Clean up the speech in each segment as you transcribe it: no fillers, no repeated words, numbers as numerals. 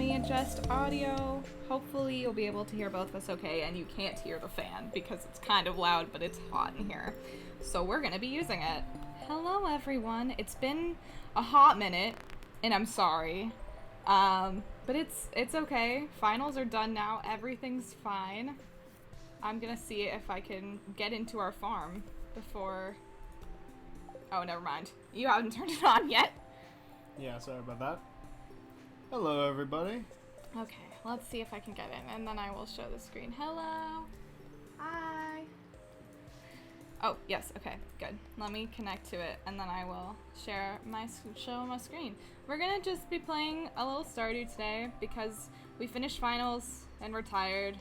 me adjust audio. Hopefully you'll be able to hear both of us okay, and you can't hear the fan because it's kind of loud, but it's hot in here. So we're gonna be using it. Hello everyone. It's been a hot minute, and I'm sorry. But it's okay. Finals are done now. Everything's fine. I'm gonna see if I can get into our farm before... Oh, never mind. You haven't turned it on yet. Yeah, sorry about that. Hello, everybody. Okay, let's see if I can get in, and then I will show the screen. Hello. Hi. Oh, yes, okay, good. Let me connect to it, and then I will show my screen. We're gonna just be playing a little Stardew today, because we finished finals, and we're tired,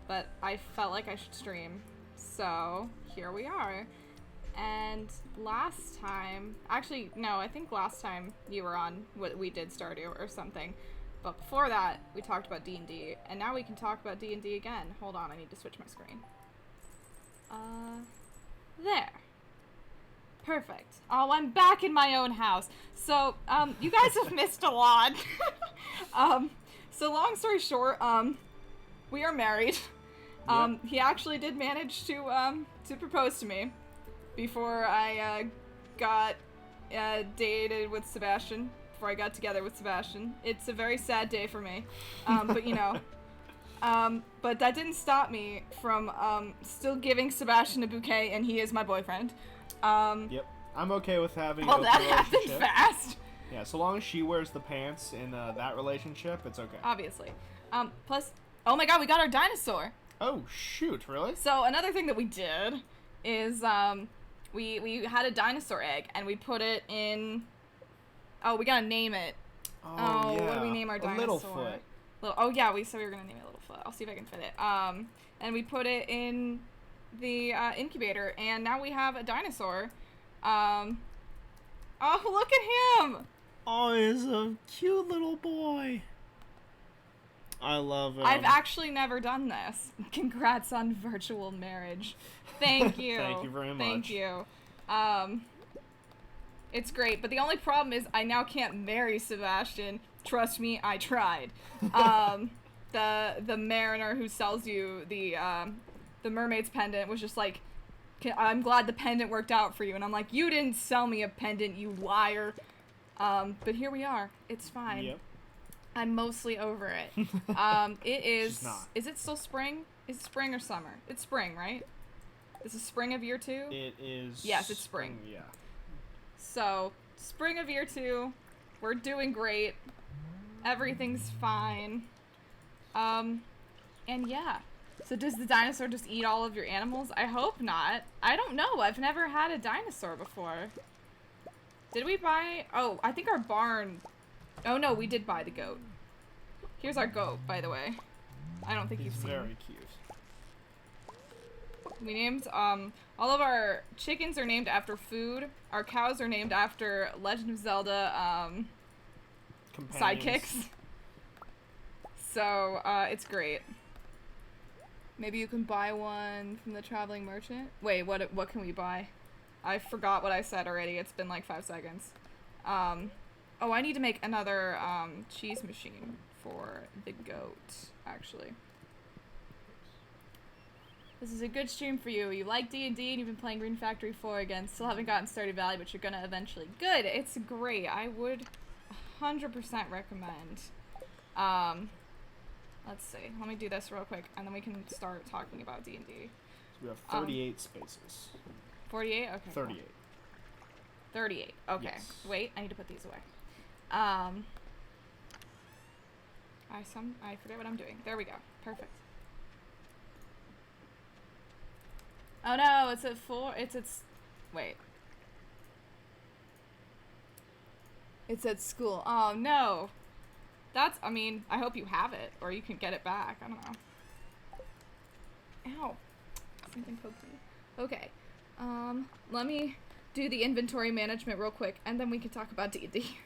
but I felt like I should stream. So, here we are. And last time, actually, no, I think last time you were on, we did Stardew or something. But before that, we talked about D&D, and now we can talk about D&D again. Hold on, I need to switch my screen. There. Perfect. Oh, I'm back in my own house. So, you guys have missed a lot. So long story short, we are married. Yep. He actually did manage to propose to me before I, got, dated with Sebastian, before I got together with Sebastian. It's a very sad day for me, but you know. But that didn't stop me from, still giving Sebastian a bouquet, and he is my boyfriend. Yep. I'm okay with having Well, a that relationship. happened fast. Yeah, so long as she wears the pants in that relationship, it's okay. Obviously. Plus, oh my god, we got our dinosaur. Oh, shoot, really? So, another thing that we did is, we had a dinosaur egg, and we put it in... Oh, we gotta name it. Oh, yeah. What do we name our dinosaur? Littlefoot. Oh, yeah, we said we were gonna name it Littlefoot. I'll see if I can fit it. And we put it in the, incubator, and now we have a dinosaur. Oh, look at him! Oh, he's a cute little boy. I love him. I've actually never done this. Congrats on virtual marriage. Thank you. Thank you very much. Thank you. It's great, but the only problem is I now can't marry Sebastian. Trust me, I tried. The mariner who sells you the mermaid's pendant was just like, I'm glad the pendant worked out for you. And I'm like, you didn't sell me a pendant, you liar. But here we are. It's fine. Yep. I'm mostly over it. It is... She's not. Is it still spring? Is it spring or summer? It's spring, right? This is spring of year 2? It is... Yes, it's spring. Yeah. So, spring of year 2. We're doing great. Everything's fine. And yeah. So does the dinosaur just eat all of your animals? I hope not. I don't know. I've never had a dinosaur before. Did we buy... Oh, I think our barn... Oh no, we did buy the goat. Here's our goat, by the way. I don't think you've seen him. Very cute. We named, all of our chickens are named after food. Our cows are named after Legend of Zelda, Companions. sidekicks. So, it's great. Maybe you can buy one from the traveling merchant? Wait, what can we buy? I forgot what I said already. It's been like 5 seconds. Oh, I need to make another, cheese machine for the goat, actually. This is a good stream for you. You like D&D and you've been playing Green Factory 4 again. Still haven't gotten Stardew Valley, but you're gonna eventually. Good! It's great. I would 100% recommend. Let's see. Let me do this real quick, and then we can start talking about D&D. So we have 38 spaces. 48? Okay. 38. Cool. 38. Okay. Yes. Wait, I need to put these away. I forget what I'm doing. There we go. Perfect. Oh no, it's at 4. Wait. It's at school. Oh no. I mean, I hope you have it, or you can get it back. I don't know. Ow. Something poked me. Okay. Let me do the inventory management real quick, and then we can talk about D&D.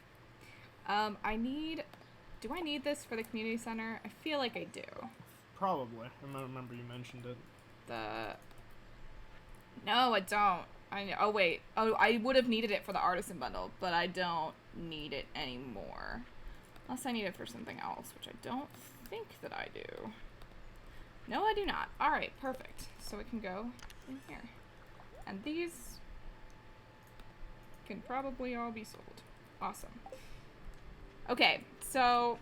Do I need this for the community center? I feel like I do. Probably. I remember you mentioned it. No, I don't. Oh, wait. Oh, I would have needed it for the artisan bundle, but I don't need it anymore. Unless I need it for something else, which I don't think that I do. No, I do not. Alright, perfect. So it can go in here. And these can probably all be sold. Awesome. Okay, so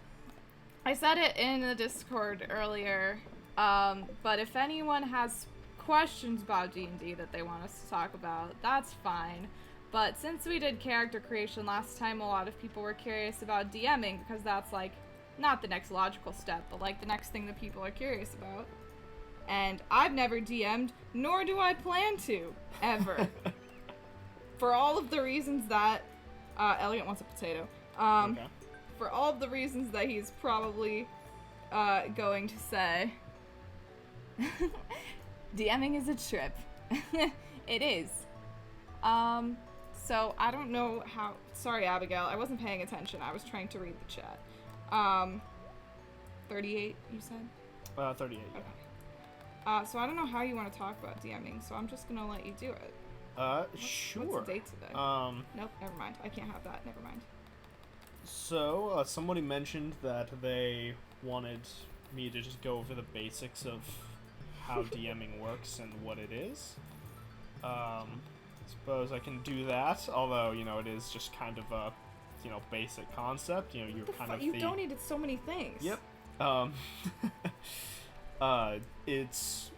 I said it in the Discord earlier, but if anyone has questions about D&D that they want us to talk about, that's fine. But since we did character creation last time, a lot of people were curious about DMing, because that's, like, not the next logical step, but, like, the next thing that people are curious about. And I've never DM'd, nor do I plan to, ever. For all of the reasons that, Elliot wants a potato. Okay. For all of the reasons that he's probably, going to say. DMing is a trip. It is. So I don't know how. Sorry, Abigail. I wasn't paying attention. I was trying to read the chat. 38, you said? 38. Yeah. Okay. So I don't know how you want to talk about DMing. So I'm just gonna let you do it. Sure. What's the date today? Nope. Never mind. I can't have that. Never mind. So somebody mentioned that they wanted me to just go over the basics of how DMing works and what it is. Suppose I can do that, although, you know, it is just kind of a, you know, basic concept. You know, you're kind of You donated so many things. Yep. It's...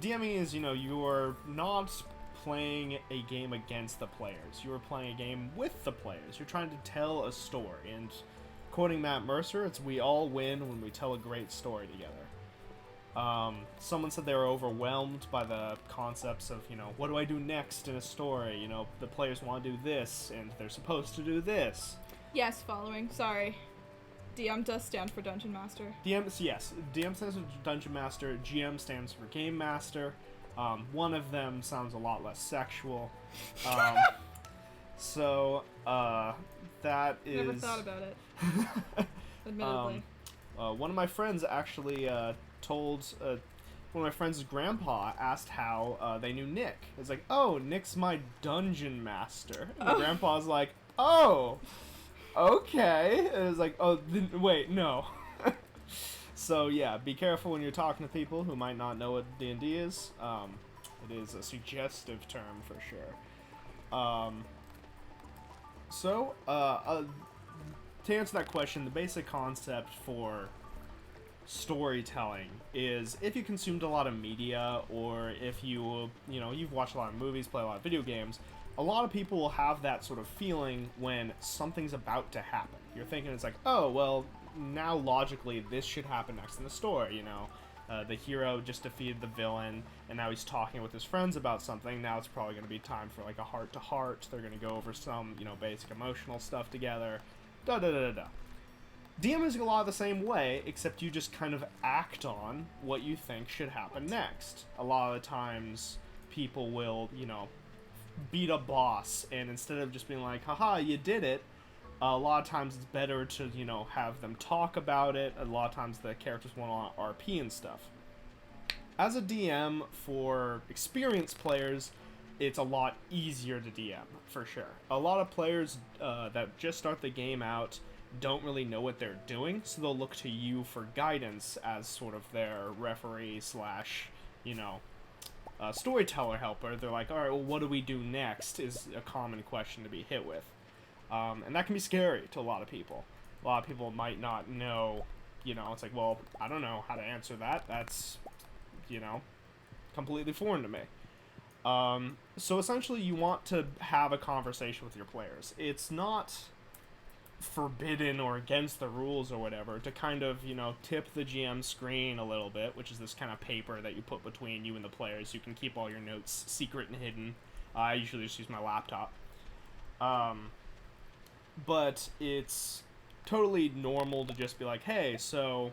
DMing is, you know, you're not playing a game against the players. You're playing a game with the players. You're trying to tell a story, and quoting Matt Mercer, it's we all win when we tell a great story together. Someone said they were overwhelmed by the concepts of, you know, what do I do next in a story? You know, the players want to do this, and they're supposed to do this. Yes, following. Sorry. DM does stand for Dungeon Master. DM stands for Dungeon Master, GM stands for Game Master. One of them sounds a lot less sexual. That is... Never thought about it. Admittedly. One of my friends actually told... one of my friends' grandpa asked how they knew Nick. It's like, oh, Nick's my Dungeon Master. And the grandpa's like, oh, okay. And it's like, oh, wait, no. So yeah, be careful when you're talking to people who might not know what D&D is. It is a suggestive term for sure. To answer that question, the basic concept for storytelling is if you consumed a lot of media, or if you've watched a lot of movies, play a lot of video games, a lot of people will have that sort of feeling when something's about to happen. You're thinking it's like, oh, well, now logically this should happen next in the story, you know. The hero just defeated the villain, and now he's talking with his friends about something. Now it's probably going to be time for like a heart-to-heart. They're going to go over some, you know, basic emotional stuff together. Da-da-da-da-da. DM is a lot of the same way, except you just kind of act on what you think should happen next. A lot of the times, people will, you know, beat a boss, and instead of just being like, haha, you did it, a lot of times it's better to, you know, have them talk about it. A lot of times the characters want RP and stuff. As a DM, for experienced players, it's a lot easier to DM, for sure. A lot of players that just start the game out don't really know what they're doing, so they'll look to you for guidance as sort of their referee slash, you know, storyteller helper. They're like, alright, well, what do we do next is a common question to be hit with. And that can be scary to a lot of people. A lot of people might not know, you know, it's like, well, I don't know how to answer that. That's, you know, completely foreign to me. So essentially you want to have a conversation with your players. It's not forbidden or against the rules or whatever to kind of, you know, tip the GM screen a little bit, which is this kind of paper that you put between you and the players. You can keep all your notes secret and hidden. I usually just use my laptop. But it's totally normal to just be like, hey, so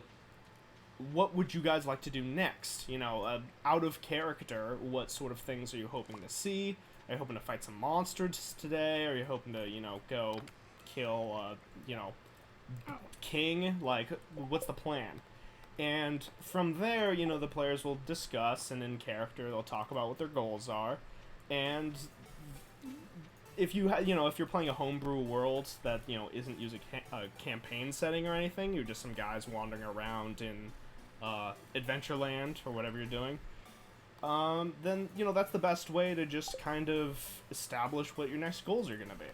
what would you guys like to do next? You know, out of character, what sort of things are you hoping to see? Are you hoping to fight some monsters today? Are you hoping to, you know, go kill, you know, king? Like, what's the plan? And from there, you know, the players will discuss, and in character, they'll talk about what their goals are. And if you if you're playing a homebrew world that isn't using a campaign setting or anything, you're just some guys wandering around in Adventureland or whatever you're doing. Then that's the best way to just kind of establish what your next goals are gonna be.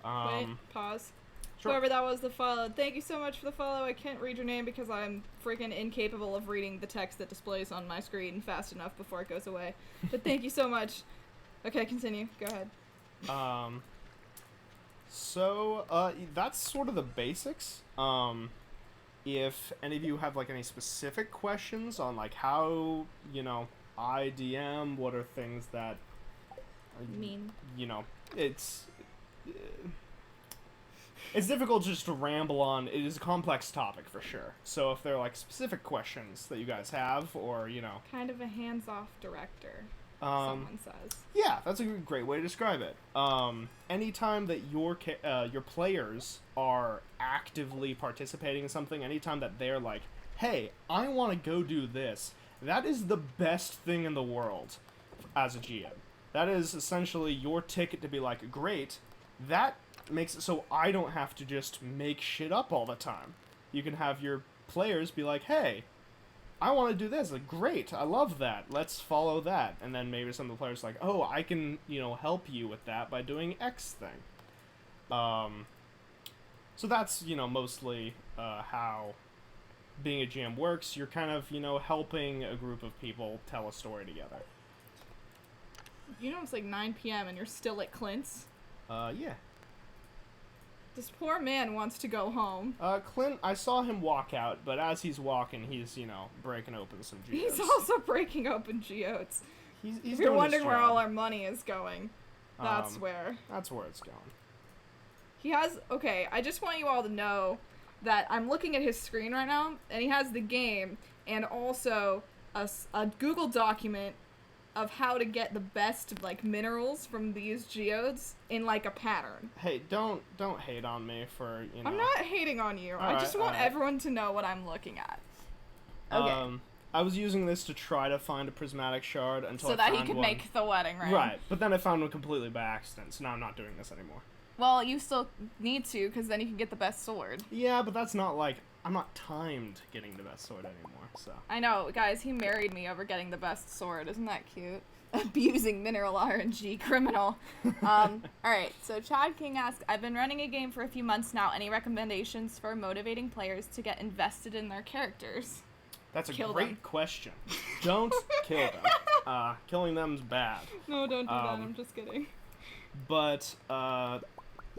Wait, pause. Sure. Whoever that was that followed, thank you so much for the follow. I can't read your name because I'm freaking incapable of reading the text that displays on my screen fast enough before it goes away. But thank you so much. Okay, continue. Go ahead. So that's sort of the basics. If any of you have like any specific questions on like how I DM, what are things that it's difficult just to ramble on. It is a complex topic for sure. So if there are like specific questions that you guys have, or kind of a hands-off director, someone says. Yeah, that's a great way to describe it. Anytime that your players are actively participating in something, anytime that they're like, hey, I want to go do this, that is the best thing in the world as a GM. That is essentially your ticket to be like, great, that makes it so I don't have to just make shit up all the time. You can have your players be like, hey, I want to do this. Like, great, I love that. Let's follow that. And then maybe some of the players are like, oh, I can, help you with that by doing X thing. So that's, mostly how being a GM works. You're kind of, helping a group of people tell a story together. It's like 9 p.m. and you're still at Clint's? Yeah. This poor man wants to go home. Clint, I saw him walk out, but as he's walking, he's, breaking open some geodes. He's also breaking open geodes. He's if you're wondering where all our money is going, that's where. That's where it's going. He has, okay, I just want you all to know that I'm looking at his screen right now, and he has the game, and also a Google document of how to get the best, like, minerals from these geodes in, like, a pattern. Hey, don't hate on me for, I'm not hating on you. I just want everyone to know what I'm looking at. Okay. I was using this to try to find a prismatic shard until so that he could make the wedding ring. Right, but then I found one completely by accident, so now I'm not doing this anymore. Well, you still need to, because then you can get the best sword. Yeah, but that's not, like, I'm not timed getting the best sword anymore, so. I know, guys, he married me over getting the best sword. Isn't that cute? Abusing mineral RNG, criminal. Alright, so Chad King asks, I've been running a game for a few months now. Any recommendations for motivating players to get invested in their characters? That's a great question. Don't kill them. Killing them's bad. No, don't do that. I'm just kidding. But,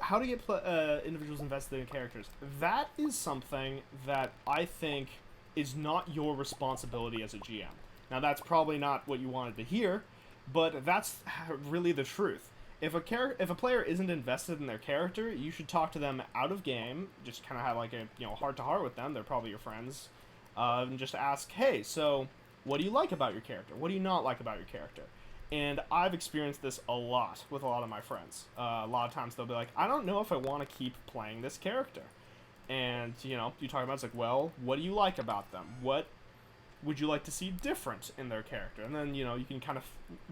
how to get individuals invested in characters. That is something that I think is not your responsibility as a GM. Now, that's probably not what you wanted to hear, but that's really the truth. If a player isn't invested in their character, you should talk to them out of game. Just kind of have like a heart-to-heart with them. They're probably your friends. And just ask, hey, so what do you like about your character? What do you not like about your character? And I've experienced this a lot with a lot of my friends. A lot of times they'll be like, I don't know if I want to keep playing this character. And, you talk about it's like, well, what do you like about them? What would you like to see different in their character? And then, you can kind of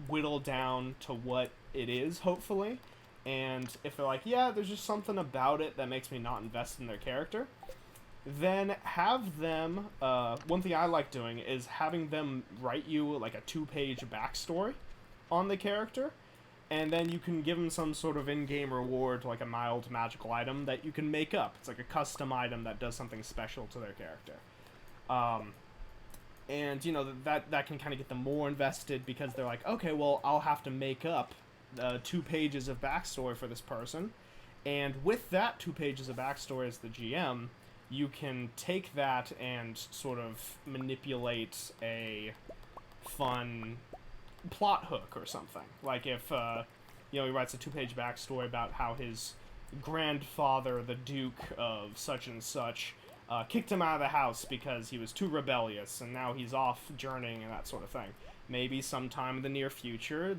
whittle down to what it is, hopefully. And if they're like, yeah, there's just something about it that makes me not invest in their character, then have them, one thing I like doing is having them write you like a 2-page backstory on the character, and then you can give them some sort of in-game reward, like a mild magical item that you can make up. It's like a custom item that does something special to their character. And, that can kind of get them more invested because they're like, okay, well, I'll have to make up 2 pages of backstory for this person. And with that 2 pages of backstory as the GM, you can take that and sort of manipulate a fun plot hook or something. Like if, he writes a 2-page backstory about how his grandfather, the Duke of such and such, kicked him out of the house because he was too rebellious, and now he's off journeying and that sort of thing. Maybe sometime in the near future,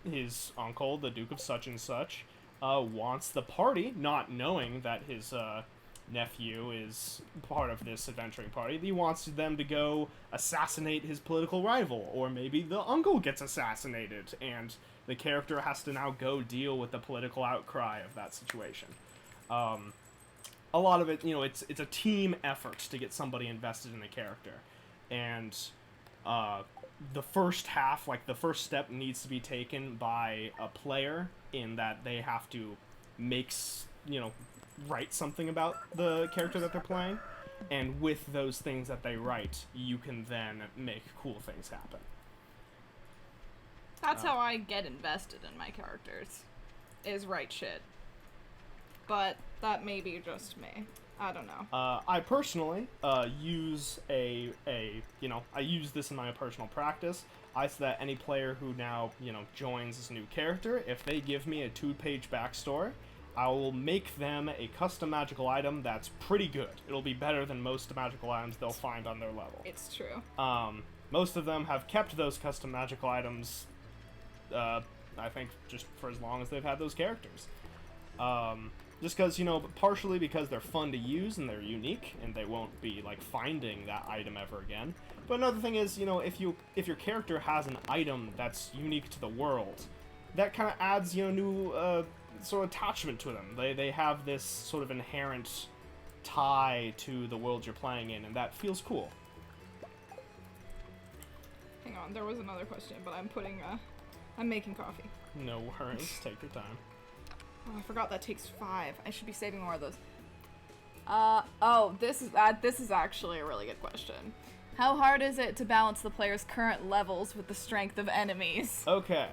his uncle, the Duke of such and such, wants the party, not knowing that his nephew is part of this adventuring party. He wants them to go assassinate his political rival, or maybe the uncle gets assassinated, and the character has to now go deal with the political outcry of that situation. A lot of it, it's a team effort to get somebody invested in the character, and the first half, like the first step, needs to be taken by a player in that they have to write something about the character that they're playing, and with those things that they write, you can then make cool things happen. That's how I get invested in my characters, is write shit. But that may be just me. I don't know. I personally use I use this in my personal practice. I say that any player who now, joins this new character, if they give me a 2-page backstory, I will make them a custom magical item that's pretty good. It'll be better than most magical items they'll find on their level. It's true. Most of them have kept those custom magical items, I think, just for as long as they've had those characters. Just because, partially because they're fun to use and they're unique, and they won't be, finding that item ever again. But another thing is, if your character has an item that's unique to the world, that kind of adds, new, sort of attachment to them. They have this sort of inherent tie to the world you're playing in, and that feels cool. Hang on, there was another question, but I'm making coffee. No worries, take your time. Oh, I forgot that takes 5. I should be saving more of those. This is actually a really good question. How hard is it to balance the player's current levels with the strength of enemies? Okay.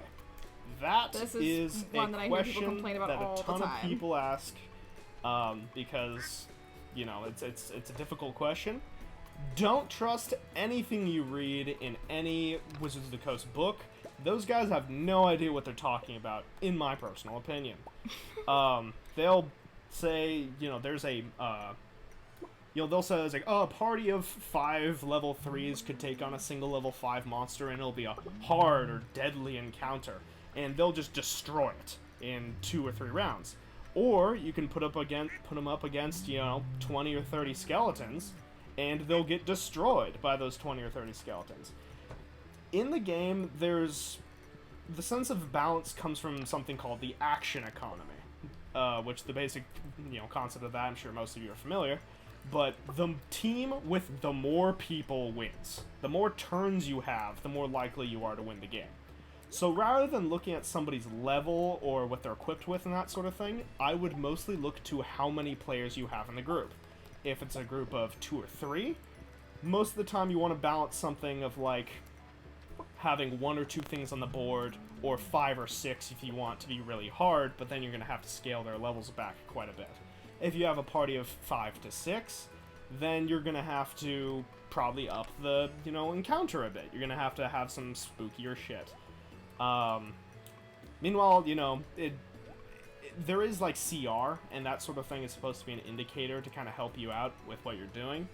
This is one that I hear people complain about all the time. A ton of people ask, because, it's a difficult question. Don't trust anything you read in any Wizards of the Coast book. Those guys have no idea what they're talking about, in my personal opinion. They'll say, there's a, they'll say, it's a party of 5 level 3s could take on a single level 5 monster, and it'll be a hard or deadly encounter. And they'll just destroy it in 2 or 3 rounds. Or you can put them up against, 20 or 30 skeletons, and they'll get destroyed by those 20 or 30 skeletons. In the game, the sense of balance comes from something called the action economy, which the basic, concept of that, I'm sure most of you are familiar. But the team with the more people wins. The more turns you have, the more likely you are to win the game. So rather than looking at somebody's level or what they're equipped with and that sort of thing, I would mostly look to how many players you have in the group. If it's a group of 2 or 3, most of the time you want to balance something of having 1 or 2 things on the board, or 5 or 6 if you want to be really hard, but then you're going to have to scale their levels back quite a bit. If you have a party of 5 to 6, then you're going to have to probably up the, encounter a bit. You're going to have some spookier shit. Meanwhile, there is CR, and that sort of thing is supposed to be an indicator to kind of help you out with what you're doing.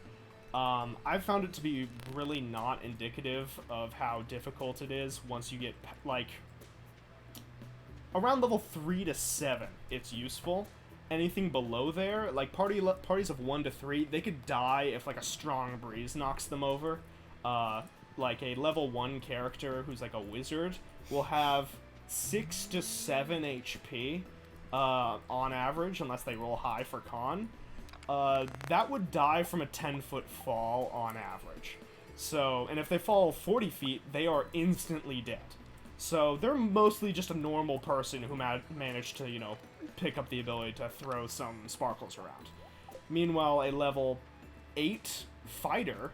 I've found it to be really not indicative of how difficult it is once you get, around level 3 to 7, it's useful. Anything below there, parties of 1 to 3, they could die if, a strong breeze knocks them over. A level 1 character who's, a wizard will have 6 to 7 HP, on average, unless they roll high for con. That would die from a 10-foot fall on average. So, and if they fall 40 feet, they are instantly dead. So, they're mostly just a normal person who managed to, pick up the ability to throw some sparkles around. Meanwhile, a level 8 fighter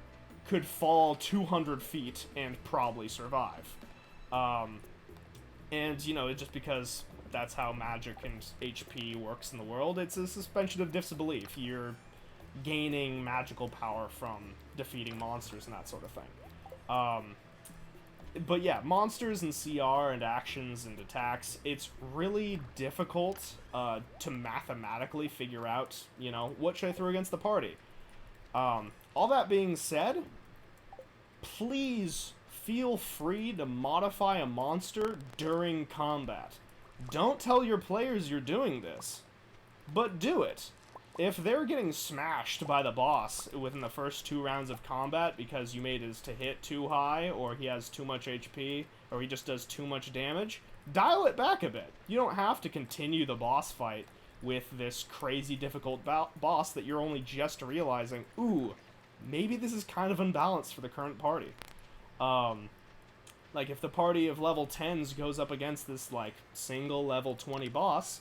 could fall 200 feet and probably survive. And, it's just because that's how magic and HP works in the world. It's a suspension of disbelief. You're gaining magical power from defeating monsters and that sort of thing. But yeah, monsters and CR and actions and attacks, it's really difficult to mathematically figure out, what should I throw against the party. All that being said, please feel free to modify a monster during combat. Don't tell your players you're doing this, but do it. if they're getting smashed by the boss within the first 2 rounds of combat because you made his to hit too high, or he has too much HP, or he just does too much damage, dial it back a bit. You don't have to continue the boss fight with this crazy difficult boss that you're only just realizing, ooh, maybe this is kind of unbalanced for the current party. Like, if the party of level 10s goes up against this, like, single level 20 boss,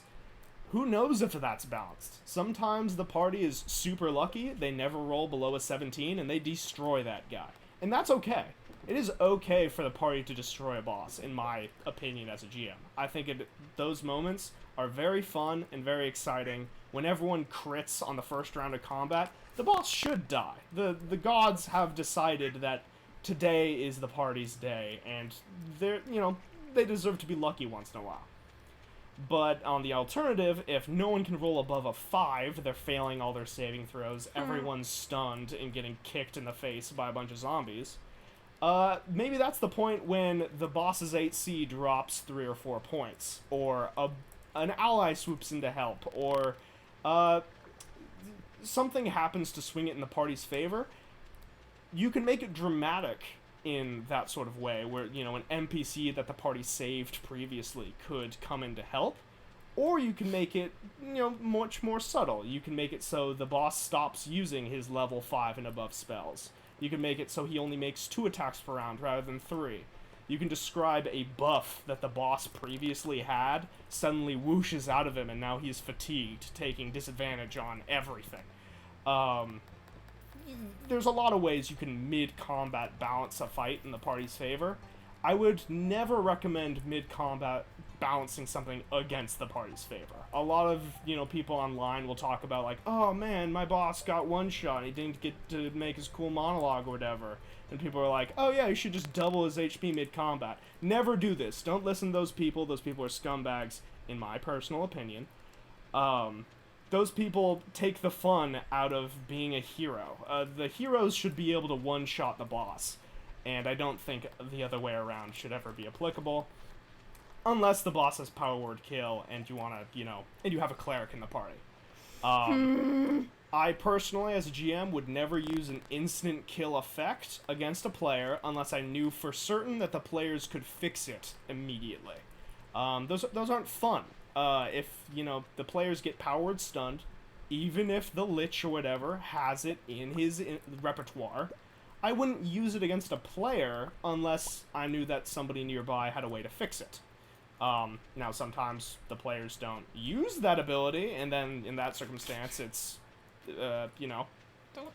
who knows if that's balanced? Sometimes the party is super lucky, they never roll below a 17, and they destroy that guy. And that's okay. It is okay for the party to destroy a boss, in my opinion as a GM. I think those moments are very fun and very exciting. When everyone crits on the first round of combat, the boss should die. The gods have decided that today is the party's day, and they deserve to be lucky once in a while. But on the alternative, if no one can roll above a 5, they're failing all their saving throws, everyone's stunned and getting kicked in the face by a bunch of zombies, maybe that's the point when the boss's 8C drops 3 or 4 points, or an ally swoops in to help, or something happens to swing it in the party's favor. You can make it dramatic in that sort of way, where, an NPC that the party saved previously could come in to help, or you can make it, much more subtle. You can make it so the boss stops using his level 5 and above spells. You can make it so he only makes 2 attacks per round rather than 3. You can describe a buff that the boss previously had suddenly whooshes out of him, and now he's fatigued, taking disadvantage on everything. There's a lot of ways you can mid-combat balance a fight in the party's favor. I would never recommend mid-combat balancing something against the party's favor. A lot of, people online will talk about, like, oh man, my boss got one shot and he didn't get to make his cool monologue or whatever. And people are like, oh yeah, you should just double his HP mid-combat. Never do this. Don't listen to those people. Those people are scumbags, in my personal opinion. Those people take the fun out of being a hero. The heroes should be able to one-shot the boss, and I don't think the other way around should ever be applicable, unless the boss has power word kill and you want to, and you have a cleric in the party. I personally, as a GM, would never use an instant kill effect against a player unless I knew for certain that the players could fix it immediately. Those aren't fun. If, the players get power word stunned, even if the Lich or whatever has it in his repertoire, I wouldn't use it against a player unless I knew that somebody nearby had a way to fix it. Now, sometimes the players don't use that ability, and then in that circumstance, it's, Don't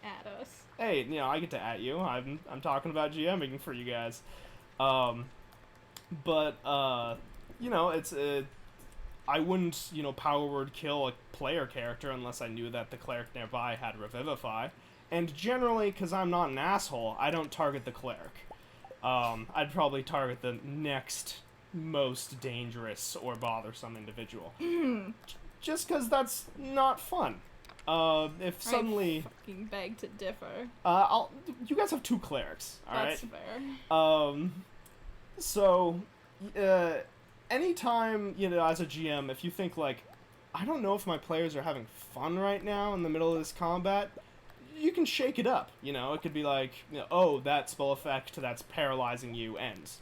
add us. Hey, I get to at you. I'm talking about GMing for you guys. It's I wouldn't, power word kill a player character unless I knew that the cleric nearby had Revivify. And generally, because I'm not an asshole, I don't target the cleric. I'd probably target the next most dangerous or bothersome individual. Just because that's not fun. If suddenly... I fucking beg to differ. You guys have 2 clerics, alright? That's fair. Anytime, as a GM, if you think, like, I don't know if my players are having fun right now in the middle of this combat, you can shake it up, It could be like, oh, that spell effect that's paralyzing you ends.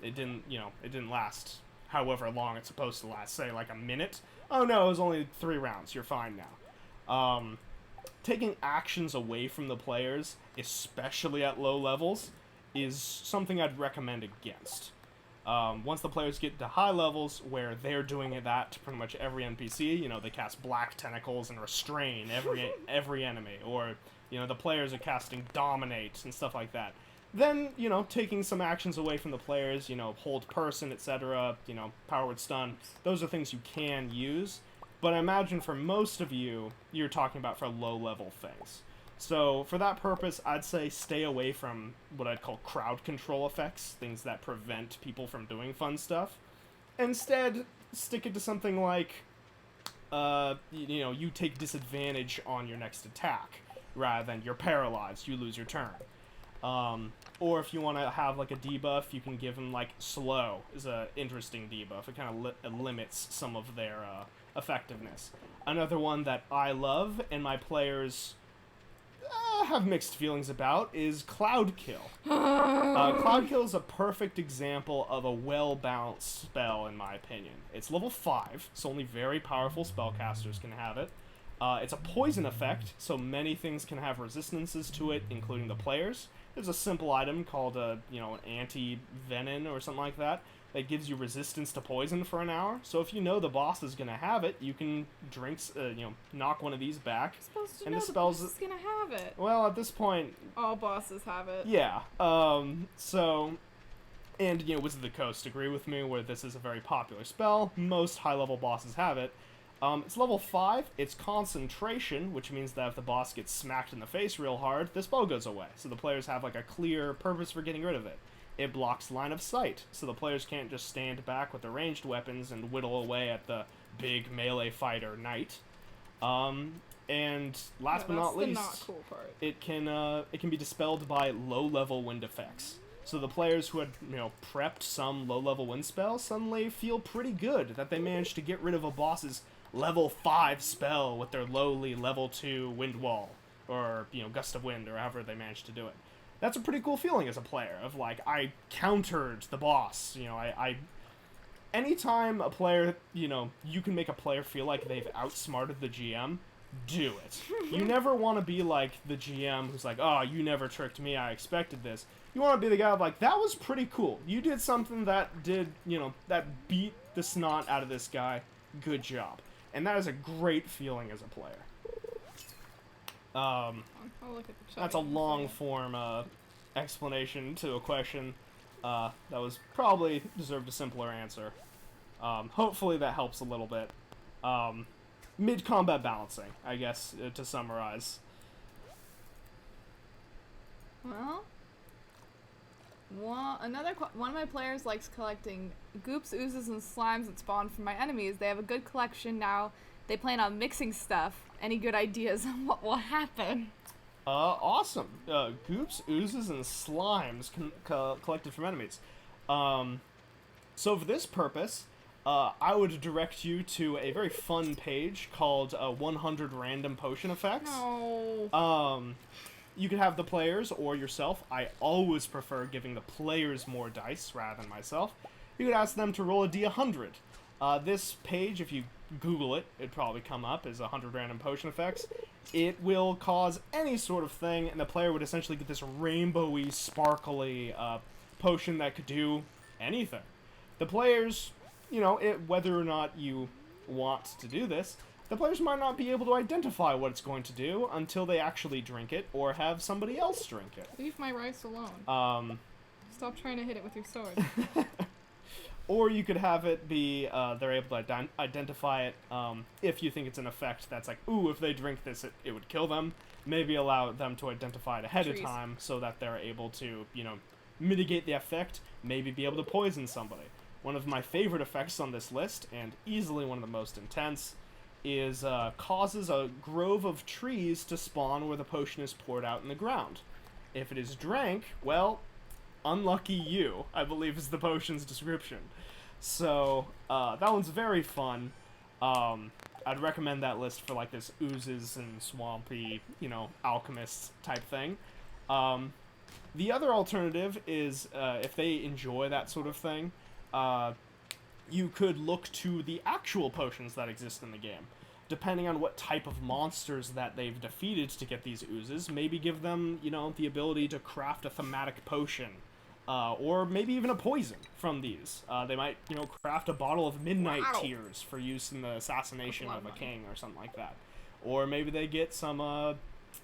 It didn't last however long it's supposed to last, say, like a minute. Oh, no, it was only 3 rounds, you're fine now. Taking actions away from the players, especially at low levels, is something I'd recommend against. Once the players get to high levels, where they're doing that to pretty much every NPC, they cast Black Tentacles and Restrain every enemy, or, the players are casting Dominate and stuff like that. Then, taking some actions away from the players, Hold Person, etc., Power Word Stun, those are things you can use, but I imagine for most of you, you're talking about for low-level things. So, for that purpose, I'd say stay away from what I'd call crowd control effects, things that prevent people from doing fun stuff. Instead, stick it to something like, you take disadvantage on your next attack, rather than you're paralyzed, you lose your turn. Or if you want to have, like, a debuff, you can give them, like, slow is a interesting debuff. It kind of limits some of their effectiveness. Another one that I love and my players have mixed feelings about is Cloud Kill. Cloud Kill is a perfect example of a well-balanced spell, in my opinion. It's level 5, so only very powerful spellcasters can have it. It's a poison effect, so many things can have resistances to it, including the players. There's a simple item called, an anti-venin or something like that gives you resistance to poison for an hour. So if you know the boss is gonna have it, you can knock one of these back. You're supposed to and know the the spells boss is gonna have it. Well, at this point, all bosses have it. Yeah. And Wizards of the Coast agree with me where this is a very popular spell. Most high-level bosses have it. It's level 5. It's concentration, which means that if the boss gets smacked in the face real hard, the spell goes away. So the players have like a clear purpose for getting rid of it. It blocks line of sight, so the players can't just stand back with their ranged weapons and whittle away at the big melee fighter knight. And last but not least, not cool part. it can be dispelled by low-level wind effects. So the players who had prepped some low-level wind spell suddenly feel pretty good that they managed to get rid of a boss's level 5 spell with their lowly level 2 wind wall, or gust of wind, or however they managed to do it. That's a pretty cool feeling as a player, of like, I countered the boss. Anytime a player, you can make a player feel like they've outsmarted the GM, do it. You never want to be like the GM who's like, oh, you never tricked me, I expected this. You want to be the guy like, that was pretty cool. You did something that that beat the snot out of this guy. Good job. And that is a great feeling as a player. I'll look at the chat. That's a long form explanation to a question that was probably deserved a simpler answer. Hopefully that helps a little bit. Mid-combat balancing, I guess, to summarize. Well, one of my players likes collecting goops, oozes, and slimes that spawn from my enemies. They have a good collection now. They plan on mixing stuff. Any good ideas on what will happen? Awesome. Goops, oozes, and slimes collected from enemies. So for this purpose, I would direct you to a very fun page called 100 Random Potion Effects. No. You could have the players or yourself. I always prefer giving the players more dice rather than myself. You could ask them to roll a d100. This page, if you Google it, it'd probably come up as 100 Random Potion Effects. It will cause any sort of thing, and the player would essentially get this rainbowy, sparkly potion that could do anything. The players, whether or not you want to do this, the players might not be able to identify what it's going to do until they actually drink it or have somebody else drink it. Leave my rice alone. Stop trying to hit it with your sword. Or you could have it be, they're able to identify it if you think it's an effect that's like, ooh, if they drink this, it would kill them. Maybe allow them to identify it ahead of time so that they're able to, mitigate the effect, maybe be able to poison somebody. One of my favorite effects on this list, and easily one of the most intense, is causes a grove of trees to spawn where the potion is poured out in the ground. If it is drank, well, unlucky you, I believe is the potion's description. So, that one's very fun. I'd recommend that list for like this oozes and swampy, alchemist type thing. The other alternative is, if they enjoy that sort of thing, you could look to the actual potions that exist in the game. Depending on what type of monsters that they've defeated to get these oozes, maybe give them, the ability to craft a thematic potion. Or maybe even a poison from these. They might, craft a bottle of midnight tears for use in the assassination of a king or something like that. Or maybe they get some,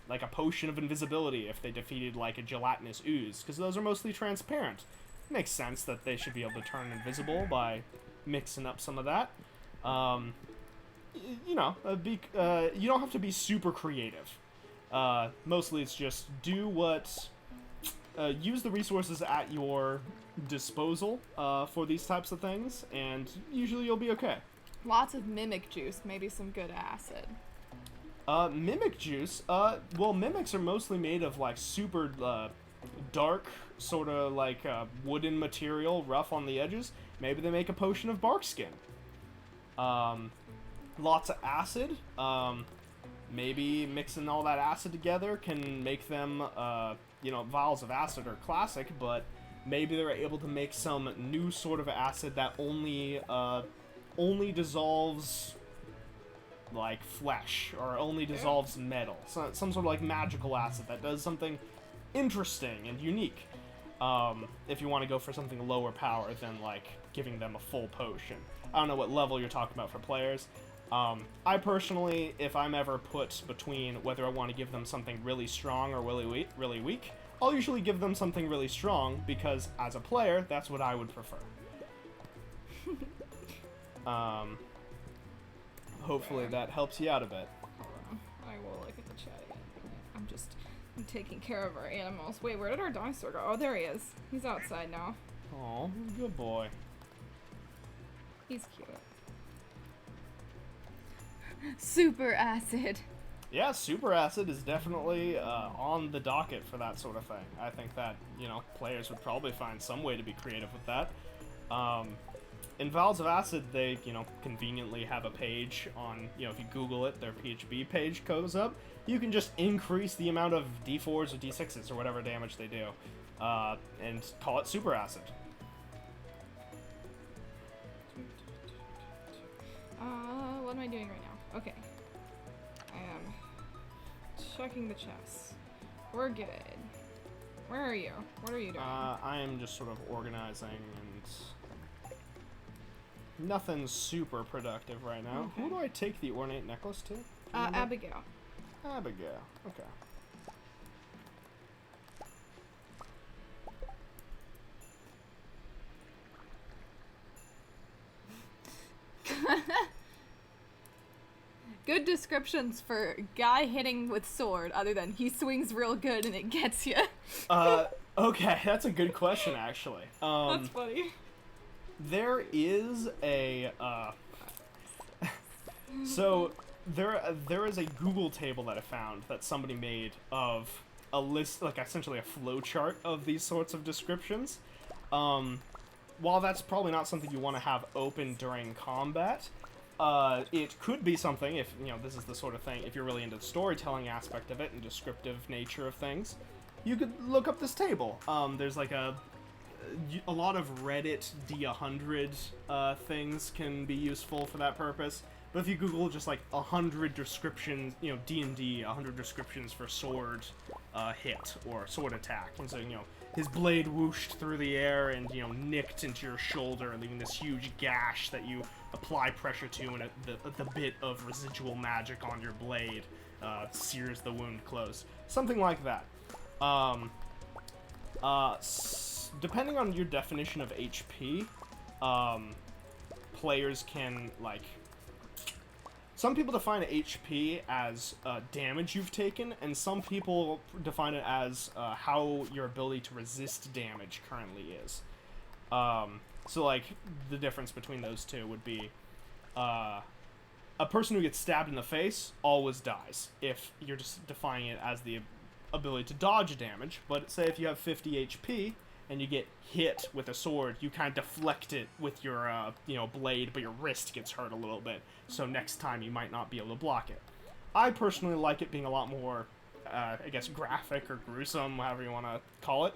like a potion of invisibility if they defeated, like, a gelatinous ooze, because those are mostly transparent. It makes sense that they should be able to turn invisible by mixing up some of that. You don't have to be super creative. Mostly it's just do what... use the resources at your disposal for these types of things, and usually you'll be okay. Lots of mimic juice, maybe some good acid. Mimic juice? Well, mimics are mostly made of, like, super dark, sort of, like, wooden material, rough on the edges. Maybe they make a potion of bark skin. lots of acid. Maybe mixing all that acid together can make them, vials of acid are classic, but maybe they're able to make some new sort of acid that only dissolves, like, flesh, or only dissolves metal. So, some sort of, like, magical acid that does something interesting and unique. If you want to go for something lower power than, like, giving them a full potion. I don't know what level you're talking about for players. I personally, if I'm ever put between whether I want to give them something really strong or really weak, I'll usually give them something really strong, because as a player, that's what I would prefer. Hopefully that helps you out a bit. Hold on. I will look at the chat again. I'm taking care of our animals. Wait, where did our dinosaur go? Oh, there he is. He's outside now. Oh, good boy. He's cute. Super acid. Yeah, super acid is definitely on the docket for that sort of thing. I think that, players would probably find some way to be creative with that. In Vials of Acid, they, conveniently have a page on, if you Google it, their PHB page goes up. You can just increase the amount of D4s or D6s or whatever damage they do, and call it super acid. What am I doing right now? Okay. I am checking the chests. We're good. Where are you? What are you doing? I am just sort of organizing, and nothing super productive right now. Okay. Who do I take the ornate necklace to? Abigail. Abigail. Okay. Good descriptions for guy hitting with sword, other than he swings real good and it gets you. Okay, that's a good question, actually. That's funny. There is a, so, there is a Google table that I found that somebody made of a list, like, essentially a flow chart of these sorts of descriptions. While that's probably not something you want to have open during combat, it could be something, if, this is the sort of thing, if you're really into the storytelling aspect of it and descriptive nature of things, you could look up this table. There's like a lot of Reddit D100 things can be useful for that purpose. But if you Google just like 100 descriptions, D&D, 100 descriptions for sword hit or sword attack, and so, his blade whooshed through the air and, nicked into your shoulder, leaving this huge gash that you apply pressure to, and the bit of residual magic on your blade sears the wound closed. Something like that. Depending on your definition of HP, players can, like... Some people define HP as damage you've taken, and some people define it as how your ability to resist damage currently is. So, like, the difference between those two would be a person who gets stabbed in the face always dies, if you're just defining it as the ability to dodge damage. But say if you have 50 HP and you get hit with a sword, you kind of deflect it with your, blade, but your wrist gets hurt a little bit, so next time you might not be able to block it. I personally like it being a lot more, graphic or gruesome, however you want to call it.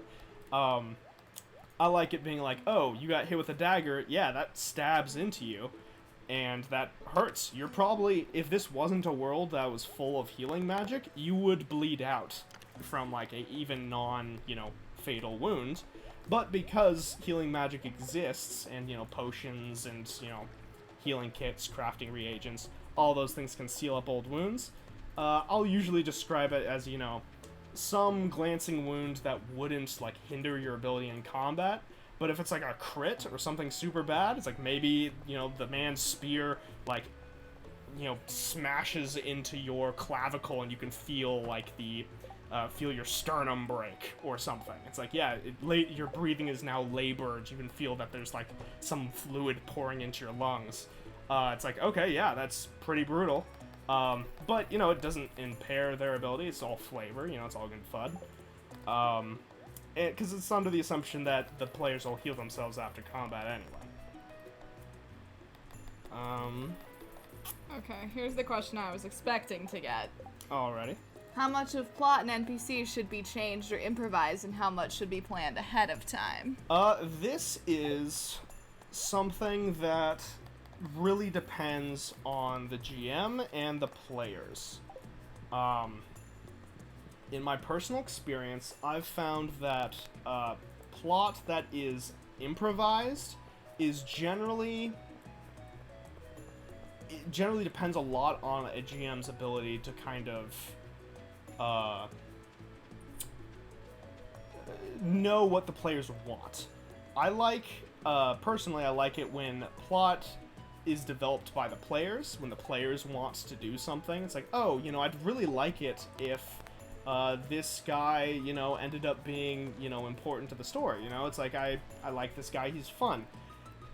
I like it being like, oh, you got hit with a dagger, yeah, that stabs into you, and that hurts. You're probably, if this wasn't a world that was full of healing magic, you would bleed out from, like, a even fatal wound. But because healing magic exists, and, potions and, healing kits, crafting reagents, all those things can seal up old wounds, I'll usually describe it as, some glancing wound that wouldn't, like, hinder your ability in combat. But if it's, like, a crit or something super bad, it's like maybe, the man's spear, like, smashes into your clavicle and you can feel, like, feel your sternum break or something. It's like, yeah, your breathing is now labored. You can feel that there's, like, some fluid pouring into your lungs. It's like, okay, yeah, that's pretty brutal. But, it doesn't impair their ability. It's all flavor, it's all good fun. Because it's under the assumption that the players will heal themselves after combat anyway. Okay, here's the question I was expecting to get. Alrighty. How much of plot and NPCs should be changed or improvised, and how much should be planned ahead of time? This is something that really depends on the GM and the players. In my personal experience, I've found that plot that is improvised is generally depends a lot on a GM's ability to kind of know what the players want. I like, personally, I like it when plot is developed by the players, when the players want to do something. It's like, oh, I'd really like it if this guy, ended up being, important to the story. It's like, I like this guy, he's fun.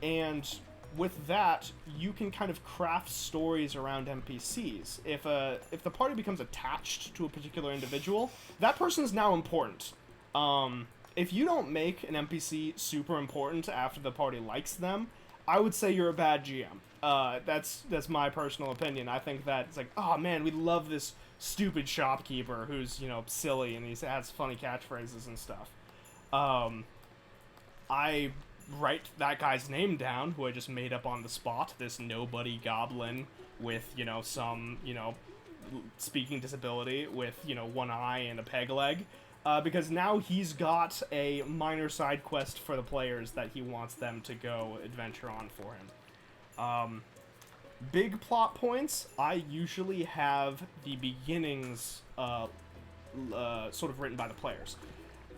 And with that, you can kind of craft stories around NPCs. If the party becomes attached to a particular individual, that person is now important. If you don't make an NPC super important after the party likes them, I would say you're a bad GM. That's my personal opinion. I think that it's like, oh man, we love this stupid shopkeeper who's, silly and he has funny catchphrases and stuff. I write that guy's name down, who I just made up on the spot, this nobody goblin with, some, speaking disability with, one eye and a peg leg. Because now he's got a minor side quest for the players that he wants them to go adventure on for him. Big plot points, I usually have the beginnings sort of written by the players.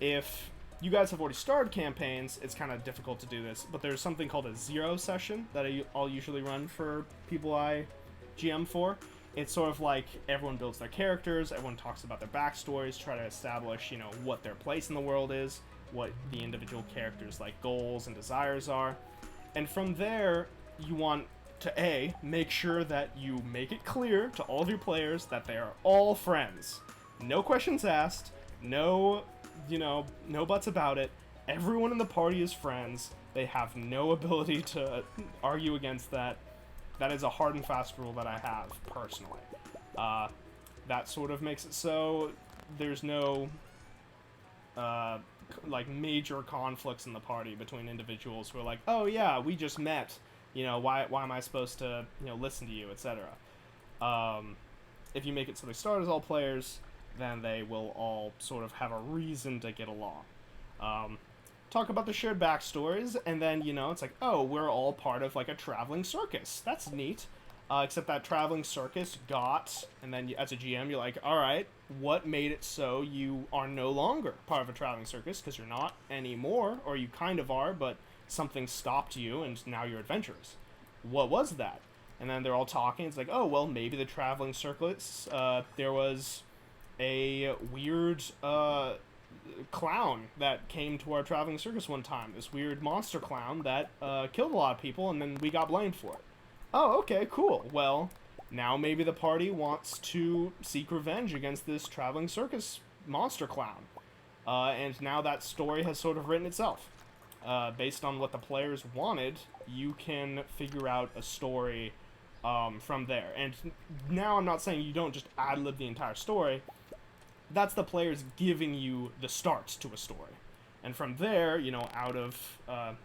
If you guys have already started campaigns, it's kind of difficult to do this, but there's something called a zero session that I'll usually run for people I GM for. It's sort of like everyone builds their characters, everyone talks about their backstories, try to establish, what their place in the world is, what the individual characters' goals and desires are. And from there, you want to make sure that you make it clear to all of your players that they are all friends. No questions asked, no buts about it. Everyone in the party is friends. They have no ability to argue against that. That is a hard and fast rule that I have, personally. That sort of makes it so there's no, major conflicts in the party between individuals who are like, oh yeah, we just met, why am I supposed to, listen to you, etc. If you make it so they start as all players, then they will all sort of have a reason to get along. Talk about the shared backstories, and then, it's like, oh, we're all part of, a traveling circus. That's neat. Except that traveling circus got, and then as a GM, you're like, alright, what made it so you are no longer part of a traveling circus? Because you're not anymore, or you kind of are, but something stopped you, and now you're adventurers. What was that? And then they're all talking, it's like, oh, well, maybe the traveling circus, there was a weird, clown that came to our traveling circus one time. This weird monster clown that killed a lot of people, and then we got blamed for it. Oh, okay, cool. Well, now maybe the party wants to seek revenge against this traveling circus monster clown. And now that story has sort of written itself. Based on what the players wanted, you can figure out a story from there. And now I'm not saying you don't just ad-lib the entire story. That's the players giving you the start to a story. And from there, out of,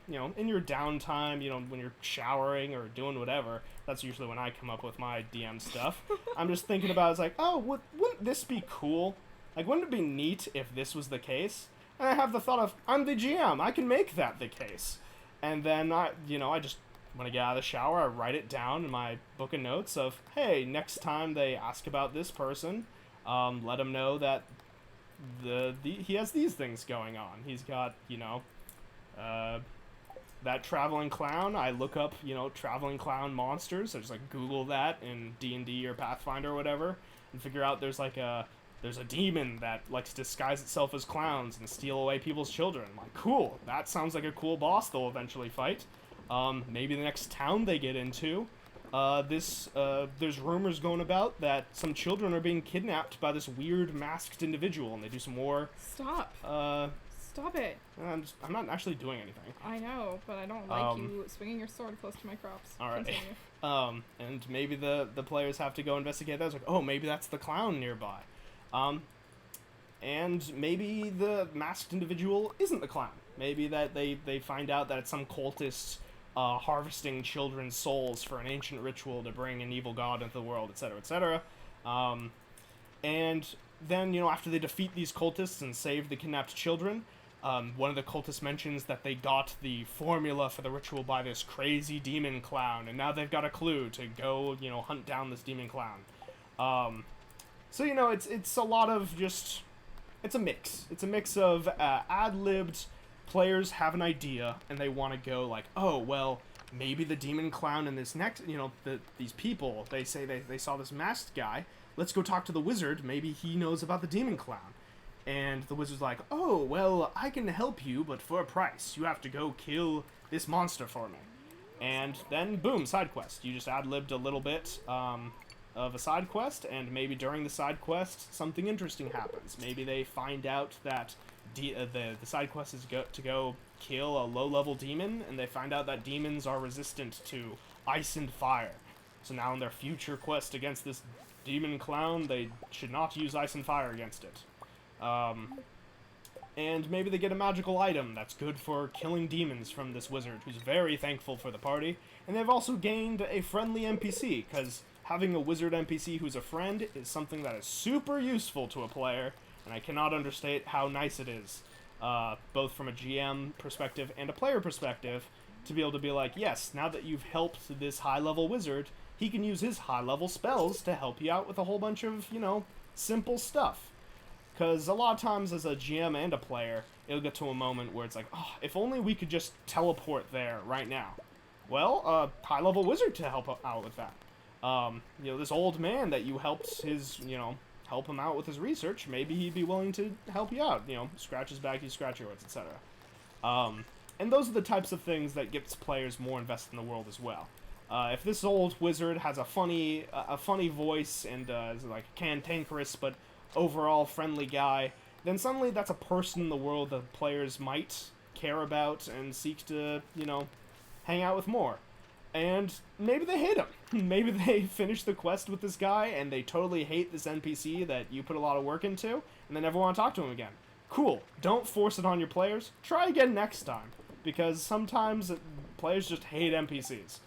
in your downtime, when you're showering or doing whatever, that's usually when I come up with my DM stuff. I'm just thinking about, it's like, oh, wouldn't this be cool? Wouldn't it be neat if this was the case? And I have the thought of, I'm the GM, I can make that the case. And then, I just, when I get out of the shower, I write it down in my book of notes of, hey, next time they ask about this person, let them know that he has these things going on. He's got, that traveling clown. I look up, traveling clown monsters. I just Google that in D&D or Pathfinder or whatever, and figure out there's a demon that likes to disguise itself as clowns and steal away people's children. I'm like, cool. That sounds like a cool boss they'll eventually fight. Maybe the next town they get into. There's rumors going about that some children are being kidnapped by this weird masked individual, and they do some more. Stop. Stop it. I'm not actually doing anything. I know, but I don't like you swinging your sword close to my crops. All right. Continue. And maybe the players have to go investigate that. It's like, oh, maybe that's the clown nearby. And maybe the masked individual isn't the clown. Maybe that they find out that it's some cultist harvesting children's souls for an ancient ritual to bring an evil god into the world, etc., etc. And then, after they defeat these cultists and save the kidnapped children, one of the cultists mentions that they got the formula for the ritual by this crazy demon clown, and now they've got a clue to go, hunt down this demon clown. So, it's a lot of just... It's a mix. It's a mix of ad-libbed players have an idea, and they want to go like, oh, well, maybe the demon clown and this next, these people, they say they saw this masked guy. Let's go talk to the wizard. Maybe he knows about the demon clown. And the wizard's like, oh, well, I can help you, but for a price. You have to go kill this monster for me. And then, boom, side quest. You just ad-libbed a little bit of a side quest, and maybe during the side quest, something interesting happens. Maybe they find out that the side quest is to go kill a low-level demon, and they find out that demons are resistant to ice and fire. So now in their future quest against this demon clown, they should not use ice and fire against it. And maybe they get a magical item that's good for killing demons from this wizard, who's very thankful for the party. And they've also gained a friendly NPC, because having a wizard NPC who's a friend is something that is super useful to a player, and I cannot understate how nice it is, both from a GM perspective and a player perspective, to be able to be like, yes, now that you've helped this high-level wizard, he can use his high-level spells to help you out with a whole bunch of, simple stuff. Because a lot of times as a GM and a player, it'll get to a moment where it's like, oh, if only we could just teleport there right now. Well, a high-level wizard to help out with that. This old man that you helped help him out with his research, maybe he'd be willing to help you out. Scratch his back, you scratch yours, etc. And those are the types of things that gets players more invested in the world as well. If this old wizard has a funny voice and is like cantankerous but overall friendly guy, then suddenly that's a person in the world that players might care about and seek to, hang out with more. And maybe they hate him. Maybe they finish the quest with this guy and they totally hate this NPC that you put a lot of work into and they never want to talk to him again. Cool. Don't force it on your players. Try again next time. Because sometimes players just hate NPCs.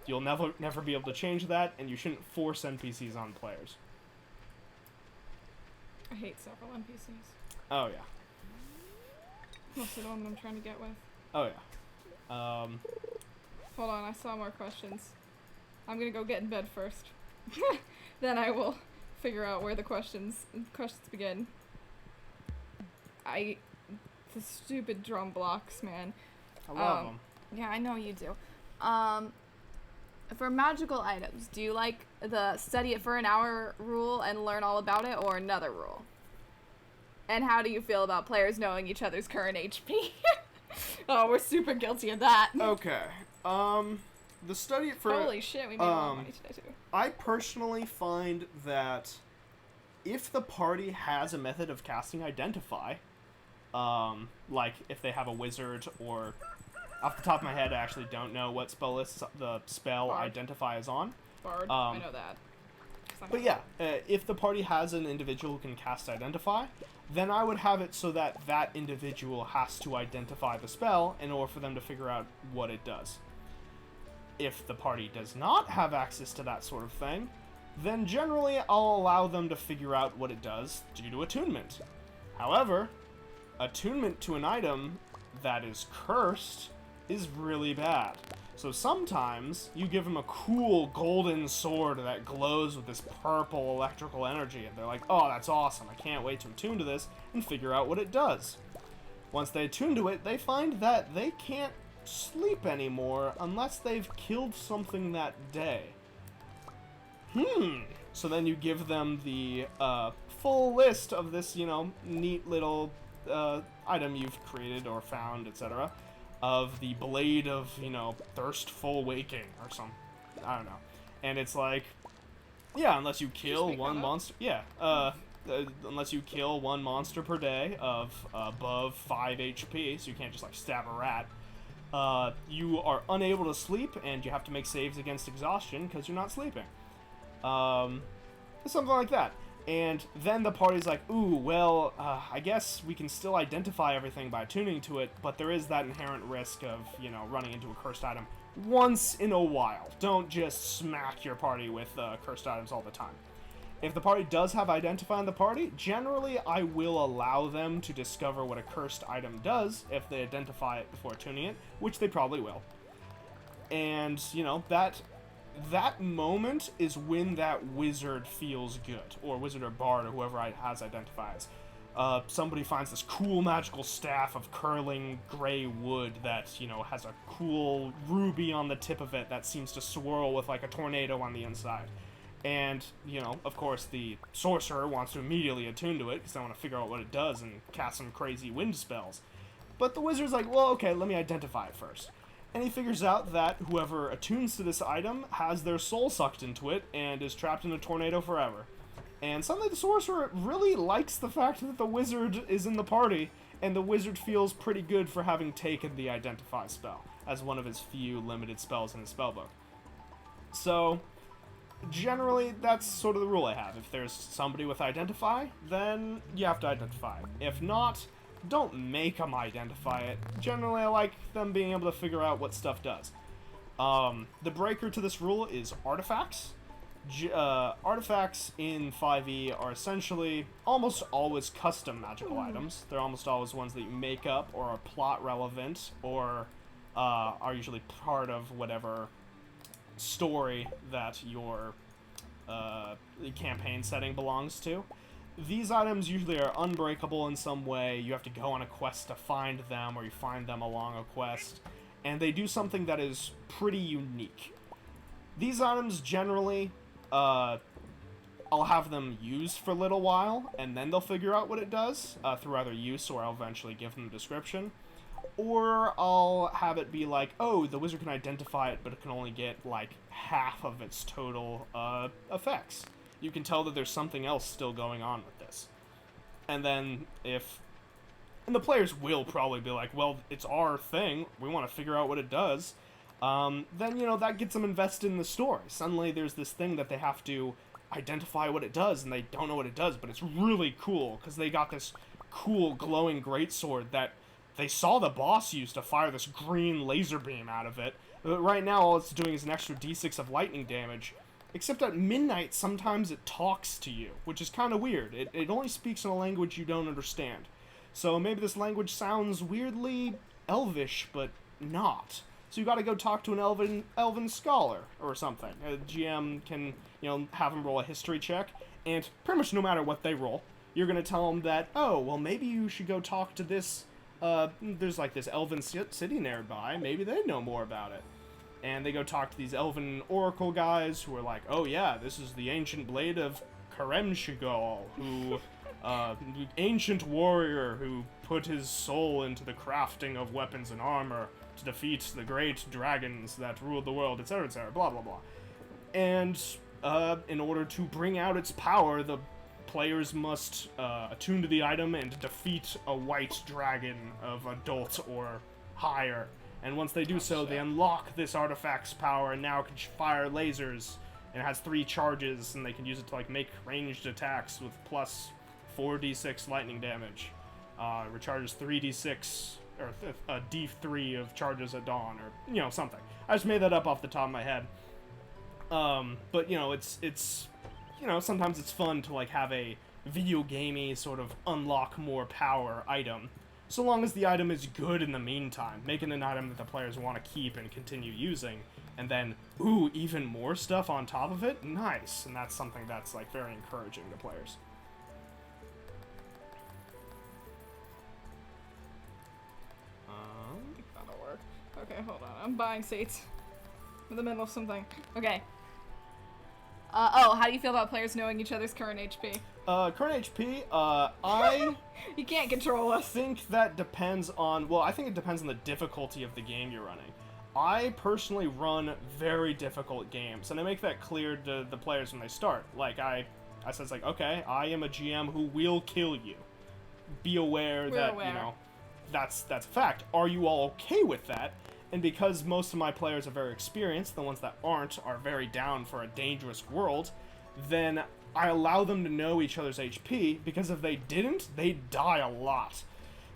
You'll never be able to change that, and you shouldn't force NPCs on players. I hate several NPCs. Oh, yeah. Mostly the one that I'm trying to get with. Oh, yeah. Hold on, I saw more questions. I'm gonna go get in bed first. Then I will figure out where the questions begin. The stupid drum blocks, man. I love them. Yeah, I know you do. For magical items, do you like the study it for an hour rule and learn all about it, or another rule? And how do you feel about players knowing each other's current HP? Oh, we're super guilty of that. Okay. The study it for... Holy shit, we made more money today, too. I personally find that if the party has a method of casting Identify, like if they have a wizard or... Off the top of my head, I actually don't know what spell list the spell Bard. Identify is on. Bard, I know that. But yeah, if the party has an individual who can cast Identify, then I would have it so that that individual has to identify the spell in order for them to figure out what it does. If the party does not have access to that sort of thing, then generally I'll allow them to figure out what it does due to attunement. However, attunement to an item that is cursed is really bad. So sometimes you give them a cool golden sword that glows with this purple electrical energy, and they're like, oh, that's awesome, I can't wait to attune to this and figure out what it does. Once they attune to it, they find that they can't sleep anymore unless they've killed something that day. So then you give them the full list of this, neat little item you've created or found, etc. Of the Blade of, Thirstful Waking or some, I don't know. And it's like, yeah, unless you kill one monster. Yeah, unless you kill one monster per day of above 5 HP, so you can't just like stab a rat. You are unable to sleep, and you have to make saves against exhaustion because you're not sleeping. Something like that. And then the party's like, ooh, well, I guess we can still identify everything by tuning to it, but there is that inherent risk of, you know, running into a cursed item once in a while. Don't just smack your party with cursed items all the time. If the party does have identify in the party, generally I will allow them to discover what a cursed item does if they identify it before tuning it, which they probably will. And, you know, that moment is when that wizard feels good, or wizard or bard or whoever has identifies. Somebody finds this cool magical staff of curling gray wood that, you know, has a cool ruby on the tip of it that seems to swirl with like a tornado on the inside. And, you know, of course the sorcerer wants to immediately attune to it because they want to figure out what it does and cast some crazy wind spells. But the wizard's like, well, okay, let me identify it first. And he figures out that whoever attunes to this item has their soul sucked into it and is trapped in a tornado forever. And suddenly the sorcerer really likes the fact that the wizard is in the party, and the wizard feels pretty good for having taken the identify spell as one of his few limited spells in his spellbook. So, generally, that's sort of the rule I have. If there's somebody with identify, then you have to identify. If not, don't make them identify it. Generally, I like them being able to figure out what stuff does. The breaker to this rule is artifacts. Artifacts in 5e are essentially almost always custom magical items. They're almost always ones that you make up or are plot relevant or are usually part of whatever story that your campaign setting belongs to. These items usually are unbreakable in some way. You have to go on a quest to find them, or you find them along a quest, and they do something that is pretty unique. These items generally, I'll have them use for a little while, and then they'll figure out what it does through either use, or I'll eventually give them a description. Or I'll have it be like, oh, the wizard can identify it, but it can only get like half of its total effects. You can tell that there's something else still going on with this. And then and the players will probably be like, well, it's our thing, we want to figure out what it does. Then, you know, that gets them invested in the story. Suddenly there's this thing that they have to identify what it does, and they don't know what it does, but it's really cool, because they got this cool glowing greatsword that they saw the boss use to fire this green laser beam out of it. But right now, all it's doing is an extra d6 of lightning damage. Except at midnight, sometimes it talks to you, which is kind of weird. It only speaks in a language you don't understand. So maybe this language sounds weirdly elvish, but not. So you gotta go talk to an elven scholar or something. A GM can, you know, have them roll a history check, and pretty much no matter what they roll, you're gonna tell them that, oh, well, maybe you should go talk to this, there's like this elven city nearby, maybe they know more about it. And they go talk to these elven oracle guys who are like, oh yeah, this is the ancient blade of Karemshigal, who, the ancient warrior who put his soul into the crafting of weapons and armor to defeat the great dragons that ruled the world, etc., blah, blah, blah. And, in order to bring out its power, the players must, attune to the item and defeat a white dragon of adult or higher. And once they do so, they unlock this artifact's power and now can fire lasers. And it has 3 charges, and they can use it to like make ranged attacks with plus 4d6 lightning damage. Recharges 3d6 or a d3 of charges at dawn, or you know, something. I just made that up off the top of my head. But you know, it's you know, sometimes it's fun to like have a video gamey sort of unlock more power item. So long as the item is good in the meantime, making an item that the players want to keep and continue using, and then, ooh, even more stuff on top of it? Nice. And that's something that's, like, very encouraging to players. That'll work. Okay, hold on. I'm buying seats. I'm in the middle of something. Okay. How do you feel about players knowing each other's current HP? Current HP, I... You can't control us. think that depends on... Well, I think it depends on the difficulty of the game you're running. I personally run very difficult games, and I make that clear to the players when they start. Like, I I said, it's like, okay, I am a GM who will kill you. Be aware We're that, aware. you know, that's a fact. Are you all okay with that? And because most of my players are very experienced, the ones that aren't are very down for a dangerous world, then I allow them to know each other's HP, because if they didn't, they'd die a lot.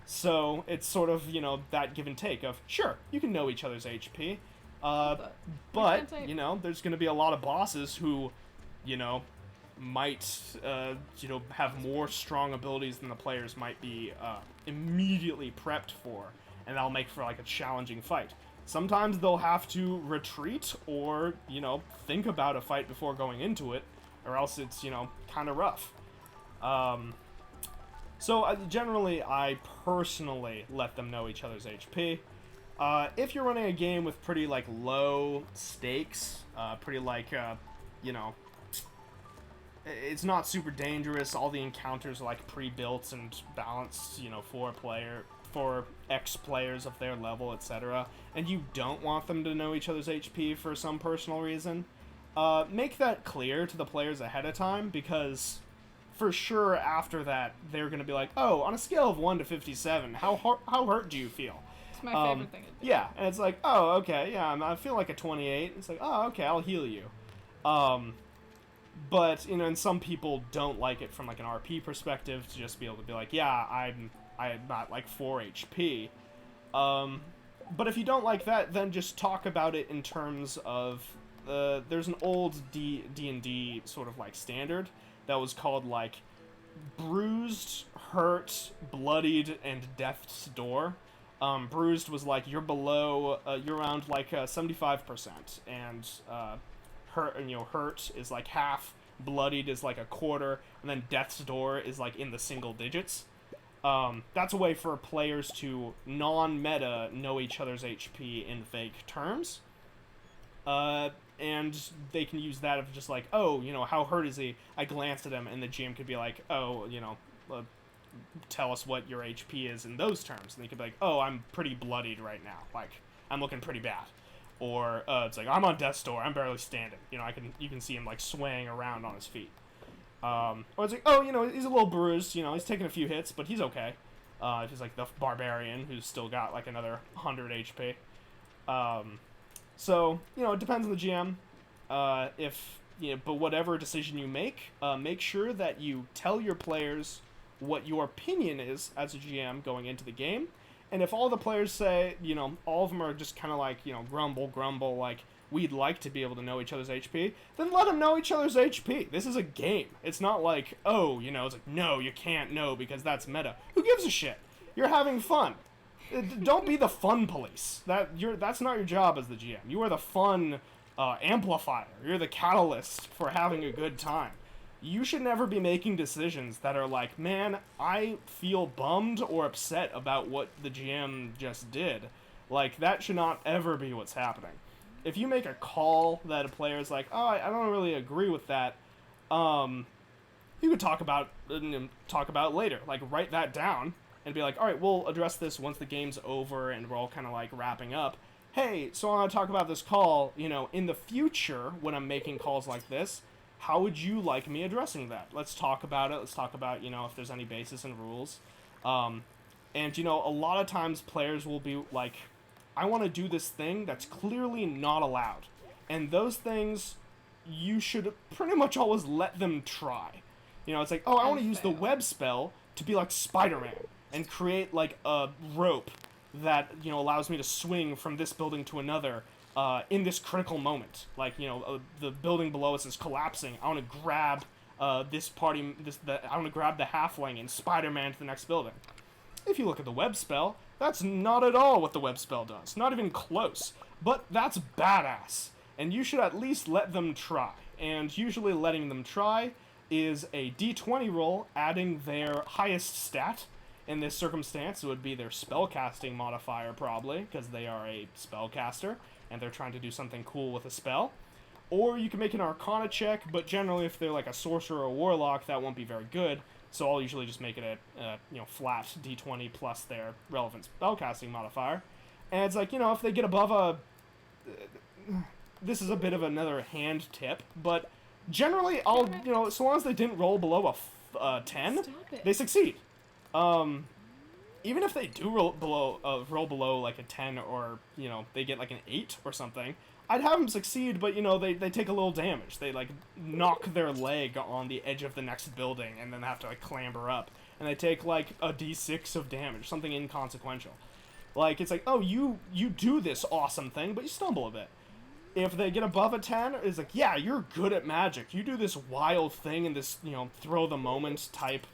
So it's sort of, you know, that give and take of, sure, you can know each other's HP, but you know, there's going to be a lot of bosses who, you know, might, you know, have more strong abilities than the players might be immediately prepped for, and that'll make for, like, a challenging fight. Sometimes they'll have to retreat or, you know, think about a fight before going into it, or else it's, you know, kind of rough. So generally, I personally let them know each other's HP. If you're running a game with pretty, like, low stakes, pretty, like, you know, it's not super dangerous, all the encounters are, like, pre-built and balanced, you know, for X players of their level, etc., and you don't want them to know each other's HP for some personal reason, make that clear to the players ahead of time, because for sure after that, they're going to be like, oh, on a scale of 1 to 57, how hurt do you feel? It's my favorite thing to do. Yeah, and it's like, oh, okay, yeah, I feel like a 28. It's like, oh, okay, I'll heal you. But, you know, and some people don't like it from, like, an RP perspective to just be able to be like, yeah, I'm at, like, 4 HP. But if you don't like that, then just talk about it in terms of, there's an old D&D sort of, like, standard that was called, like, bruised, hurt, bloodied, and death's door. Bruised was, like, you're below, you're around, like, 75%, and, hurt is, like, half, bloodied is, like, a quarter, and then death's door is, like, in the single digits. That's a way for players to non-meta know each other's HP in fake terms. And they can use that of just like, oh, you know, how hurt is he? I glanced at him, and the GM could be like, oh, you know, tell us what your HP is in those terms. And they could be like, oh, I'm pretty bloodied right now. Like, I'm looking pretty bad. Or, it's like, I'm on death's door, I'm barely standing. You know, you can see him, like, swaying around on his feet. Or it's like, oh, you know, he's a little bruised, you know, he's taking a few hits, but he's okay. If he's, like, the barbarian who's still got, like, another 100 HP. So, you know, it depends on the GM. But whatever decision you make sure that you tell your players what your opinion is as a GM going into the game. And if all the players say, you know, all of them are just kind of like, you know, grumble, like, we'd like to be able to know each other's HP, then let them know each other's HP. This is a game. It's not like, oh, you know, it's like, no, you can't know because that's meta. Who gives a shit? You're having fun. Don't be the fun police. That's not your job as the GM. You are the fun amplifier. You're the catalyst for having a good time. You should never be making decisions that are like, man, I feel bummed or upset about what the GM just did. Like, that should not ever be what's happening. If you make a call that a player is like, oh, I don't really agree with that, you could talk about it later. Like, write that down and be like, all right, we'll address this once the game's over and we're all kind of like wrapping up. Hey, so I want to talk about this call, you know, in the future when I'm making calls like this, how would you like me addressing that? Let's talk about it. Let's talk about, you know, if there's any basis and rules. And, you know, a lot of times players will be like, I want to do this thing that's clearly not allowed. And those things, you should pretty much always let them try. You know, it's like, oh, I want to use the web spell to be like Spider-Man and create like a rope that, you know, allows me to swing from this building to another in this critical moment. Like, you know, the building below us is collapsing. I want to grab I want to grab the halfling and Spider-Man to the next building. If you look at the web spell, that's not at all what the web spell does. Not even close. But that's badass. And you should at least let them try. And usually letting them try is a d20 roll adding their highest stat. In this circumstance, it would be their spellcasting modifier, probably, because they are a spellcaster, and they're trying to do something cool with a spell. Or you can make an Arcana check, but generally if they're like a sorcerer or warlock, that won't be very good. So I'll usually just make it a flat d20 plus their relevant spellcasting modifier. And it's like, you know, if they get above this is a bit of another hand tip, but Generally, so long as they didn't roll below a 10, Stop it. they succeed. Even if they do roll below like a 10 or, they get like an 8 or something, I'd have them succeed, but, they take a little damage. They, like, knock their leg on the edge of the next building and then have to, like, clamber up. And they take, like, a d6 of damage, something inconsequential. Like, it's like, oh, you do this awesome thing, but you stumble a bit. If they get above a 10, it's like, yeah, you're good at magic. You do this wild thing in this, throw the moment type,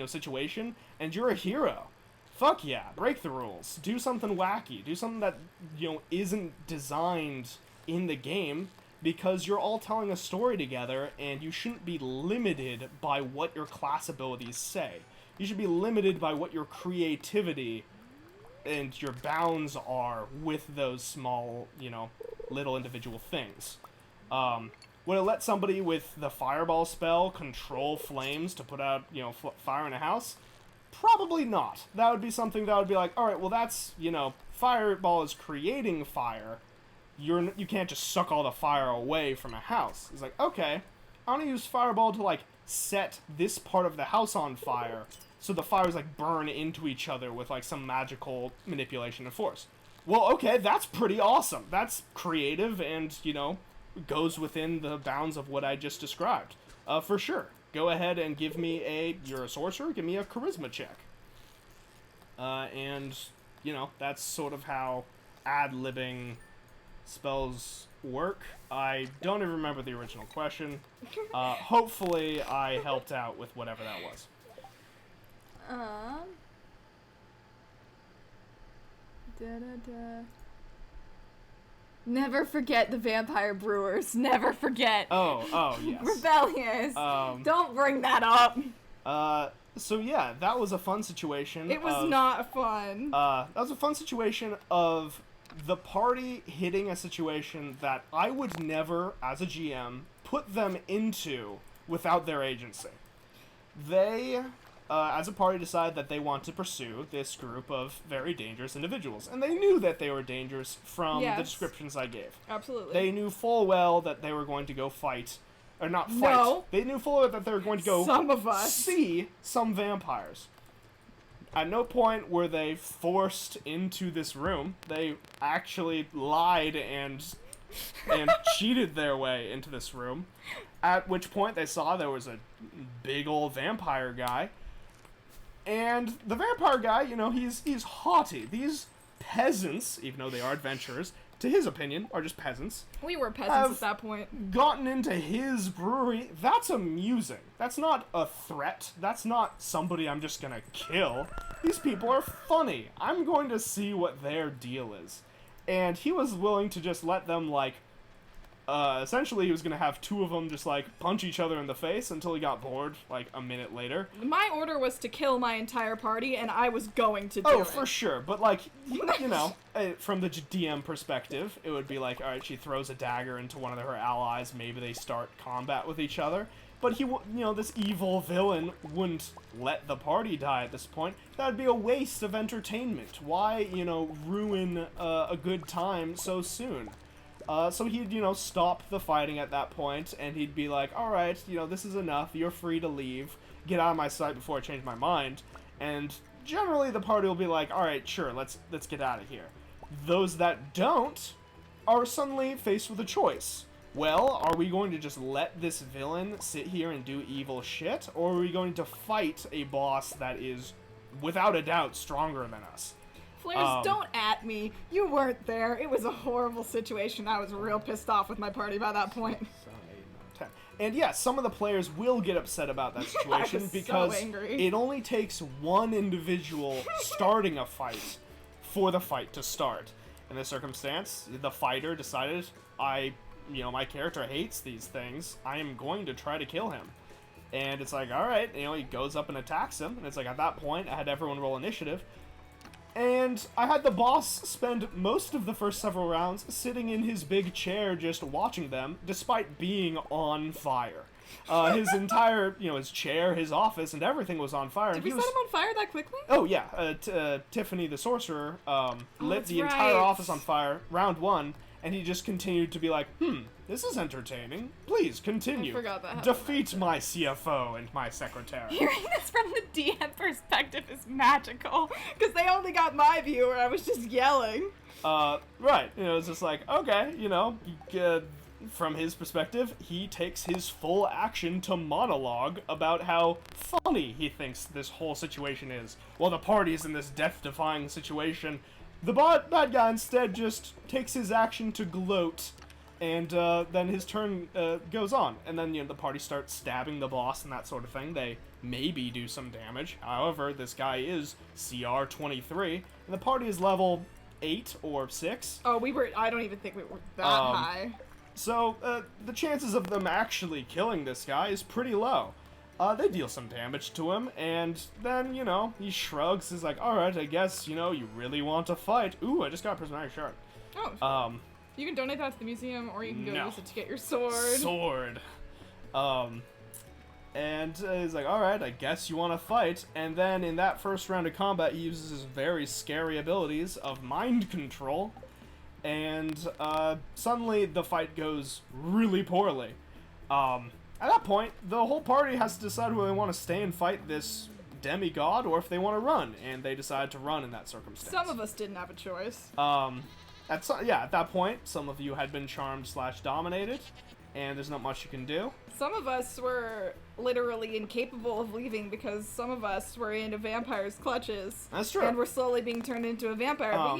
situation, and you're a hero. Fuck yeah, break the rules. Do something wacky. Do something that, isn't designed in the game, because you're all telling a story together, and you shouldn't be limited by what your class abilities say. You should be limited by what your creativity and your bounds are with those small, little individual things. Would it let somebody with the fireball spell control flames to put out, fire in a house? Probably not. That would be something that would be like, alright, well that's, fireball is creating fire. You can't just suck all the fire away from a house. It's like, okay, I'm gonna use fireball to, like, set this part of the house on fire, so the fires, like, burn into each other with, like, some magical manipulation and force. Well, okay, that's pretty awesome. That's creative and, goes within the bounds of what I just described. For sure. Go ahead and give me you're a sorcerer, give me a charisma check. And, that's sort of how ad-libbing spells work. I don't even remember the original question. Hopefully I helped out with whatever that was. Never forget the vampire brewers. Never forget. Oh, yes. Rebellious. Don't bring that up. So yeah, that was a fun situation. It was not fun. That was a fun situation of the party hitting a situation that I would never, as a GM, put them into without their agency. They, as a party, decided that they want to pursue this group of very dangerous individuals. And they knew that they were dangerous from the descriptions I gave. Absolutely. They knew full well that they were going to go fight. Or not fight. No. They knew full well that they were going to go some of us. See some vampires. At no point were they forced into this room. They actually lied and cheated their way into this room. At which point they saw there was a big old vampire guy. And the vampire guy, he's haughty. These peasants, even though they are adventurers, to his opinion, are just peasants. We were peasants at that point. Gotten into his brewery. That's amusing. That's not a threat. That's not somebody I'm just gonna kill. These people are funny. I'm going to see what their deal is. And he was willing to just let them, like, essentially he was gonna have two of them just, like, punch each other in the face until he got bored, like, a minute later. My order was to kill my entire party, and I was going to do it. Oh, for sure. But, like, from the DM perspective, it would be like, alright, she throws a dagger into one of her allies, maybe they start combat with each other. But this evil villain wouldn't let the party die at this point. That would be a waste of entertainment. Why, ruin a good time so soon? So he'd, stop the fighting at that point, and he'd be like, alright, this is enough, you're free to leave, get out of my sight before I change my mind, and generally the party will be like, alright, sure, let's get out of here. Those that don't are suddenly faced with a choice. Well, are we going to just let this villain sit here and do evil shit, or are we going to fight a boss that is, without a doubt, stronger than us? Flares, don't at me. You weren't there. It was a horrible situation. I was real pissed off with my party by that point. 7, 8, 9, 10. And yeah, some of the players will get upset about that situation because so angry. It only takes one individual starting a fight for the fight to start. In this circumstance, the fighter decided, my character hates these things. I am going to try to kill him. And it's like, alright, he goes up and attacks him. And it's like, at that point, I had everyone roll initiative. And I had the boss spend most of the first several rounds sitting in his big chair just watching them, despite being on fire. His entire, his chair, his office, and everything was on fire. Did we set him on fire that quickly? Oh, yeah. Tiffany the sorcerer lit the entire office on fire, round one, and he just continued to be like, this is entertaining. Please continue. I forgot that happened. Defeat my CFO and my secretary. Hearing this from the DM perspective is magical, because they only got my view where I was just yelling. Right. It's just like, okay, from his perspective, he takes his full action to monologue about how funny he thinks this whole situation is. While the party's in this death-defying situation, the bad guy instead just takes his action to gloat, and then his turn goes on. And then, the party starts stabbing the boss and that sort of thing. They maybe do some damage. However, this guy is CR 23, and the party is level 8 or 6. Oh, I don't even think we were that high. So, the chances of them actually killing this guy is pretty low. They deal some damage to him, and then, he shrugs, is like, alright, I guess, you really want to fight. Ooh, I just got a prismatic shard. Oh, you can donate that to the museum, or you can go use it to get your sword. Sword. And he's like, alright, I guess you want to fight. And then in that first round of combat, he uses his very scary abilities of mind control. And suddenly the fight goes really poorly. At that point, the whole party has to decide whether they want to stay and fight this demigod or if they want to run, and they decide to run in that circumstance. Some of us didn't have a choice. At that point, some of you had been charmed/dominated, and there's not much you can do. Some of us were literally incapable of leaving because some of us were in a vampire's clutches. That's true. And we're slowly being turned into a vampire, but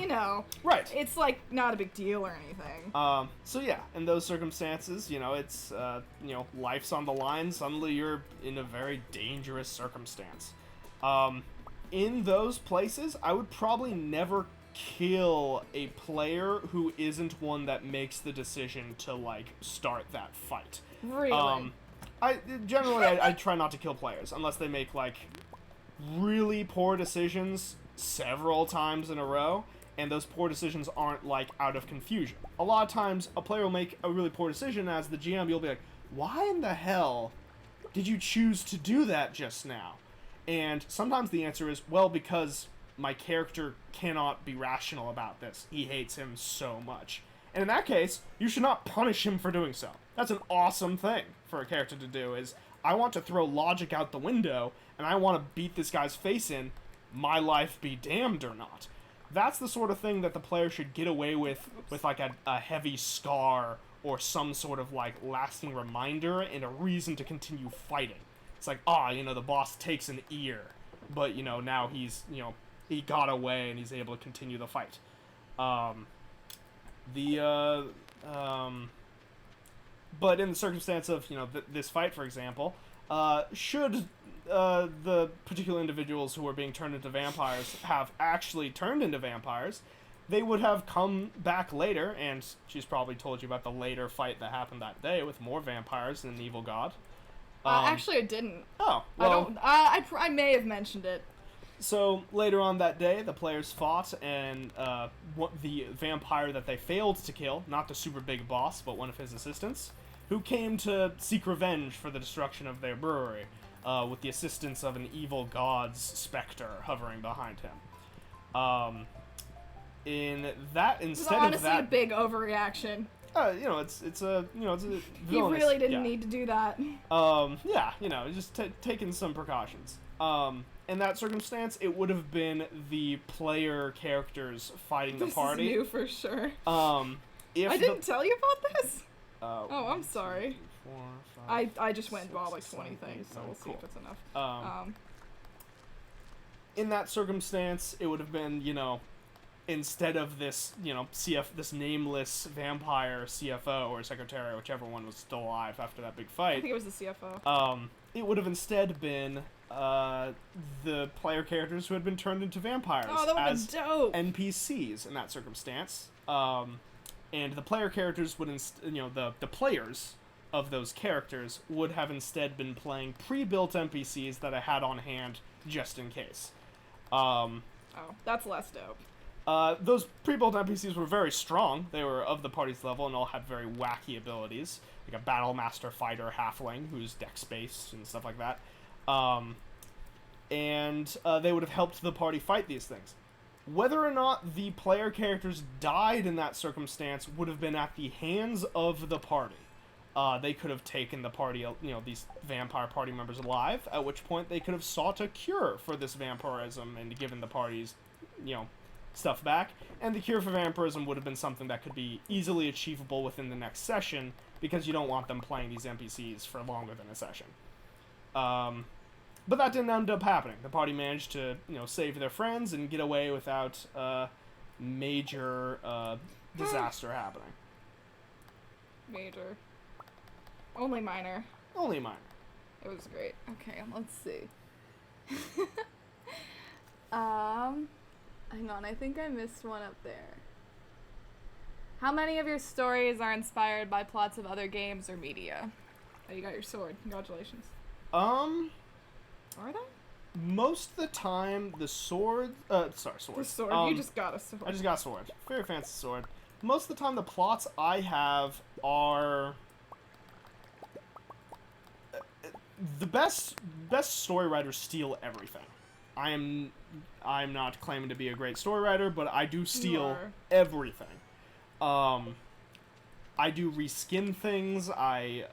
right. It's like not a big deal or anything. So yeah, in those circumstances, it's, life's on the line. Suddenly you're in a very dangerous circumstance. In those places, I would probably never kill a player who isn't one that makes the decision to, start that fight. Really? I try not to kill players unless they make, really poor decisions several times in a row, and those poor decisions aren't, out of confusion. A lot of times, a player will make a really poor decision. As the GM, you'll be like, why in the hell did you choose to do that just now? And sometimes the answer is, well, because my character cannot be rational about this. He hates him so much. And in that case, you should not punish him for doing so. That's an awesome thing for a character to do, is I want to throw logic out the window, and I want to beat this guy's face in, my life be damned or not. That's the sort of thing that the player should get away with a heavy scar or some sort of, lasting reminder and a reason to continue fighting. It's like, the boss takes an ear, but, now he's, he got away and he's able to continue the fight. But in the circumstance of, this fight, for example, should the particular individuals who are being turned into vampires have actually turned into vampires, they would have come back later, and she's probably told you about the later fight that happened that day with more vampires and an evil god. Actually, I didn't. Oh, well. I may have mentioned it. So, later on that day, the players fought, and the vampire that they failed to kill, not the super big boss, but one of his assistants, who came to seek revenge for the destruction of their brewery, with the assistance of an evil god's specter hovering behind him. In that, instead of that... Honestly, a big overreaction. It's a villainous... He really didn't need to do that. Just taking some precautions. In that circumstance, it would have been the player characters fighting the party. This is new for sure. If I didn't tell you about this? Oh, I'm sorry. 2, 4, 5, I just went and bought 20 7, things, so 8, we'll see cool. if it's enough. In that circumstance, it would have been, instead of this, this nameless vampire CFO or secretary, whichever one was still alive after that big fight. I think it was the CFO. It would have instead been the player characters who had been turned into vampires as dope. NPCs in that circumstance. And the player characters would, the players of those characters would have instead been playing pre-built NPCs that I had on hand just in case. That's less dope. Those pre-built NPCs were very strong. They were of the party's level and all had very wacky abilities, like a battle master fighter halfling who's dex-based and stuff like that. And they would have helped the party fight these things. Whether or not the player characters died in that circumstance would have been at the hands of the party. They could have taken the party, these vampire party members alive, at which point they could have sought a cure for this vampirism and given the parties, stuff back. And the cure for vampirism would have been something that could be easily achievable within the next session, because you don't want them playing these NPCs for longer than a session. But that didn't end up happening. The party managed to, save their friends and get away without major disaster happening. Major. Only minor. Only minor. It was great. Okay, let's see. Hang on, I think I missed one up there. How many of your stories are inspired by plots of other games or media? Oh, you got your sword. Congratulations. Are they? Most of the time, the sword... sword. The sword. You just got a sword. I just got a sword. Very fancy sword. Most of the time, the plots I have are... the best story writers steal everything. I'm not claiming to be a great story writer, but I do steal everything. I do reskin things, I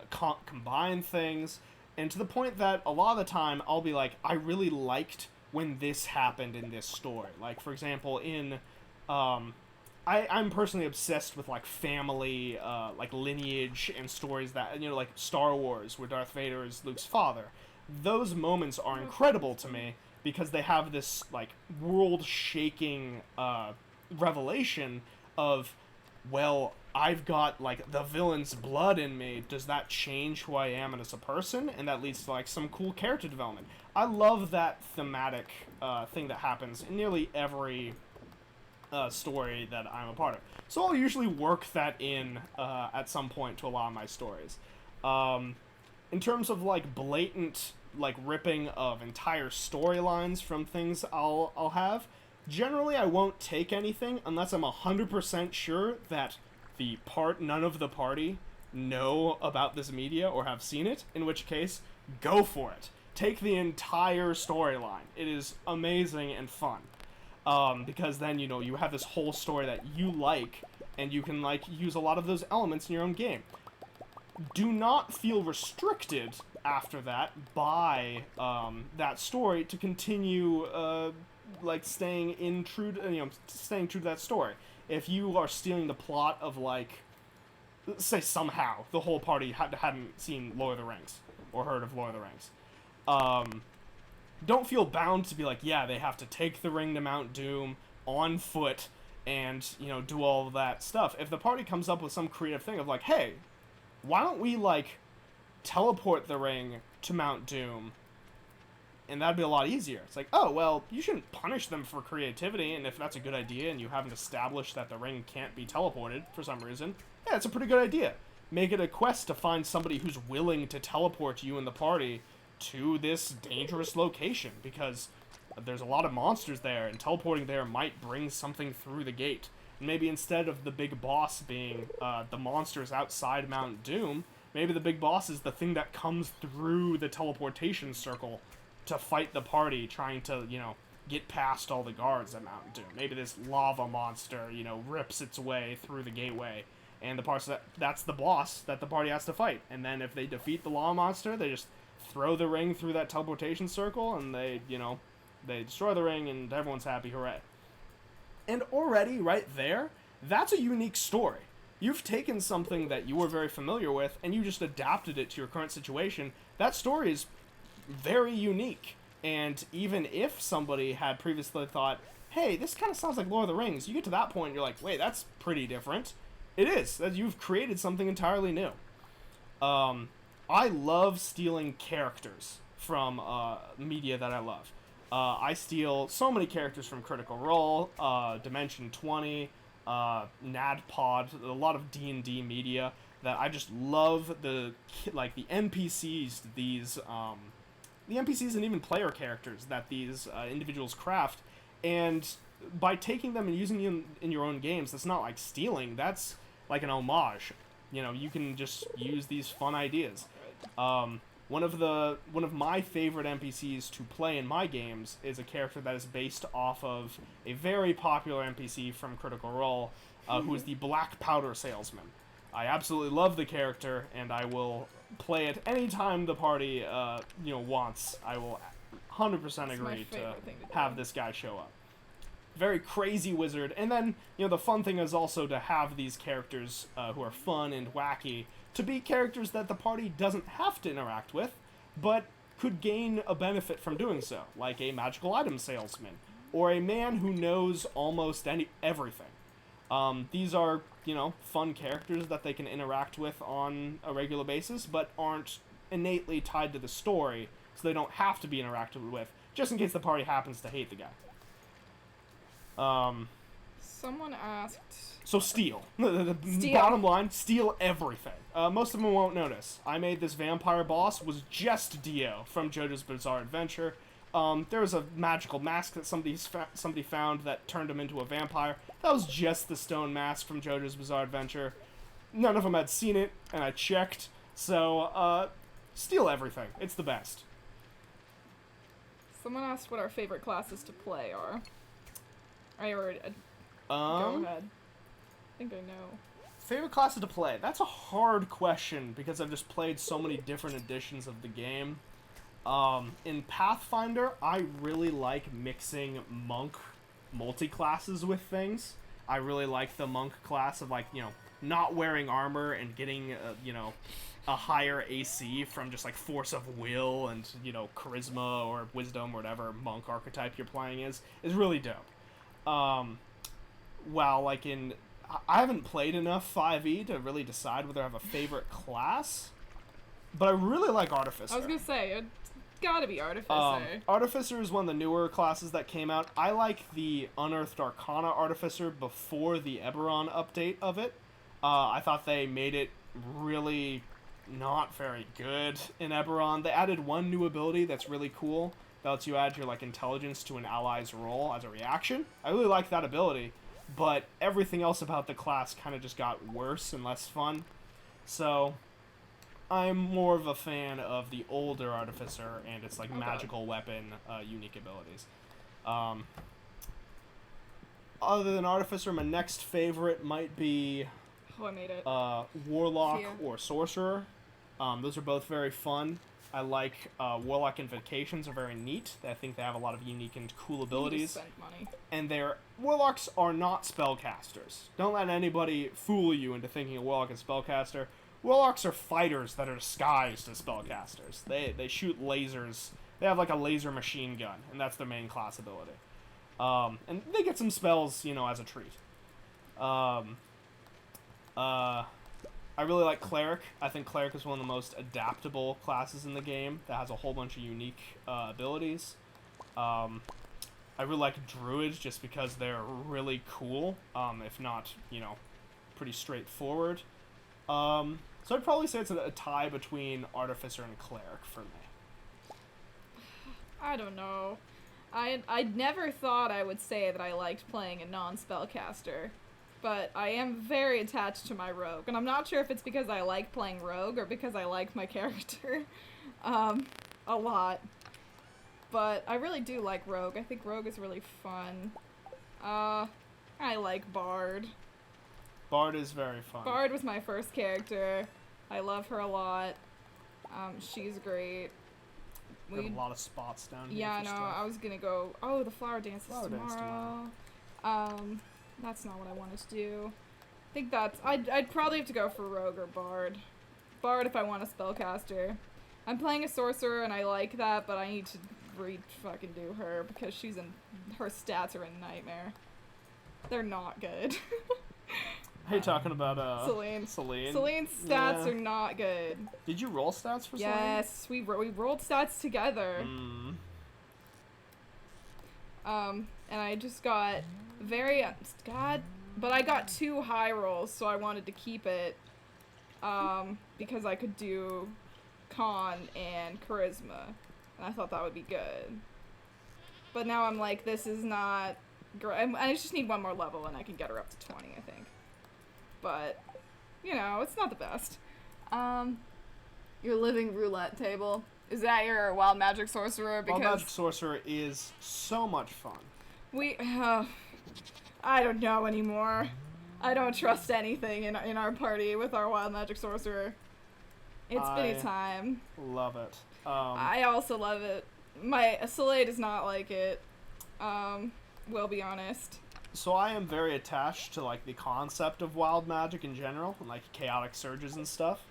combine things, and to the point that a lot of the time I'll be like, I really liked when this happened in this story. Like, for example, in, I'm personally obsessed with, like, family, like, lineage and stories that, like Star Wars, where Darth Vader is Luke's father. Those moments are incredible to me, because they have this, like, world-shaking, revelation of, well, I've got, like, the villain's blood in me. Does that change who I am as a person? And that leads to, like, some cool character development. I love that thematic, thing that happens in nearly every, story that I'm a part of. So I'll usually work that in, at some point to a lot of my stories. In terms of, like, blatant, like, ripping of entire storylines from things I'll have, generally I won't take anything unless I'm 100% sure that none of the party know about this media or have seen it, in which case, go for it. Take the entire storyline. It is amazing and fun. Because then, you have this whole story that you like, and you can, like, use a lot of those elements in your own game. Do not feel restricted after that by that story to continue like staying true to that story. If you are stealing the plot of, like, say somehow the whole party hadn't seen Lord of the Rings or heard of Lord of the Rings, don't feel bound to be like, yeah, they have to take the ring to Mount Doom on foot and, do all of that stuff. If the party comes up with some creative thing of, like, hey, why don't we, like, teleport the ring to Mount Doom, and that'd be a lot easier. It's like, oh, well, you shouldn't punish them for creativity, and if that's a good idea and you haven't established that the ring can't be teleported for some reason, yeah, it's a pretty good idea. Make it a quest to find somebody who's willing to teleport you and the party to this dangerous location, because there's a lot of monsters there, and teleporting there might bring something through the gate. And maybe instead of the big boss being the monsters outside Mount Doom, maybe the big boss is the thing that comes through the teleportation circle to fight the party, trying to, get past all the guards at Mount Doom. Maybe this lava monster, rips its way through the gateway, and that's the boss that the party has to fight. And then if they defeat the lava monster, they just throw the ring through that teleportation circle, and they destroy the ring, and everyone's happy, hooray. And already, right there, that's a unique story. You've taken something that you were very familiar with, and you just adapted it to your current situation. That story is very unique. And even if somebody had previously thought, hey, this kind of sounds like Lord of the Rings, you get to that point and you're like, wait, that's pretty different. It is. That you've created something entirely new. I love stealing characters from media that I love. I steal so many characters from Critical Role, Dimension 20, NADPOD, a lot of D&D media that I just love the NPCs, the NPCs and even player characters that these individuals craft, and by taking them and using them in your own games, that's not like stealing, that's like an homage. You can just use these fun ideas. One One of my favorite NPCs to play in my games is a character that is based off of a very popular NPC from Critical Role, who is the Black Powder Salesman. I absolutely love the character, and I will play it anytime the party wants. I will 100% agree to have this guy show up. Very crazy wizard, and then the fun thing is also to have these characters who are fun and wacky to be characters that the party doesn't have to interact with, but could gain a benefit from doing so, like a magical item salesman or a man who knows almost everything. These are fun characters that they can interact with on a regular basis, but aren't innately tied to the story, so they don't have to be interacted with, just in case the party happens to hate the guy. Someone asked... So steal. The Steal. bottom line, steal everything. Most of them won't notice. I made this vampire boss was just Dio from JoJo's Bizarre Adventure. There was a magical mask that somebody found that turned him into a vampire. That was just the stone mask from JoJo's Bizarre Adventure. None of them had seen it, and I checked. So, steal everything. It's the best. Someone asked what our favorite classes to play are. I already... Go ahead. I think I know. Favorite classes to play? That's a hard question because I've just played so many different editions of the game. In Pathfinder, I really like mixing monk multi-classes with things. I really like the monk class of not wearing armor and getting a higher AC from just force of will and charisma or wisdom or whatever monk archetype you're playing is really dope. I haven't played enough 5e to really decide whether I have a favorite class, but I really like Artificer. I was gonna say, it's gotta be Artificer. Artificer is one of the newer classes that came out. I like the Unearthed Arcana Artificer before the Eberron update of it. I thought they made it really not very good in Eberron. They added one new ability that's really cool that lets you add your intelligence to an ally's roll as a reaction. I really like that ability. But everything else about the class kind of just got worse and less fun. So, I'm more of a fan of the older Artificer and its magical weapon unique abilities. Other than Artificer, my next favorite might be Oh, I made it. Warlock or Sorcerer. Those are both very fun. I like Warlock Invocations are very neat. I think they have a lot of unique and cool abilities. Spend money. And Warlocks are not spellcasters. Don't let anybody fool you into thinking a Warlock is a spellcaster. Warlocks are fighters that are disguised as spellcasters. They shoot lasers. They have a laser machine gun, and that's their main class ability. And they get some spells, as a treat. I really like Cleric. I think Cleric is one of the most adaptable classes in the game that has a whole bunch of unique abilities. I really like Druids just because they're really cool, if not, pretty straightforward. So I'd probably say it's a tie between Artificer and Cleric for me. I don't know. I never thought I would say that I liked playing a non-spellcaster. But I am very attached to my rogue, and I'm not sure if it's because I like playing rogue or because I like my character a lot. But I really do like rogue. I think rogue is really fun. I like Bard. Bard is very fun. Bard was my first character. I love her a lot. She's great. We have a lot of spots down here. Yeah, no, stuff. I was gonna go. Oh, the flower dance is tomorrow. That's not what I wanted to do. I think that's... I'd probably have to go for Rogue or Bard. Bard if I want a spellcaster. I'm playing a Sorcerer and I like that, but I need to fucking do her because her stats are a nightmare. They're not good. Hey, talking about Celine. Celine. Celine's stats are not good. Did you roll stats for Celine? Yes, we rolled stats together. And I just got but I got 2 high rolls, so I wanted to keep it, because I could do con and charisma, and I thought that would be good. But now I'm like, this is not great. I just need one more level and I can get her up to 20, I think. But, it's not the best. Your living roulette table. Is that your wild magic sorcerer? Because Wild Magic Sorcerer is so much fun. I don't know anymore. I don't trust anything in our party with our wild magic sorcerer. It's been a time. Love it. I also love it. My Soleil does not like it. We'll be honest. So I am very attached to like the concept of wild magic in general, and like chaotic surges and stuff.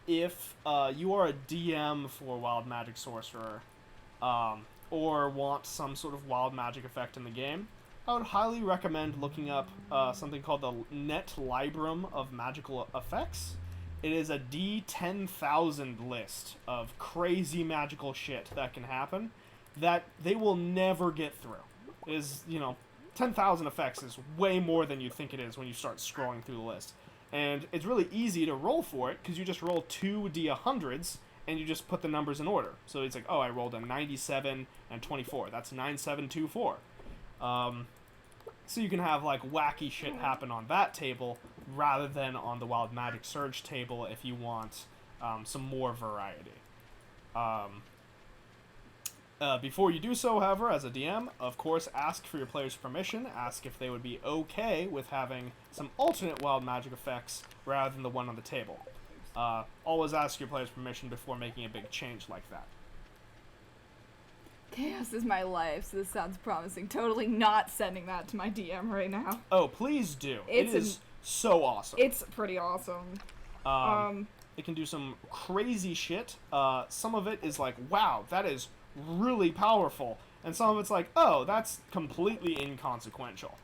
If you are a DM for Wild Magic Sorcerer, or want some sort of wild magic effect in the game, I would highly recommend looking up something called the Net Librum of Magical Effects. It is a D10,000 list of crazy magical shit that can happen that they will never get through. It is, 10,000 effects is way more than you think it is when you start scrolling through the list. And it's really easy to roll for it, because you just roll 2 D100s, and you just put the numbers in order. So it's like, oh, I rolled a 97 and 24. That's 9724. So you can have, like, wacky shit happen on that table, rather than on the Wild Magic Surge table if you want some more variety. Before you do so, however, as a DM, of course, ask for your players' permission. Ask if they would be okay with having some alternate wild magic effects rather than the one on the table. Always ask your players' permission before making a big change like that. Chaos is my life, so this sounds promising. Totally not sending that to my DM right now. Oh, please do. It is so awesome. It's pretty awesome. It can do some crazy shit. Some of it is like, wow, that is really powerful, and some of it's like, oh, that's completely inconsequential.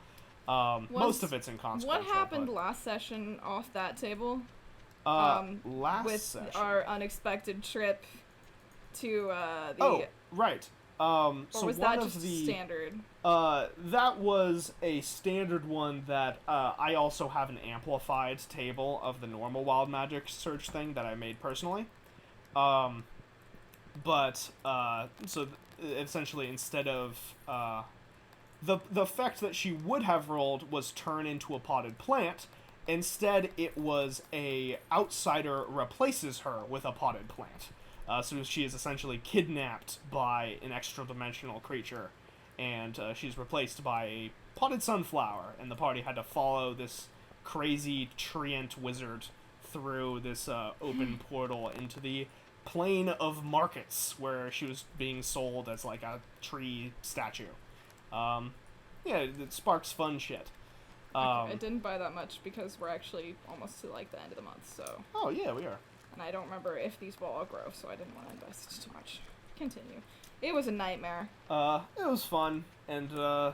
Most of it's inconsequential. What happened last session off that table? Last session. Our unexpected trip to the. Oh, right. Or so was one that of just the standard? That was a standard one that I also have an amplified table of the normal wild magic search thing that I made personally. So essentially, instead of the effect that she would have rolled was turn into a potted plant, instead it was a outsider replaces her with a potted plant. So she is essentially kidnapped by an extra-dimensional creature, and she's replaced by a potted sunflower, and the party had to follow this crazy treant wizard through this open portal into the Plane of Markets, where she was being sold as like a tree statue. It sparks fun shit. I didn't buy that much because we're actually almost to like the end of the month, so. Oh yeah, we are. And I don't remember if these will all grow, so I didn't want to invest too much. Continue. It was a nightmare. It was fun, and the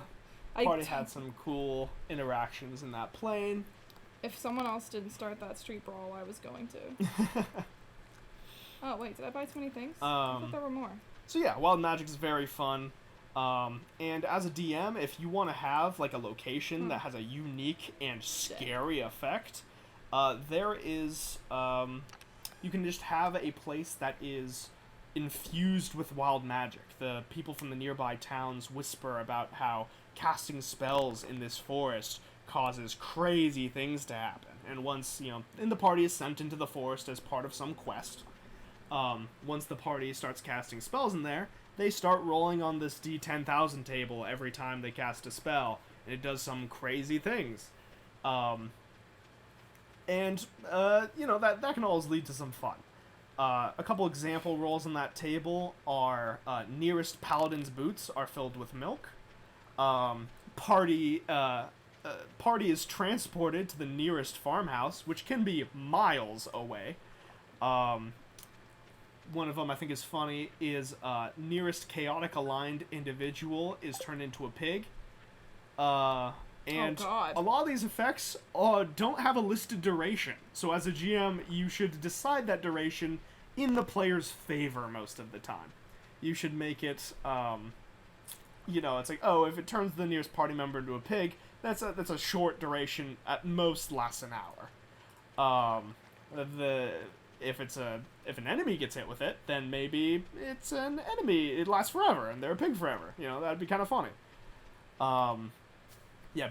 party had some cool interactions in that plane. If someone else didn't start that street brawl, I was going to. Oh, wait, did I buy too many things? I thought there were more. So yeah, Wild Magic is very fun. And as a DM, if you want to have like a location that has a unique and scary effect, there is, you can just have a place that is infused with wild magic. The people from the nearby towns whisper about how casting spells in this forest causes crazy things to happen. And once, and the party is sent into the forest as part of some quest, once the party starts casting spells in there, they start rolling on this D10,000 table every time they cast a spell, and it does some crazy things. That can always lead to some fun. A couple example rolls on that table are nearest paladin's boots are filled with milk. Party is transported to the nearest farmhouse, which can be miles away. One of them I think is funny is nearest chaotic aligned individual is turned into a pig. And a lot of these effects don't have a listed duration. So as a GM, you should decide that duration in the player's favor most of the time. You should make it, it's like, oh, if it turns the nearest party member into a pig, that's a short duration, at most lasts an hour. If an enemy gets hit with it, then maybe it's an enemy. It lasts forever, and they're a pig forever. That'd be kind of funny.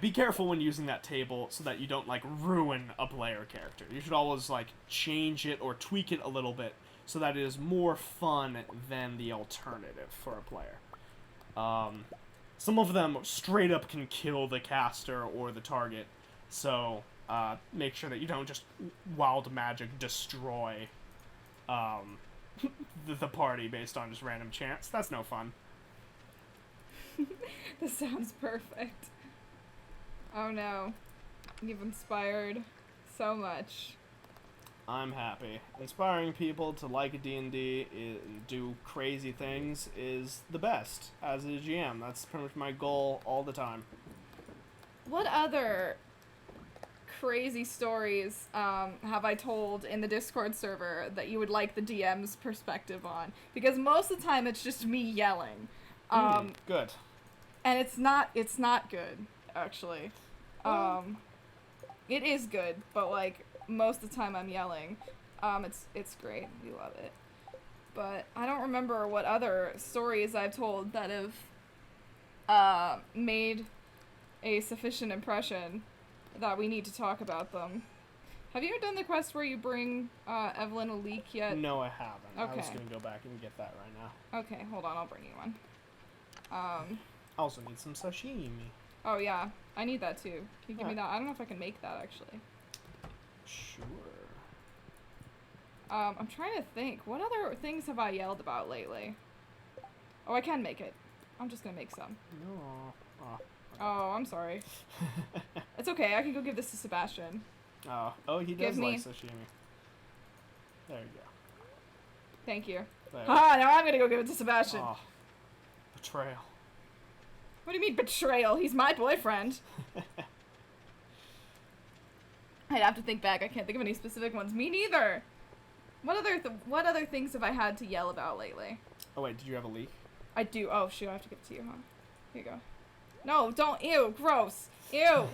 Be careful when using that table so that you don't, ruin a player character. You should always, change it or tweak it a little bit so that it is more fun than the alternative for a player. Some of them straight up can kill the caster or the target, so make sure that you don't just wild magic destroy the party based on just random chance. That's no fun. This sounds perfect. Oh no. You've inspired so much. I'm happy. Inspiring people to like D&D and do crazy things is the best as a GM. That's pretty much my goal all the time. What other crazy stories have I told in the Discord server that you would like the DM's perspective on? Because most of the time it's just me yelling. Good. And it's not good, actually. It is good, but like most of the time I'm yelling. It's great. We love it. But I don't remember what other stories I've told that have made a sufficient impression that we need to talk about them. Have you done the quest where you bring Evelyn a leek yet? No, I haven't. Okay. I was gonna go back and get that right now. Okay, hold on, I'll bring you one. I also need some sashimi. Oh yeah, I need that too. Can you give me that? I don't know if I can make that actually. Sure. I'm trying to think. What other things have I yelled about lately? Oh, I can make it. I'm just gonna make some. No. Oh, I'm sorry. It's okay, I can go give this to Sebastian. Oh, he does like sashimi. There you go. Thank you. There. Ah, now I'm gonna go give it to Sebastian. Oh, betrayal. What do you mean betrayal? He's my boyfriend. I'd have to think back. I can't think of any specific ones. Me neither. What other things have I had to yell about lately? Oh wait, did you have a leak? I do. Oh shoot, I have to give it to you, huh? Here you go. No, don't. Ew, gross. Ew.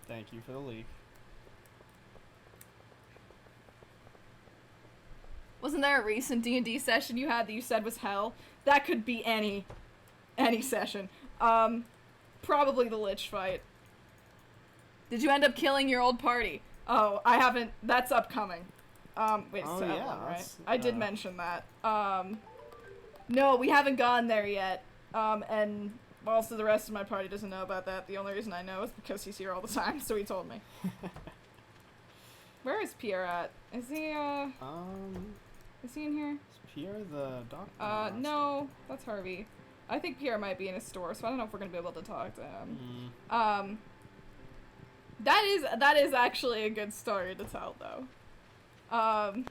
Thank you for the leak. Wasn't there a recent D&D session you had that you said was hell? That could be any session. Probably the Lich fight. Did you end up killing your old party? Oh, I haven't. That's upcoming. Wait, it's to Evelyn, right? I did mention that. No, we haven't gone there yet. And also the rest of my party doesn't know about that. The only reason I know is because he's here all the time, so he told me. Where is Pierre at? Is he, is he in here? Is Pierre the doctor? No, that's Harvey. I think Pierre might be in a store, so I don't know if we're gonna be able to talk to him. That is actually a good story to tell, though.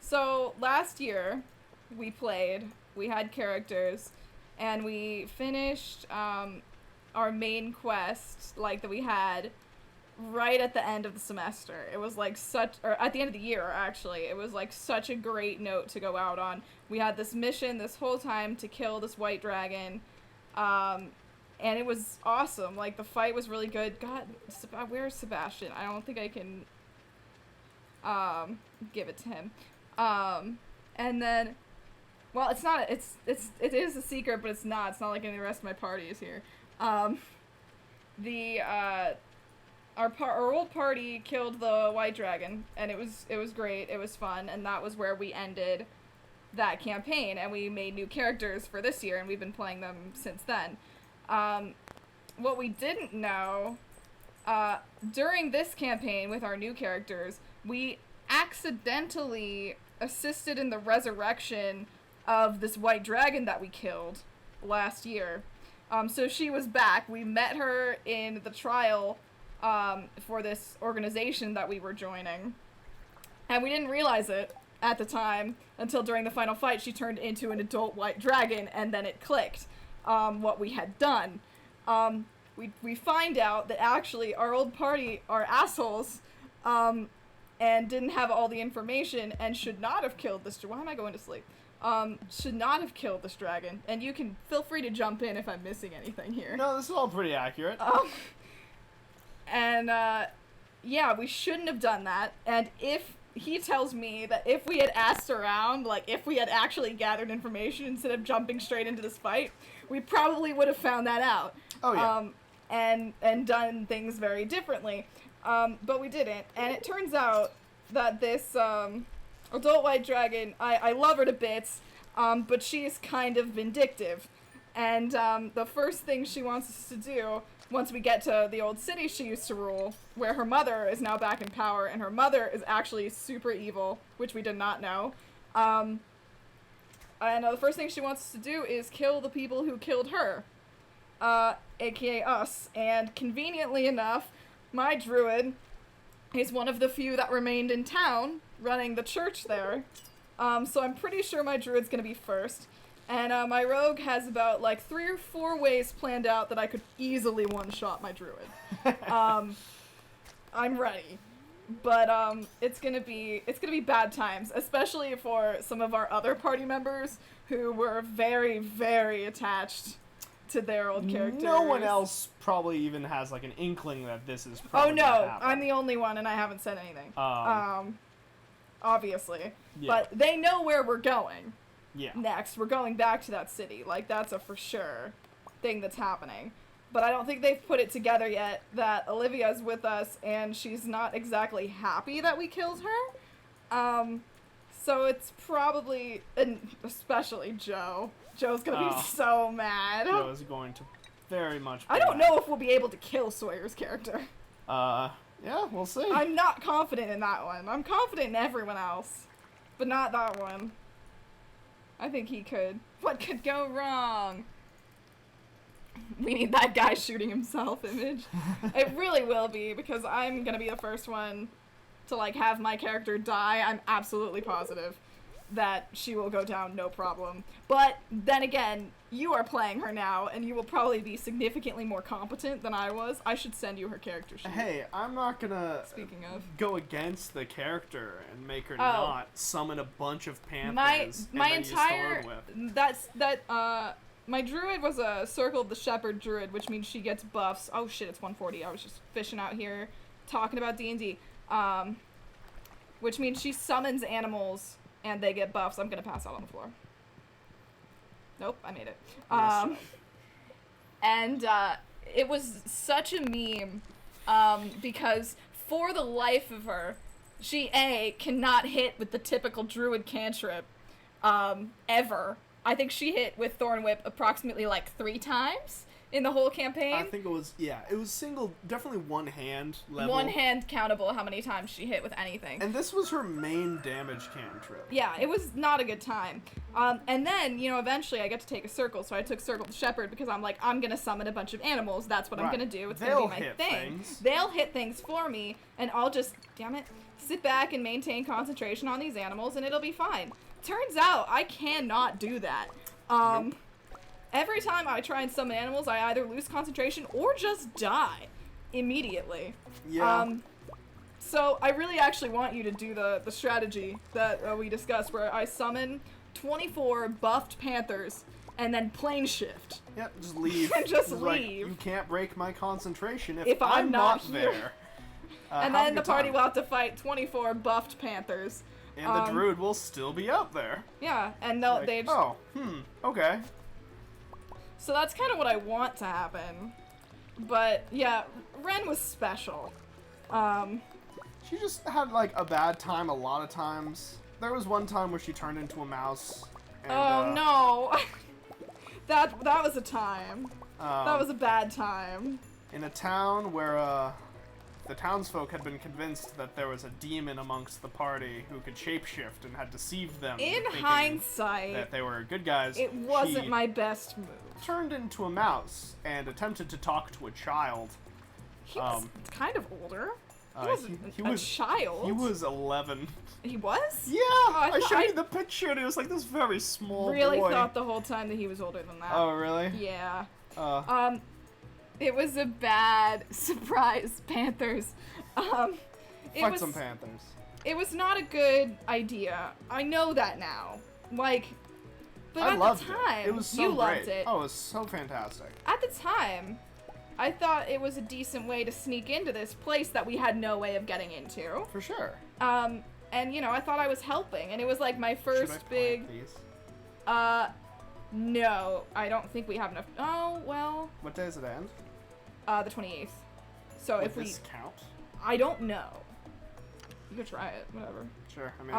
So last year, we had characters, and we finished, our main quest, like, that we had right at the end of the semester. It was like or at the end of the year, actually. It was like such a great note to go out on. We had this mission this whole time to kill this white dragon, and it was awesome. Like, the fight was really good. God, where's Sebastian? I don't think I can, give it to him. And then, well, it is a secret, but it's not like any of the rest of my party is here. Our old party killed the white dragon, and it was great. It was fun, and that was where we ended that campaign, and we made new characters for this year, and we've been playing them since then. What we didn't know, during this campaign with our new characters, we accidentally assisted in the resurrection of this white dragon that we killed last year. So she was back. We met her in the trial for this organization that we were joining, and we didn't realize it at the time until during the final fight she turned into an adult white dragon, and then it clicked what we had done. We find out that actually our old party are assholes and didn't have all the information and should not have killed this. Why am I going to sleep? Should not have killed this dragon, and you can feel free to jump in if I'm missing anything here. No, this is all pretty accurate. And, yeah, we shouldn't have done that, and he tells me that if we had asked around, like, if we had actually gathered information instead of jumping straight into this fight, we probably would have found that out. Oh, yeah. And done things very differently. But we didn't, and it turns out that this adult white dragon, I love her to bits, but she is kind of vindictive. And the first thing she wants us to do, once we get to the old city she used to rule, where her mother is now back in power, and her mother is actually super evil, which we did not know. And the first thing she wants us to do is kill the people who killed her, aka us. And conveniently enough, my druid is one of the few that remained in town, running the church there. So I'm pretty sure my druid's gonna be first. And my rogue has about like 3 or 4 ways planned out that I could easily one-shot my druid. I'm ready. But it's gonna be bad times, especially for some of our other party members who were very, very attached to their old characters. No one else probably even has like an inkling that this is probably Oh no, gonna happen. I'm the only one and I haven't said anything. Obviously. Yeah. But they know where we're going. Yeah. Next. We're going back to that city. Like, that's a for sure thing that's happening. But I don't think they've put it together yet that Olivia's with us and she's not exactly happy that we killed her. So it's probably, and especially Joe. Joe's gonna be so mad. Joe is going to very much be I don't mad. know if we'll be able to kill Sawyer's character. Yeah, we'll see. I'm not confident in that one. I'm confident in everyone else. But not that one. I think he could. What could go wrong? We need that guy shooting himself image. It really will be, because I'm gonna be the first one to, like, have my character die. I'm absolutely positive that she will go down no problem. But then again, you are playing her now, and you will probably be significantly more competent than I was. I should send you her character sheet. Hey, I'm not gonna Speaking of, go against the character and make her not summon a bunch of panthers my and then entire use Thornwhip. My druid was a Circle of the Shepherd druid, which means she gets buffs. Oh shit, it's 1:40. I was just fishing out here, talking about D&D. Which means she summons animals and they get buffs. I'm gonna pass out on the floor. Nope, I made it. And it was such a meme, because for the life of her, she cannot hit with the typical druid cantrip, ever. I think she hit with Thornwhip approximately like 3 times in the whole campaign. I think it was single, definitely one hand level. One hand countable how many times she hit with anything. And this was her main damage cantrip. Yeah, it was not a good time. And then, eventually I get to take a circle, so I took Circle the Shepherd because I'm like, I'm gonna summon a bunch of animals. That's what I'm gonna do. It's gonna be my thing. They'll hit things for me, and I'll just, sit back and maintain concentration on these animals, and it'll be fine. Turns out I cannot do that. Nope. Every time I try and summon animals, I either lose concentration or just die immediately. Yeah. So I really actually want you to do the strategy that we discussed, where I summon 24 buffed panthers and then plane shift. Yep, just leave. And just It's leave. Like, you can't break my concentration if I'm not here. there. And then the party will have to fight 24 buffed panthers. And the druid will still be out there. Yeah, and they just... okay. So that's kind of what I want to happen. But, yeah, Ren was special. She just had, like, a bad time a lot of times. There was one time where she turned into a mouse. And, oh, no. that was a time. That was a bad time. In a town where, the townsfolk had been convinced that there was a demon amongst the party who could shapeshift and had deceived them. In hindsight, that they were good guys. It wasn't my best move. Turned into a mouse and attempted to talk to a child. He was kind of older. He he was was a child. He was 11. He was? Yeah, I showed you the picture and it was like this very small really boy. Thought the whole time that he was older than that. Oh, really? Yeah. It was a bad surprise, Panthers. Fight some Panthers. It was not a good idea. I know that now. Like, but I at loved the time, it. It was so you great. loved it. Oh, it was so fantastic. At the time, I thought it was a decent way to sneak into this place that we had no way of getting into. For sure. And I thought I was helping, and it was like my first Should I big. plant these? No, I don't think we have enough. Oh well. What day does it end? The 28th. So Would if we, this count? I don't know. You could try it, whatever. Sure. I mean,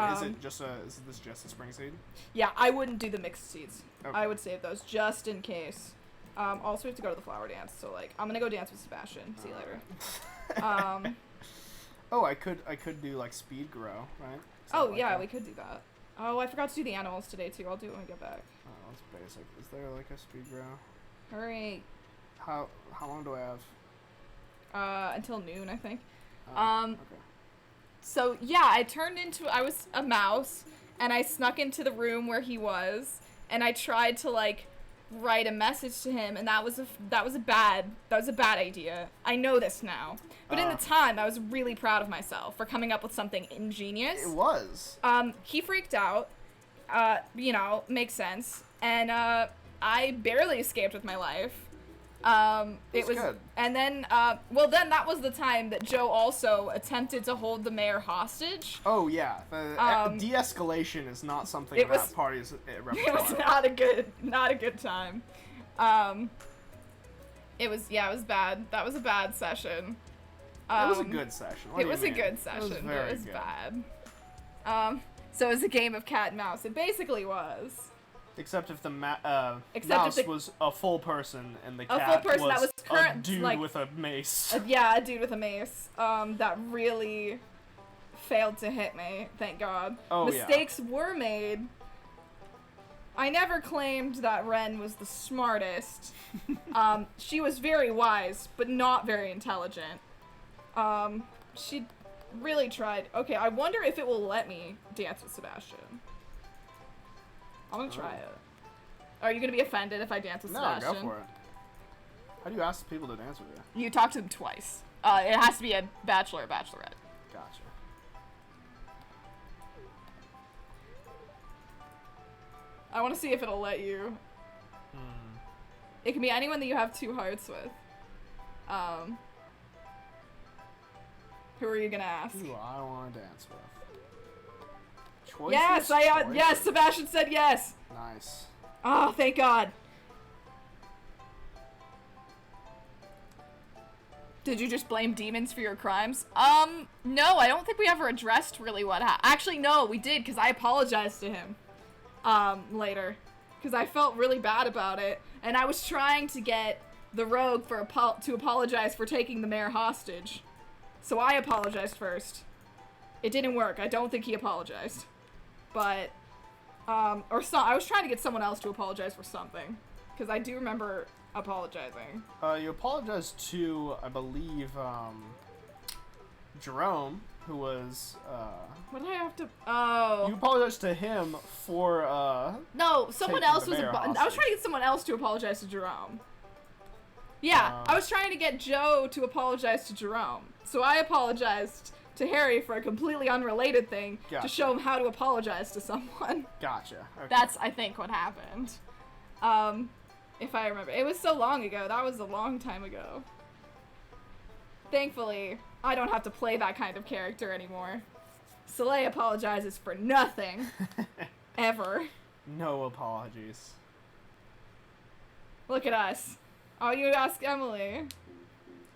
is this just a spring seed? Yeah, I wouldn't do the mixed seeds. Okay. I would save those just in case. Also, we have to go to the flower dance, so like, I'm gonna go dance with Sebastian. See you later. Oh, I could do like speed grow, right? Oh yeah, we could do that. Oh, I forgot to do the animals today too. I'll do it when we get back. Oh, that's basic. Is there like a speed grow? Hurry. How long do I have? Until noon, I think. Okay. So yeah, I was a mouse, and I snuck into the room where he was, and I tried to like write a message to him, and that was a bad idea. I know this now, but in the time, I was really proud of myself for coming up with something ingenious. It was. He freaked out. You know, makes sense, and I barely escaped with my life. It was good. And then then that was the time that Joe also attempted to hold the mayor hostage. Oh yeah, de-escalation is not something that party's repertoire. It was not a good time. It was bad. That was a bad session. It was a good session. It was a good session. It was bad. So it was a game of cat and mouse. It basically was. Except if the mouse was a full person and the cat was a dude with a mace. A dude with a mace. That really failed to hit me. Thank God. Oh, Mistakes were made. I never claimed that Ren was the smartest. She was very wise, but not very intelligent. She really tried. Okay, I wonder if it will let me dance with Sebastian. I'm gonna try it. Are you gonna be offended if I dance with Sebastian? No, go for it. How do you ask people to dance with you? You talk to them twice. It has to be a bachelor or bachelorette. Gotcha. I want to see if it'll let you. It can be anyone that you have 2 hearts with. Who are you gonna ask? Who I want to dance with. Choices? Yes, yes, Sebastian said yes. Nice. Oh, thank God. Did you just blame demons for your crimes? No, I don't think we ever addressed really what happened. Actually, no, we did, because I apologized to him, later. Because I felt really bad about it, and I was trying to get the rogue to apologize for taking the mayor hostage. So I apologized first. It didn't work. I don't think he apologized. But, I was trying to get someone else to apologize for something. Because I do remember apologizing. You apologized to, I believe, Jerome, who was, What did I have to... Oh. You apologized to him for, No, someone else was... I was trying to get someone else to apologize to Jerome. Yeah, I was trying to get Joe to apologize to Jerome. So I apologized to Harry for a completely unrelated thing to show him how to apologize to someone. Gotcha. Okay. That's, I think, what happened. If I remember. It was so long ago. That was a long time ago. Thankfully, I don't have to play that kind of character anymore. Soleil apologizes for nothing. Ever. No apologies. Look at us. Oh, you ask Emily.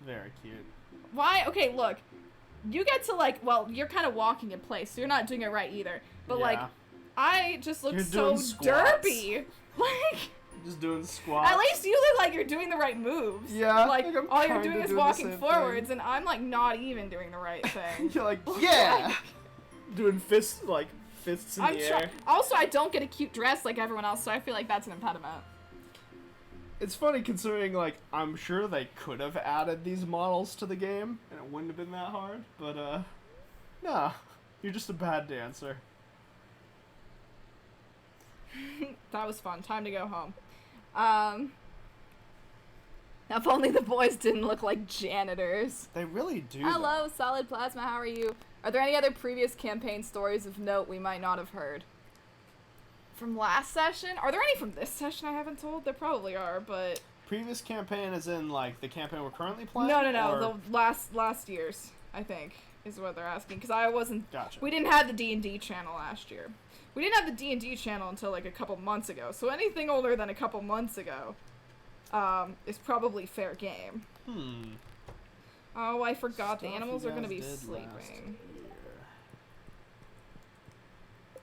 Very cute. Why? Okay, look. You get to, like, well, you're kind of walking in place, so you're not doing it right either. But, like, I just look so derpy. Like... Just doing squats. At least you look like you're doing the right moves. Yeah. Like all you're doing is walking forwards, and I'm, like, not even doing the right thing. You're like, yeah! Doing fists in the air. Also, I don't get a cute dress like everyone else, so I feel like that's an impediment. It's funny considering, like, I'm sure they could have added these models to the game, and it wouldn't have been that hard, but, nah, you're just a bad dancer. That was fun. Time to go home. If only the boys didn't look like janitors. They really do. Hello, Solid Plasma, how are you? Are there any other previous campaign stories of note we might not have heard? From last session? Are there any from this session I haven't told? There probably are, but... Previous campaign is in, like, the campaign we're currently playing? No, the last year's, I think, is what they're asking. Because I wasn't... Gotcha. We didn't have the D&D channel last year. We didn't have the D&D channel until, like, a couple months ago. So anything older than a couple months ago is probably fair game. Oh, I forgot. The animals are going to be sleeping.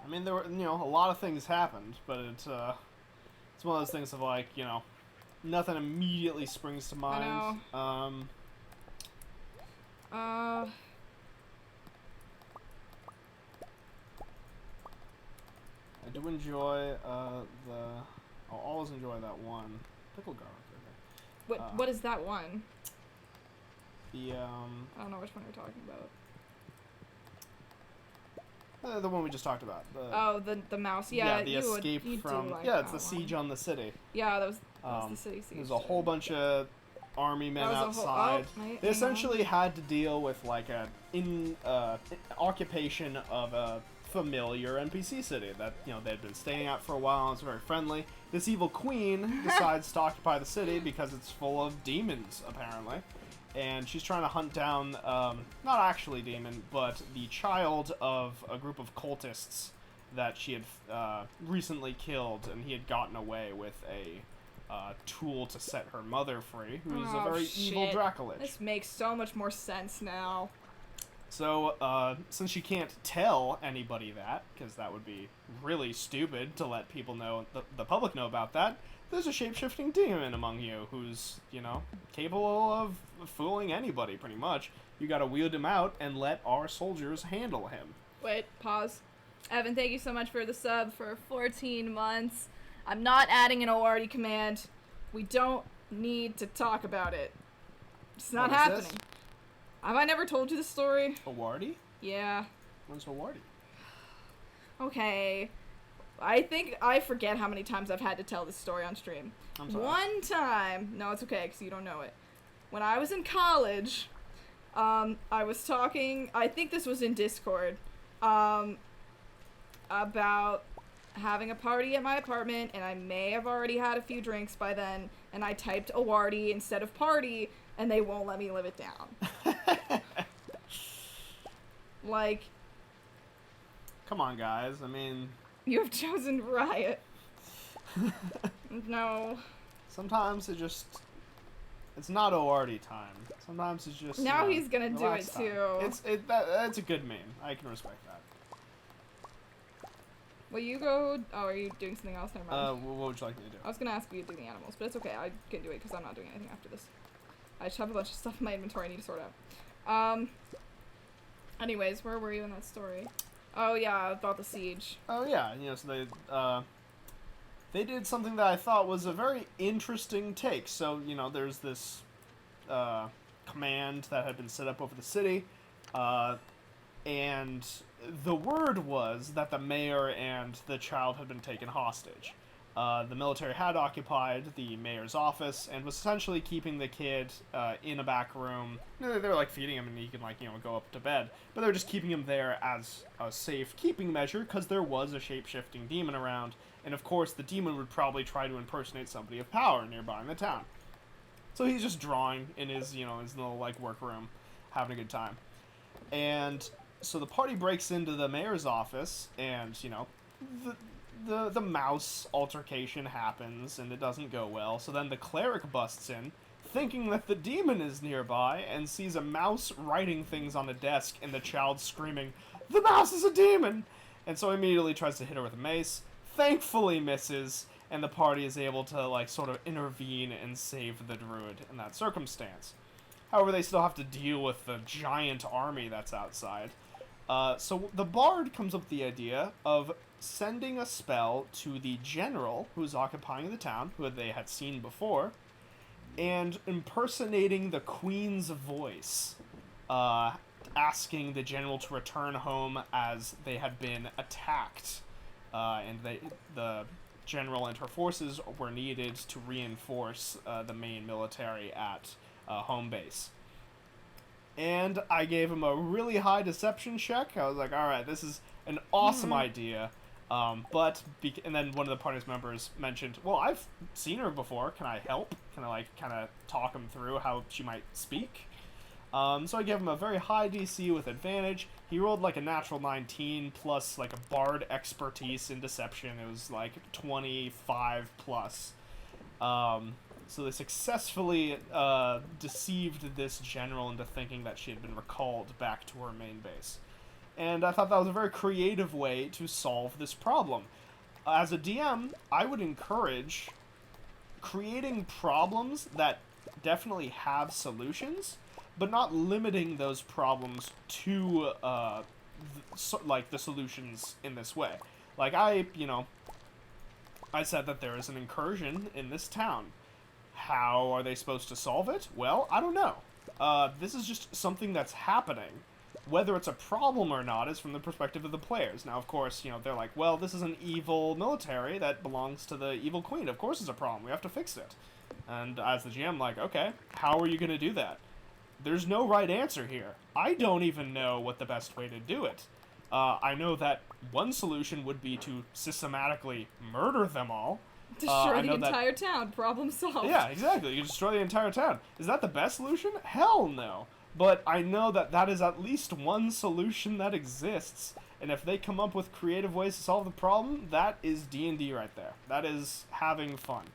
I mean, there were, a lot of things happened, but it's one of those things of like, nothing immediately springs to mind. I know. I do enjoy I'll always enjoy that one pickle garlic. What is that one? The I don't know which one you're talking about. the one we just talked about. The mouse. Yeah, the escape from. Like it's the one. siege on the city. Yeah, that was the city siege. There's a whole bunch of army men outside. They essentially had to deal with like occupation of a familiar NPC city that they'd been staying at for a while. And it's very friendly. This evil queen decides to occupy the city because it's full of demons apparently, and she's trying to hunt down not actually demon, but the child of a group of cultists that she had recently killed, and he had gotten away with a tool to set her mother free, who's a very evil Dracolich. This makes so much more sense now. So, since she can't tell anybody that, because that would be really stupid to let people know, the public know about that, there's a shape-shifting demon among you who's, capable of fooling anybody, pretty much. You gotta wield him out and let our soldiers handle him. Wait, pause. Evan, thank you so much for the sub for 14 months. I'm not adding an ORD command. We don't need to talk about it. It's not happening. This? Have I never told you the story? Hawardi? Yeah. When's Hawardi? Okay. I think I forget how many times I've had to tell this story on stream. I'm sorry. One time, no, it's okay because you don't know it. When I was in college, I was talking, I think this was in Discord, about having a party at my apartment, and I may have already had a few drinks by then, and I typed Awardi instead of party, and they won't let me live it down. Like... Come on, guys. I mean... You have chosen Riot. No. Sometimes it's not ORD time. Sometimes it's just... Now he's gonna do it, time. too. That's a good meme. I can respect that. Will you go... Oh, are you doing something else? Never mind. What would you like me to do? I was gonna ask you to do the animals, but it's okay. I can do it because I'm not doing anything after this. I just have a bunch of stuff in my inventory I need to sort out. Anyways, where were you in that story? Oh, yeah, about the siege. Oh, yeah. So they did something that I thought was a very interesting take. So, there's this command that had been set up over the city, and the word was that the mayor and the child had been taken hostage. The military had occupied the mayor's office and was essentially keeping the kid in a back room. They were like feeding him and he could go up to bed. But they were just keeping him there as a safe keeping measure because there was a shape-shifting demon around. And of course the demon would probably try to impersonate somebody of power nearby in the town. So he's just drawing in his, his little workroom, having a good time. And so the party breaks into the mayor's office and, the mouse altercation happens, and it doesn't go well. So then the cleric busts in, thinking that the demon is nearby, and sees a mouse writing things on a desk, and the child screaming, "The mouse is a demon!" And so immediately tries to hit her with a mace. Thankfully misses, and the party is able to, sort of intervene and save the druid in that circumstance. However, they still have to deal with the giant army that's outside. So the bard comes up with the idea of sending a spell to the general who's occupying the town, who they had seen before, and impersonating the queen's voice, asking the general to return home as they had been attacked, and the general and her forces were needed to reinforce the main military at home base. And I gave him a really high deception check. I was like, alright, this is an awesome idea. And then one of the party's members mentioned, well, I've seen her before. Can I help? Can I, kind of talk him through how she might speak? So I gave him a very high DC with advantage. He rolled, a natural 19 plus, a bard expertise in deception. It was, 25 plus. So they successfully deceived this general into thinking that she had been recalled back to her main base. And I thought that was a very creative way to solve this problem. As a DM, I would encourage creating problems that definitely have solutions, but not limiting those problems to like the solutions in this way. Like I said that there is an incursion in this town. How are they supposed to solve it? Well, I don't know. This is just something that's happening. Whether it's a problem or not is from the perspective of the players. Now, of course, they're like, well, this is an evil military that belongs to the evil queen. Of course it's a problem. We have to fix it. And as the GM, like, okay, how are you going to do that? There's no right answer here. I don't even know what the best way to do it. I know that one solution would be to systematically murder them all. Destroy the entire town. Problem solved. Yeah, exactly. You destroy the entire town. Is that the best solution? Hell no. But I know that that is at least one solution that exists. And if they come up with creative ways to solve the problem, that is D&D right there. That is having fun.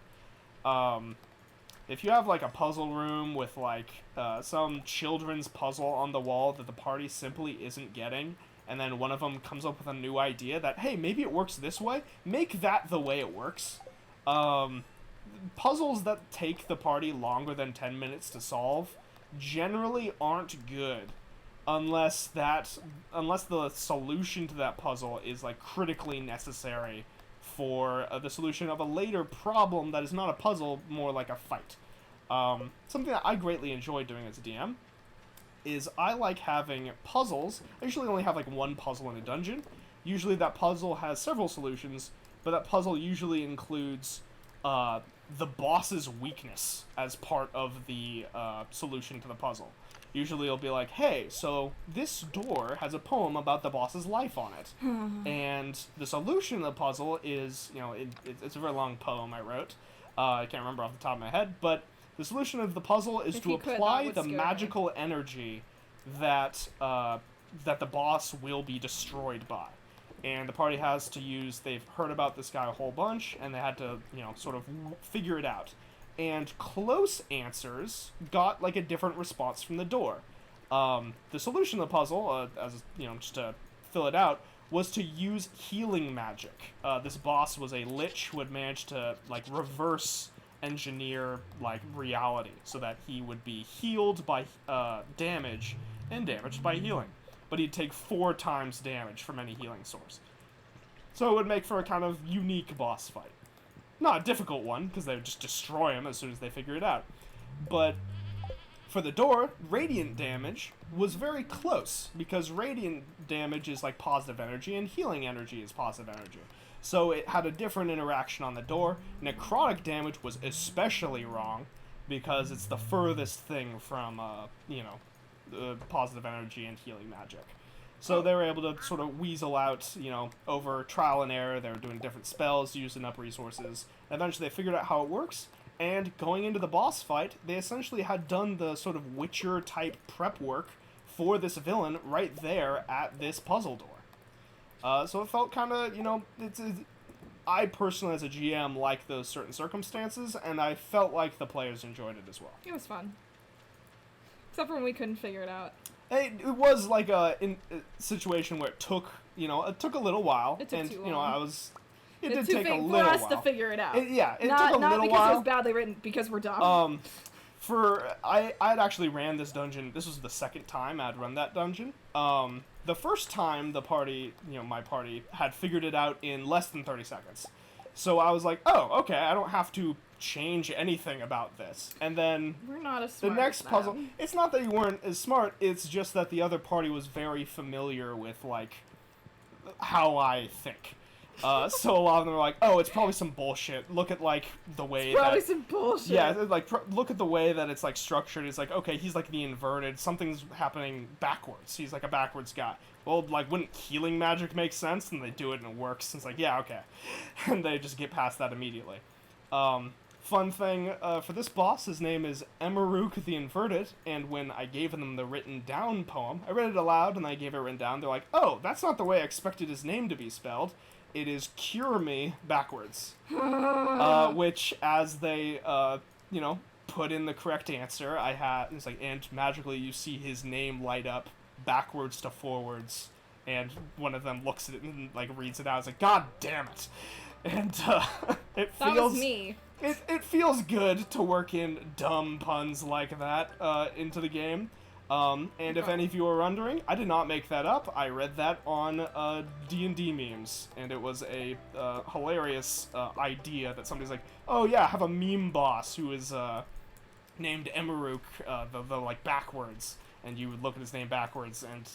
If you have like a puzzle room with like some children's puzzle on the wall that the party simply isn't getting, and then one of them comes up with a new idea that, hey, maybe it works this way, make that the way it works. Puzzles that take the party longer than 10 minutes to solve generally aren't good unless the solution to that puzzle is like critically necessary for the solution of a later problem that is not a puzzle, more like a fight. Something that I greatly enjoy doing as a DM is I like having puzzles. I usually only have like one puzzle in a dungeon. Usually that puzzle has several solutions, but that puzzle usually includes the boss's weakness as part of the solution to the puzzle. Usually it'll be like, hey, so this door has a poem about the boss's life on it. And the solution of the puzzle is, it's a very long poem I wrote. I can't remember off the top of my head, but the solution of the puzzle is to apply the magical energy that the boss will be destroyed by. And the party has to they've heard about this guy a whole bunch, and they had to, sort of figure it out. And close answers got, like, a different response from the door. The solution of the puzzle, just to fill it out, was to use healing magic. This boss was a lich who had managed to, like, reverse engineer, like, reality, so that he would be healed by damage and damaged by healing. But he'd take 4 times damage from any healing source. So it would make for a kind of unique boss fight. Not a difficult one, because they would just destroy him as soon as they figure it out. But for the door, radiant damage was very close, because radiant damage is like positive energy, and healing energy is positive energy. So it had a different interaction on the door. Necrotic damage was especially wrong, because it's the furthest thing from, positive energy and healing magic. So they were able to sort of weasel out, over trial and error. They were doing different spells, using up resources. Eventually they figured out how it works, and going into the boss fight, they essentially had done the sort of Witcher-type prep work for this villain right there at this puzzle door. So it felt kind of, I personally, as a GM, like those certain circumstances, and I felt like the players enjoyed it as well. It was fun. Except for when we couldn't figure it out. It was like a situation where it took a little while. It took and, too long. It did take a little while. For us to figure it out. It took a little while. Not because it was badly written, because we're dumb. I had actually ran this dungeon. This was the second time I'd run that dungeon. The first time the party, my party, had figured it out in less than 30 seconds. So I was like, oh, okay, I don't have to change anything about this. And then we're not as smart the next as puzzle, them. It's not that you weren't as smart, it's just that the other party was very familiar with, like, how I think. So a lot of them were like, oh, it's probably some bullshit. Look at, like, the way it's probably some bullshit. Yeah, like, look at the way that it's, like, structured. It's like, okay, he's, like, the inverted. Something's happening backwards. He's, like, a backwards guy. Well, like, wouldn't healing magic make sense? And they do it and it works. And it's like, yeah, okay. And they just get past that immediately. Fun thing, for this boss, his name is Emaruk the Inverted, and when I gave them the written down poem, I read it aloud and I gave it written down, they're like, oh, that's not the way I expected his name to be spelled. It is Cure Me backwards. Which, as they, put in the correct answer, it's like, and magically you see his name light up backwards to forwards And one of them looks at it and like reads it out. It's like, God damn it! And it feels That was me. It feels good to work in dumb puns like that into the game. And if any of you are wondering, I did not make that up. I read that on D&D memes, and it was a hilarious idea that somebody's like, oh yeah, have a meme boss who is named Emaruk, the like backwards, and you would look at his name backwards, and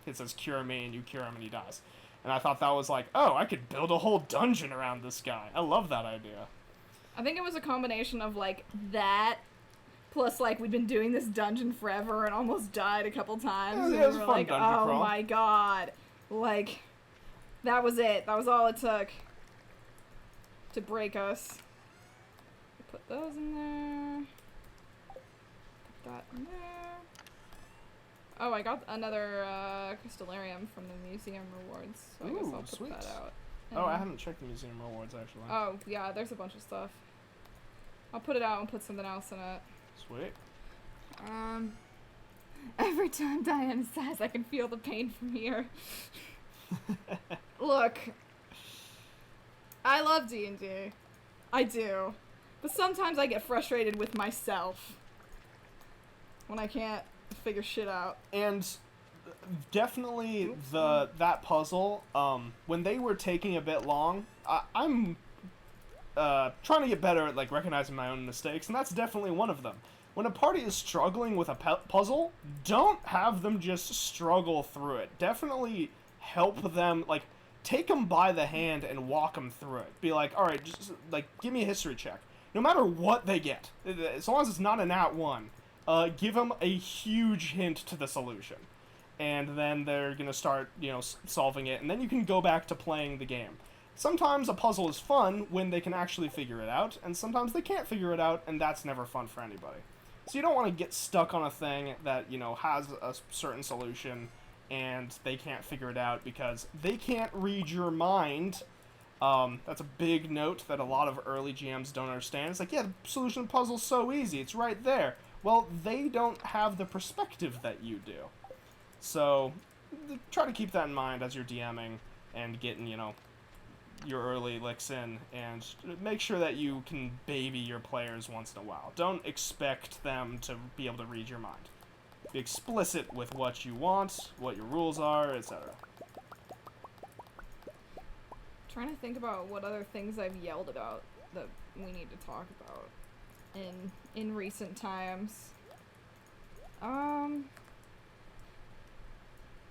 it says cure me, and you cure him, and he dies. And I thought that was like, oh, I could build a whole dungeon around this guy. I love that idea. I think it was a combination of, like, that, plus, like, we'd been doing this dungeon forever and almost died a couple times. Yeah, and it was we a were fun like, dungeon oh crawl. my god. Like, that was it. That was all it took to break us. Put those in there. Put that in there. Oh, I got another Crystallarium from the museum rewards, so I guess I'll put sweet. that out. Oh, I haven't checked the museum rewards, actually. Oh, yeah, there's a bunch of stuff. I'll put it out and put something else in it. Sweet. Every time Diana says, I can feel the pain from here. Look, I love D&D. I do. But sometimes I get frustrated with myself when I can't figure shit out. And definitely that puzzle, when they were taking a bit long, I'm trying to get better at like recognizing my own mistakes, and that's definitely one of them. When a party is struggling with a puzzle, don't have them just struggle through it. Definitely help them, like, take them by the hand and walk them through it. Be like, all right, just like give me a history check. No matter what they get, as long as it's not an at one, give them a huge hint to the solution. And then they're going to start, solving it, and then you can go back to playing the game. Sometimes a puzzle is fun when they can actually figure it out, and sometimes they can't figure it out, and that's never fun for anybody. So you don't want to get stuck on a thing that, has a certain solution, and they can't figure it out because they can't read your mind. That's a big note that a lot of early GMs don't understand. It's like, yeah, the solution to the puzzle's so easy, it's right there. Well, they don't have the perspective that you do. So, try to keep that in mind as you're DMing and getting, your early licks in, and make sure that you can baby your players once in a while. Don't expect them to be able to read your mind. Be explicit with what you want, what your rules are, etc. Trying to think about what other things I've yelled about that we need to talk about in recent times.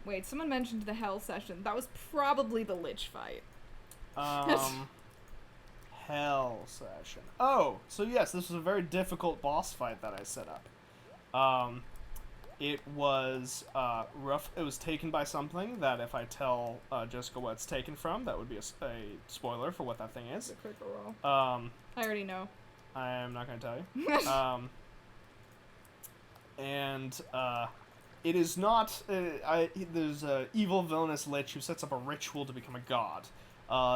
Wait, someone mentioned the hell session. That was probably the Lich fight. Hell session. Oh, so yes, this was a very difficult boss fight that I set up. It was rough. It was taken by something that if I tell Jessica what it's taken from, that would be a spoiler for what that thing is. The critical roll. I already know. am not going to tell you. It is not. There's an evil villainous lich who sets up a ritual to become a god.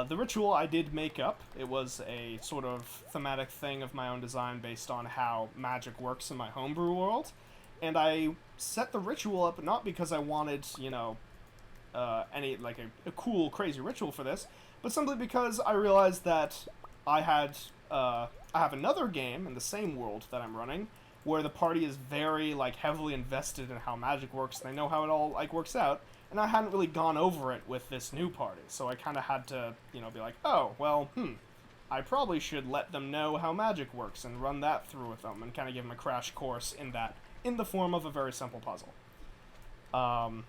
The ritual I did make up. It was a sort of thematic thing of my own design based on how magic works in my homebrew world. And I set the ritual up not because I wanted, any, like, a cool, crazy ritual for this, but simply because I realized that I have another game in the same world that I'm running, where the party is very, like, heavily invested in how magic works, and they know how it all, like, works out, and I hadn't really gone over it with this new party, so I kind of had to, be like, oh, well, I probably should let them know how magic works and run that through with them, and kind of give them a crash course in that, in the form of a very simple puzzle. Yeah,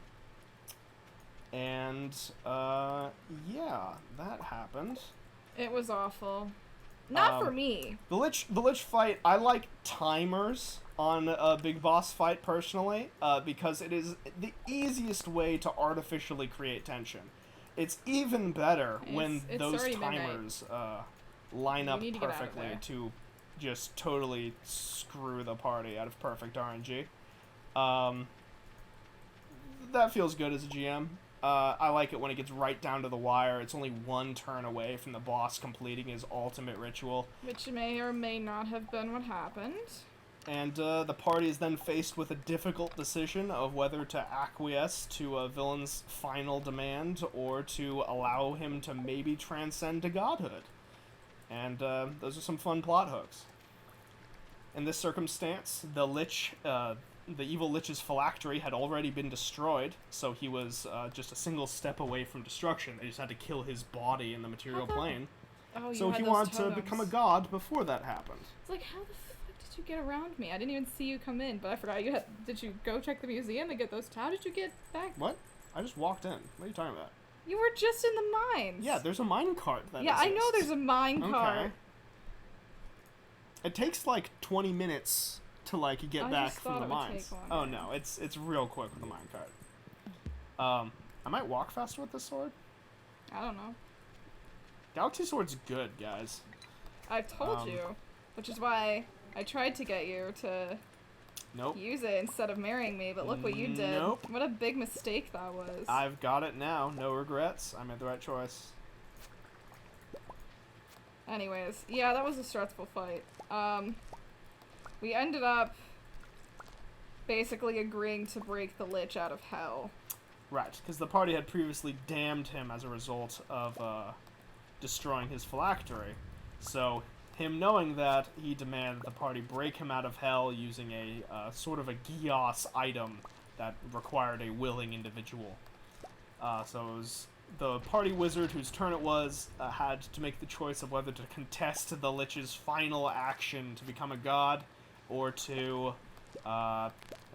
that happened. It was awful. Not for me. The Lich fight, I like timers on a big boss fight personally, because it is the easiest way to artificially create tension. It's even better when those timers line up perfectly to just totally screw the party out of perfect RNG. That feels good as a GM. I like it when it gets right down to the wire. It's only one turn away from the boss completing his ultimate ritual. Which may or may not have been what happened. And the party is then faced with a difficult decision of whether to acquiesce to a villain's final demand or to allow him to maybe transcend to godhood. And those are some fun plot hooks. In this circumstance, the evil Lich's phylactery had already been destroyed, so he was just a single step away from destruction. They just had to kill his body in the material plane. Oh, So he wanted to become a god before that happened. It's like, how the fuck did you get around me? I didn't even see you come in, but I forgot you had. Did you go check the museum and get those? How did you get back? What? I just walked in. What are you talking about? You were just in the mines. Yeah, there's a mine cart that Yeah, I know exists. there's a mine cart. Okay. It takes like 20 minutes to like get back from the mines. Oh no, it's real quick with the mine cart. I might walk faster with this sword. I don't know. Galaxy Sword's good, guys. I've told you, which is why I tried to get you to use it instead of marrying me, but look what you did. Nope. What a big mistake that was. I've got it now. No regrets. I made the right choice. Anyways, yeah, that was a stressful fight. We ended up basically agreeing to break the Lich out of hell. Right, because the party had previously damned him as a result of destroying his phylactery. So, him knowing that, he demanded the party break him out of hell using a sort of a Gios item that required a willing individual. So it was the party wizard, whose turn it was, had to make the choice of whether to contest the Lich's final action to become a god, or to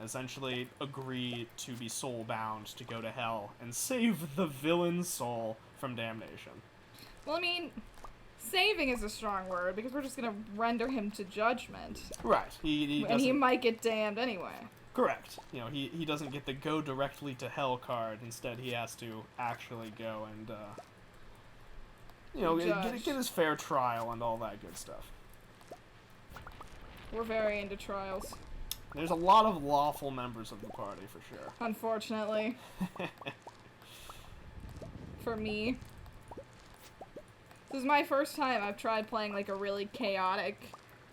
essentially agree to be soul-bound to go to hell and save the villain's soul from damnation. Well, I mean, saving is a strong word, because we're just gonna render him to judgment. Right. He might get damned anyway. Correct. You know, he doesn't get the go directly to hell card. Instead, he has to actually go and, get his fair trial and all that good stuff. We're very into trials. There's a lot of lawful members of the party, for sure. Unfortunately. For me. This is my first time I've tried playing, like, a really chaotic,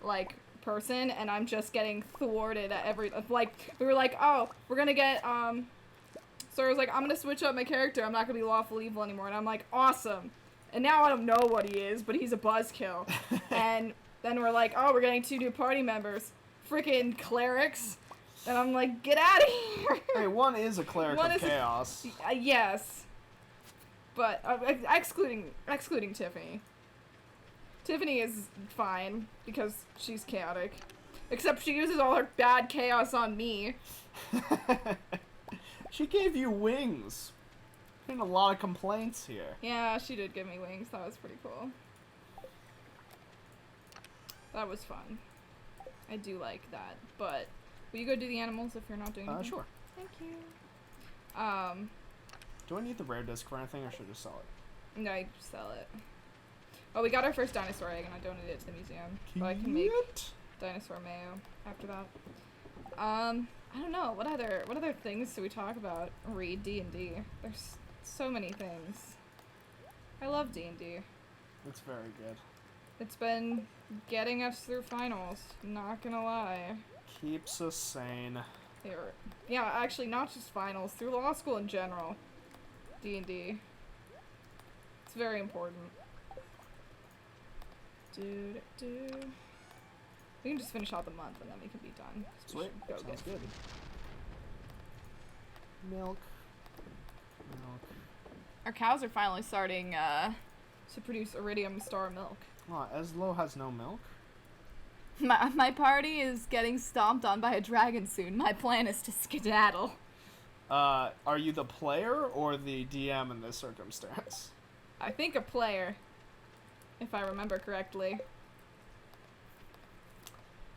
like, person, and I'm just getting thwarted at every, like, we were like, oh, we're gonna get, so I was like, I'm gonna switch up my character, I'm not gonna be lawful evil anymore, and I'm like, awesome. And now I don't know what he is, but he's a buzzkill. And then we're like, oh, we're getting 2 new party members. Freaking clerics. And I'm like, get out of here! Hey, one is a cleric of chaos. Yes. But, excluding Tiffany. Tiffany is fine, because she's chaotic. Except she uses all her bad chaos on me. She gave you wings. Been a lot of complaints here. Yeah, she did give me wings. That was pretty cool. That was fun. I do like that. But, will you go do the animals if you're not doing anything? Sure. Thank you. Do I need the rare disc for anything, or should I just sell it? No, you can just sell it. Oh, we got our first dinosaur egg, and I donated it to the museum. But I can make dinosaur mayo after that. I don't know. What other things do we talk about? Read D&D. There's so many things. I love D&D. It's very good. It's been getting us through finals. Not gonna lie. Keeps us sane. Yeah, actually, not just finals. Through law school in general. D&D. It's very important. We can just finish out the month and then we can be done. Sweet. Sounds good. Milk. Our cows are finally starting to produce iridium star milk. Oh, Eslo has no milk? My party is getting stomped on by a dragon soon. My plan is to skedaddle. Are you the player or the DM in this circumstance? I think a player, if I remember correctly.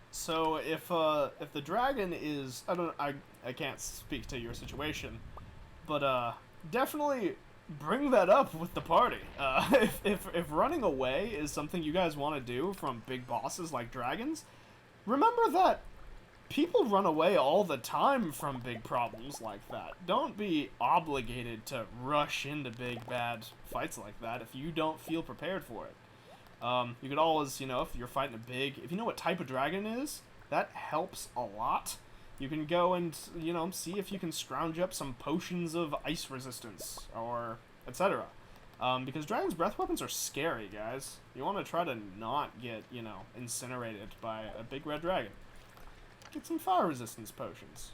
So if the dragon is, I can't speak to your situation, but definitely bring that up with the party. If running away is something you guys want to do from big bosses like dragons, remember that people run away all the time from big problems like that. Don't be obligated to rush into big bad fights like that if you don't feel prepared for it. You could always, if you're fighting if you know what type of dragon it is, that helps a lot. You can go and, see if you can scrounge up some potions of ice resistance, or etc. Because Dragon's Breath weapons are scary, guys. You want to try to not get, incinerated by a big red dragon. Get some fire resistance potions.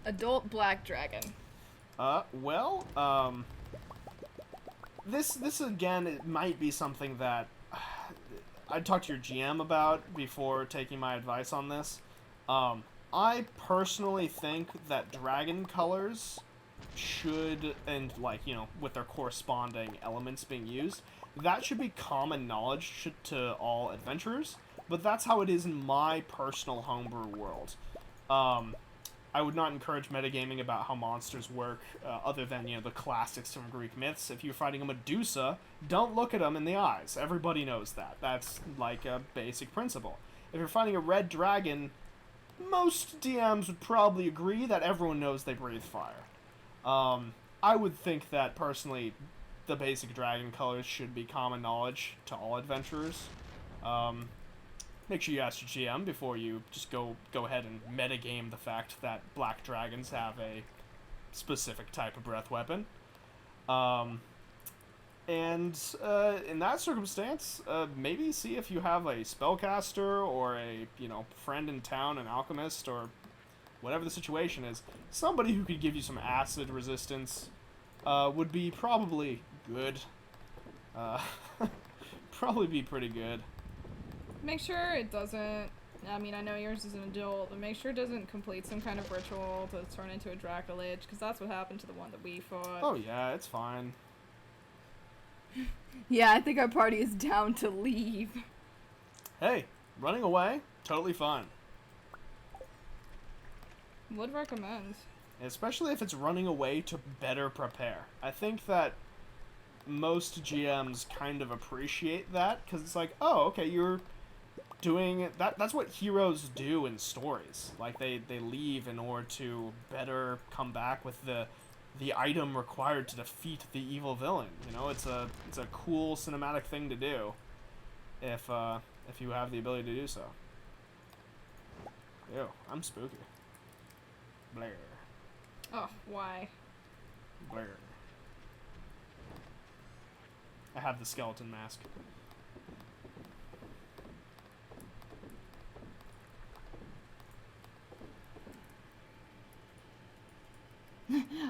Adult black dragon. This again, it might be something that I'd talk to your GM about before taking my advice on this. I personally think that dragon colors should, and with their corresponding elements being used, that should be common knowledge to all adventurers, but that's how it is in my personal homebrew world. I would not encourage metagaming about how monsters work, other than, the classics from Greek myths. If you're fighting a Medusa, don't look at them in the eyes. Everybody knows that. That's, like, a basic principle. If you're fighting a red dragon, most DMs would probably agree that everyone knows they breathe fire. I would think that, personally, the basic dragon colors should be common knowledge to all adventurers. Make sure you ask your GM before you just go ahead and metagame the fact that black dragons have a specific type of breath weapon. And in that circumstance, maybe see if you have a spellcaster or a, friend in town, an alchemist, or whatever the situation is. Somebody who could give you some acid resistance would be probably good. Probably be pretty good. Make sure it doesn't, I mean, I know yours is an adult, but make sure it doesn't complete some kind of ritual to turn into a Dracolich, because that's what happened to the one that we fought. Oh yeah, it's fine. Yeah, I think our party is down to leave. Hey, running away, totally fine. Would recommend. Especially if it's running away to better prepare. I think that most GMs kind of appreciate that, because it's like, oh, okay, you're doing that. That's what heroes do in stories. Like, they leave in order to better come back with the item required to defeat the evil villain. It's a cool cinematic thing to do if you have the ability to do so. Ew, I'm spooky. Blair. Oh, why? Blair. I have the skeleton mask.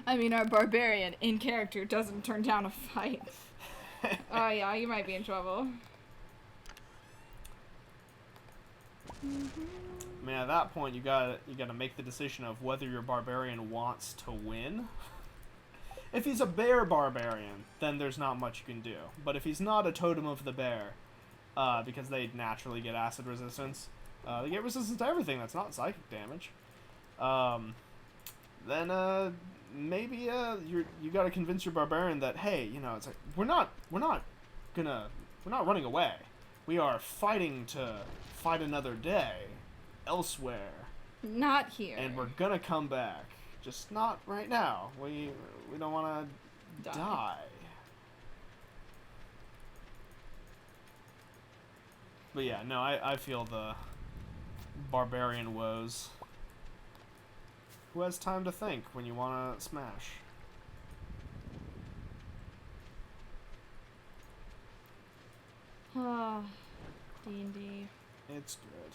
I mean, our barbarian, in character, doesn't turn down a fight. Oh yeah, you might be in trouble. I mean, at that point, you gotta make the decision of whether your barbarian wants to win. If he's a bear barbarian, then there's not much you can do. But if he's not a totem of the bear, because they naturally get acid resistance, they get resistance to everything that's not psychic damage. Then maybe you gotta convince your barbarian that, hey, it's like we're not running away. We are fighting to fight another day elsewhere. Not here. And we're gonna come back. Just not right now. We don't want to die. But yeah, no, I feel the barbarian woes. Who has time to think when you want to smash? Ah, D&D. It's good.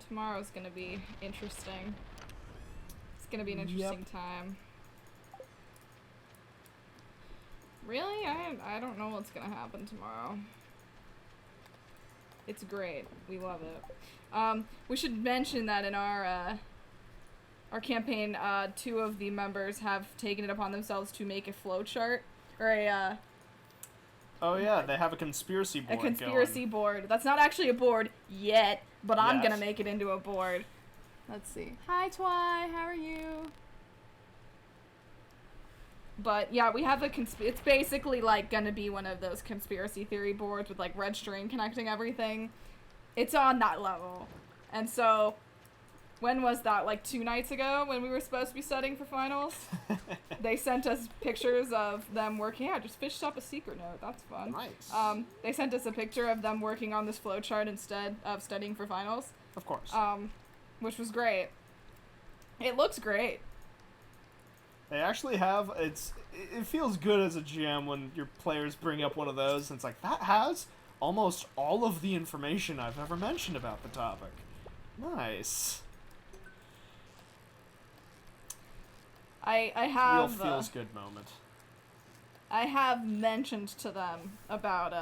Tomorrow's gonna be interesting. It's gonna be an interesting time. Really? I don't know what's gonna happen tomorrow. It's great. We love it. We should mention that in our campaign, 2 of the members have taken it upon themselves to make a flowchart, or a, oh yeah, they have a conspiracy board. A conspiracy board. That's not actually a board yet, but I'm gonna make it into a board. Let's see. Hi, Twy. How are you? But yeah, we have it's basically like gonna be one of those conspiracy theory boards with like red string connecting everything. It's on that level. And so when was that? Like 2 nights ago when we were supposed to be studying for finals? They sent us pictures of them working. Yeah, just fished up a secret note. That's fun. Nice. They sent us a picture of them working on this flowchart instead of studying for finals. Of course. Which was great. It looks great. They actually have, it feels good as a GM when your players bring up one of those and it's like, that has almost all of the information I've ever mentioned about the topic. Nice. I have Real feels good moment. I have mentioned to them about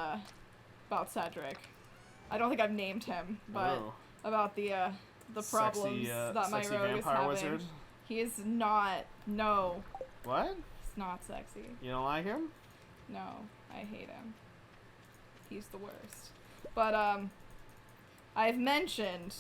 Cedric. I don't think I've named him, but about the problems that my rogue is having. Wizard? He is not. No. What? He's not sexy. You don't like him? No, I hate him. He's the worst. But I've mentioned,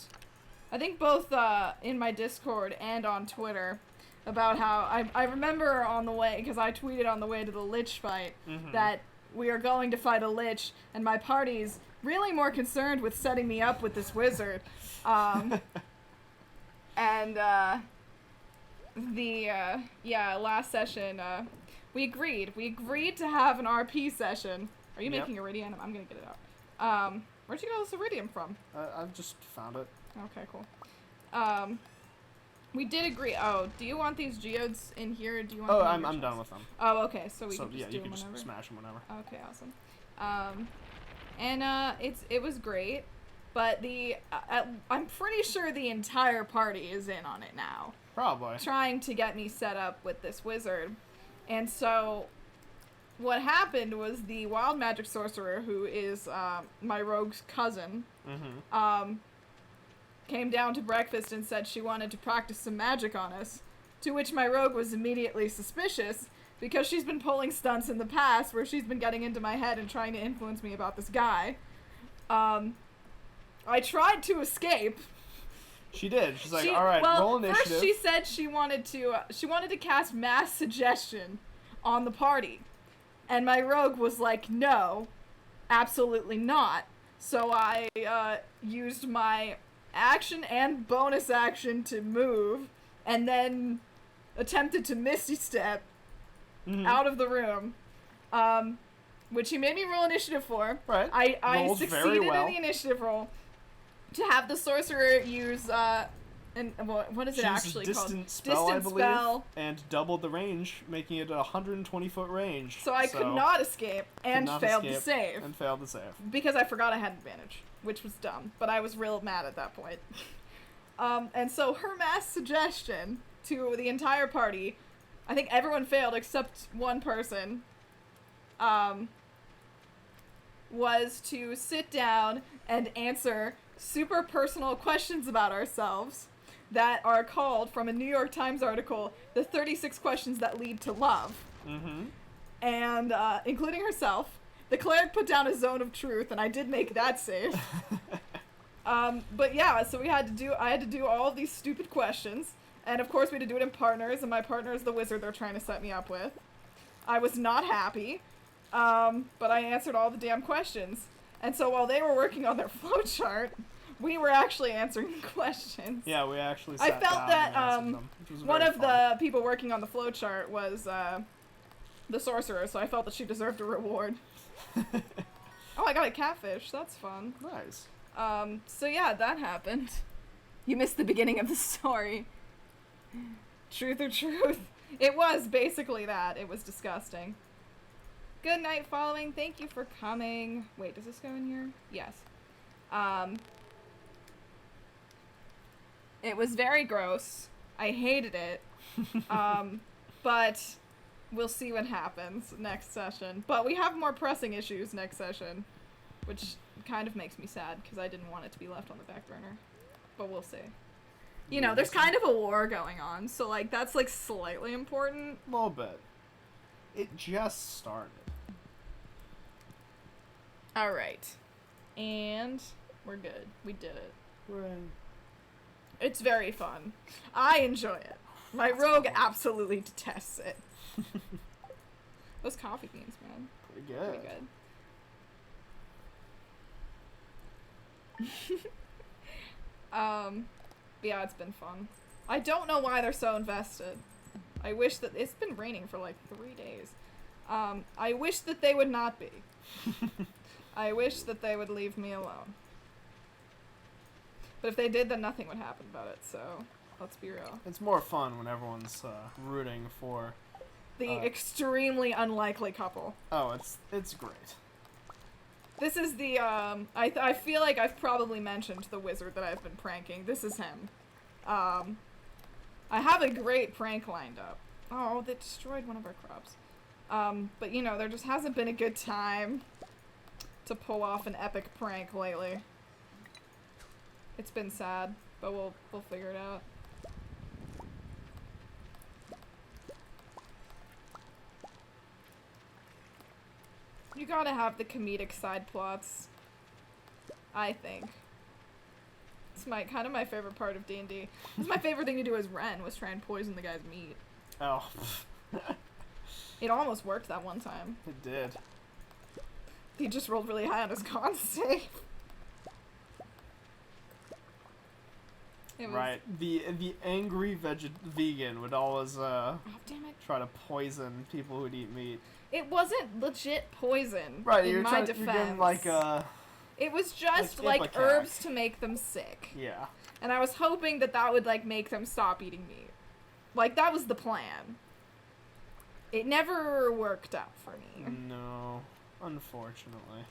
I think both in my Discord and on Twitter, about how I remember on the way, because I tweeted on the way to the Lich fight, that we are going to fight a Lich, and my party's really more concerned with setting me up with this wizard. And last session, we agreed to have an RP session. Are you making iridium? I'm gonna get it out. Where'd you get all this iridium from? I've just found it. Okay, cool. We did agree. Oh, do you want these geodes in here? Or do you want? Oh, I'm done with them. Oh, okay. So we can just do you can them whenever. just smash them whenever. Okay, awesome. And it was great, but I'm pretty sure the entire party is in on it now. Probably. Trying to get me set up with this wizard. And so what happened was the wild magic sorcerer, who is my rogue's cousin, came down to breakfast and said she wanted to practice some magic on us, to which my rogue was immediately suspicious, because she's been pulling stunts in the past where she's been getting into my head and trying to influence me about this guy. I tried to escape. She did. She's like, all right, roll initiative. First she said she wanted to cast mass suggestion on the party. And my rogue was like, no, absolutely not. So I used my action and bonus action to move, and then attempted to Misty Step out of the room, which he made me roll initiative for. Right. I succeeded in the initiative roll to have the sorcerer use what is it actually called? Distant spell, I believe, and doubled the range, making it a 120-foot range. So I could not escape and failed the save. And failed the save. Because I forgot I had advantage, which was dumb, but I was real mad at that point. And so her mass suggestion to the entire party, I think everyone failed except one person, was to sit down and answer super personal questions about ourselves that are called, from a New York Times article, the 36 questions that lead to love. And including herself, the cleric put down a zone of truth, and I did make that save. But yeah, so I had to do all of these stupid questions, and of course we had to do it in partners, and my partner is the wizard they're trying to set me up with. I was not happy, but I answered all the damn questions. And so while they were working on their flowchart, we were actually answering questions. Yeah, we actually I sat felt down that and them, which was one very of fun. the people working on the flowchart was the sorcerer, so I felt that she deserved a reward. Oh, I got a catfish. That's fun. Nice. So yeah, that happened. You missed the beginning of the story. Truth or truth? It was basically that. It was disgusting. Good night, following. Thank you for coming. Wait, does this go in here? Yes. It was very gross. I hated it. But we'll see what happens next session. But we have more pressing issues next session, which kind of makes me sad because I didn't want it to be left on the back burner. But we'll see. You know, there's kind of a war going on, so like that's like slightly important. A little bit. It just started. Alright. And we're good. We did it. Right. It's very fun. I enjoy it. My rogue absolutely detests it. Those coffee beans, man. Pretty good. Pretty good. But yeah, it's been fun. I don't know why they're so invested. I wish that it's been raining for like 3 days. I wish that they would not be. I wish that they would leave me alone. But if they did, then nothing would happen about it, so let's be real. It's more fun when everyone's rooting for The extremely unlikely couple. Oh, it's great. This is the, I feel like I've probably mentioned the wizard that I've been pranking. This is him. I have a great prank lined up. Oh, they destroyed one of our crops. But you know, there just hasn't been a good time to pull off an epic prank lately. It's been sad, but we'll figure it out. You gotta have the comedic side plots, I think. It's kind of my favorite part of D&D. It's my favorite thing to do as Ren, was try and poison the guy's meat. Oh. It almost worked that one time. It did. He just rolled really high on his con save. Right. The angry vegan would always oh, damn it. try to poison people who'd eat meat. It wasn't legit poison. Right, in you're my trying defense. you're getting like It was just like like Ipecac. herbs to make them sick. Yeah. And I was hoping that that would like make them stop eating meat. Like that was the plan. It never worked out for me. No, unfortunately.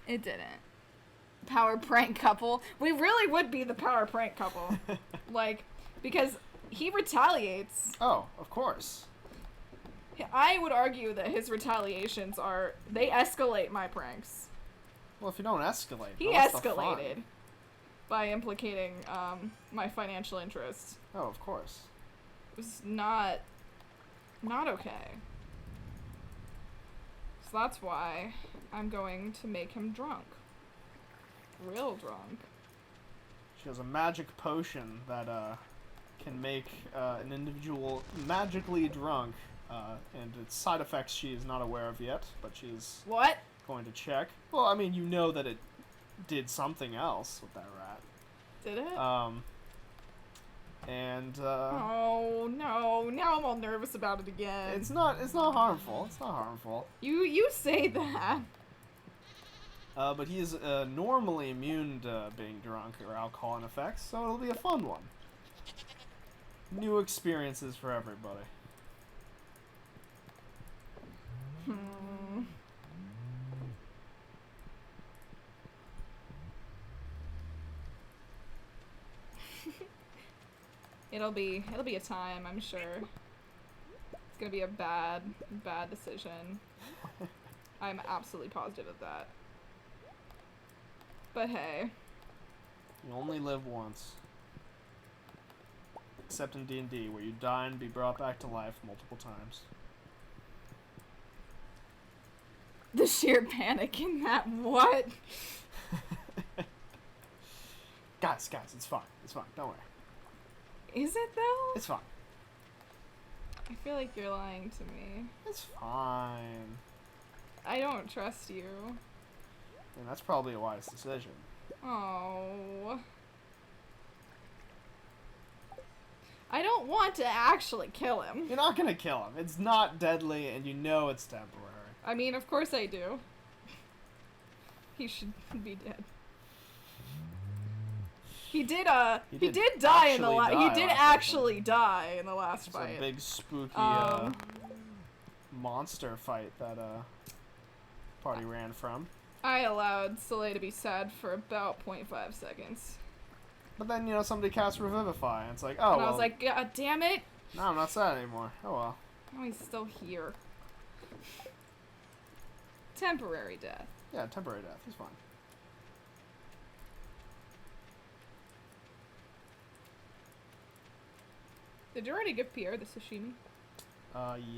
It didn't. Power prank couple. We really would be the power prank couple. Like, because he retaliates. Oh, of course. I would argue that his retaliations they escalate my pranks. Well, if you don't escalate, He what's the escalated fun? by implicating my financial interests. Oh, of course. It was not okay. So that's why I'm going to make him drunk. Real drunk. She has a magic potion that can make an individual magically drunk, and its side effects she is not aware of yet, but she's What? going to check. Well, I mean, you know that it did something else with that rat. Did it? And Oh no! Now I'm all nervous about it again. it's not harmful. It's not harmful. You say that. But he is normally immune to being drunk or alcohol and effects, so it'll be a fun one. New experiences for everybody. It'll be a time, I'm sure. It's gonna be a bad decision. I'm absolutely positive of that. But hey. You only live once. Except in D&D, where you die and be brought back to life multiple times. The sheer panic in that, what? Guys, it's fine. It's fine. Don't worry. Is it though? It's fine. I feel like you're lying to me. It's fine. I don't trust you. And that's probably a wise decision. Oh. I don't want to actually kill him. You're not gonna kill him. It's not deadly, and you know it's temporary. I mean, of course I do. He should be dead. He did die in the last. He did actually die in the last It's fight. a big spooky monster fight that party ran from. I allowed Soleil to be sad for about 0.5 seconds. But then, you know, somebody cast Revivify, and it's like, oh, And well, I was like, God damn it! no, I'm not sad anymore. Oh, well. Oh, he's still here. Temporary death. Yeah, temporary death. He's fine. Did you already give Pierre the sashimi?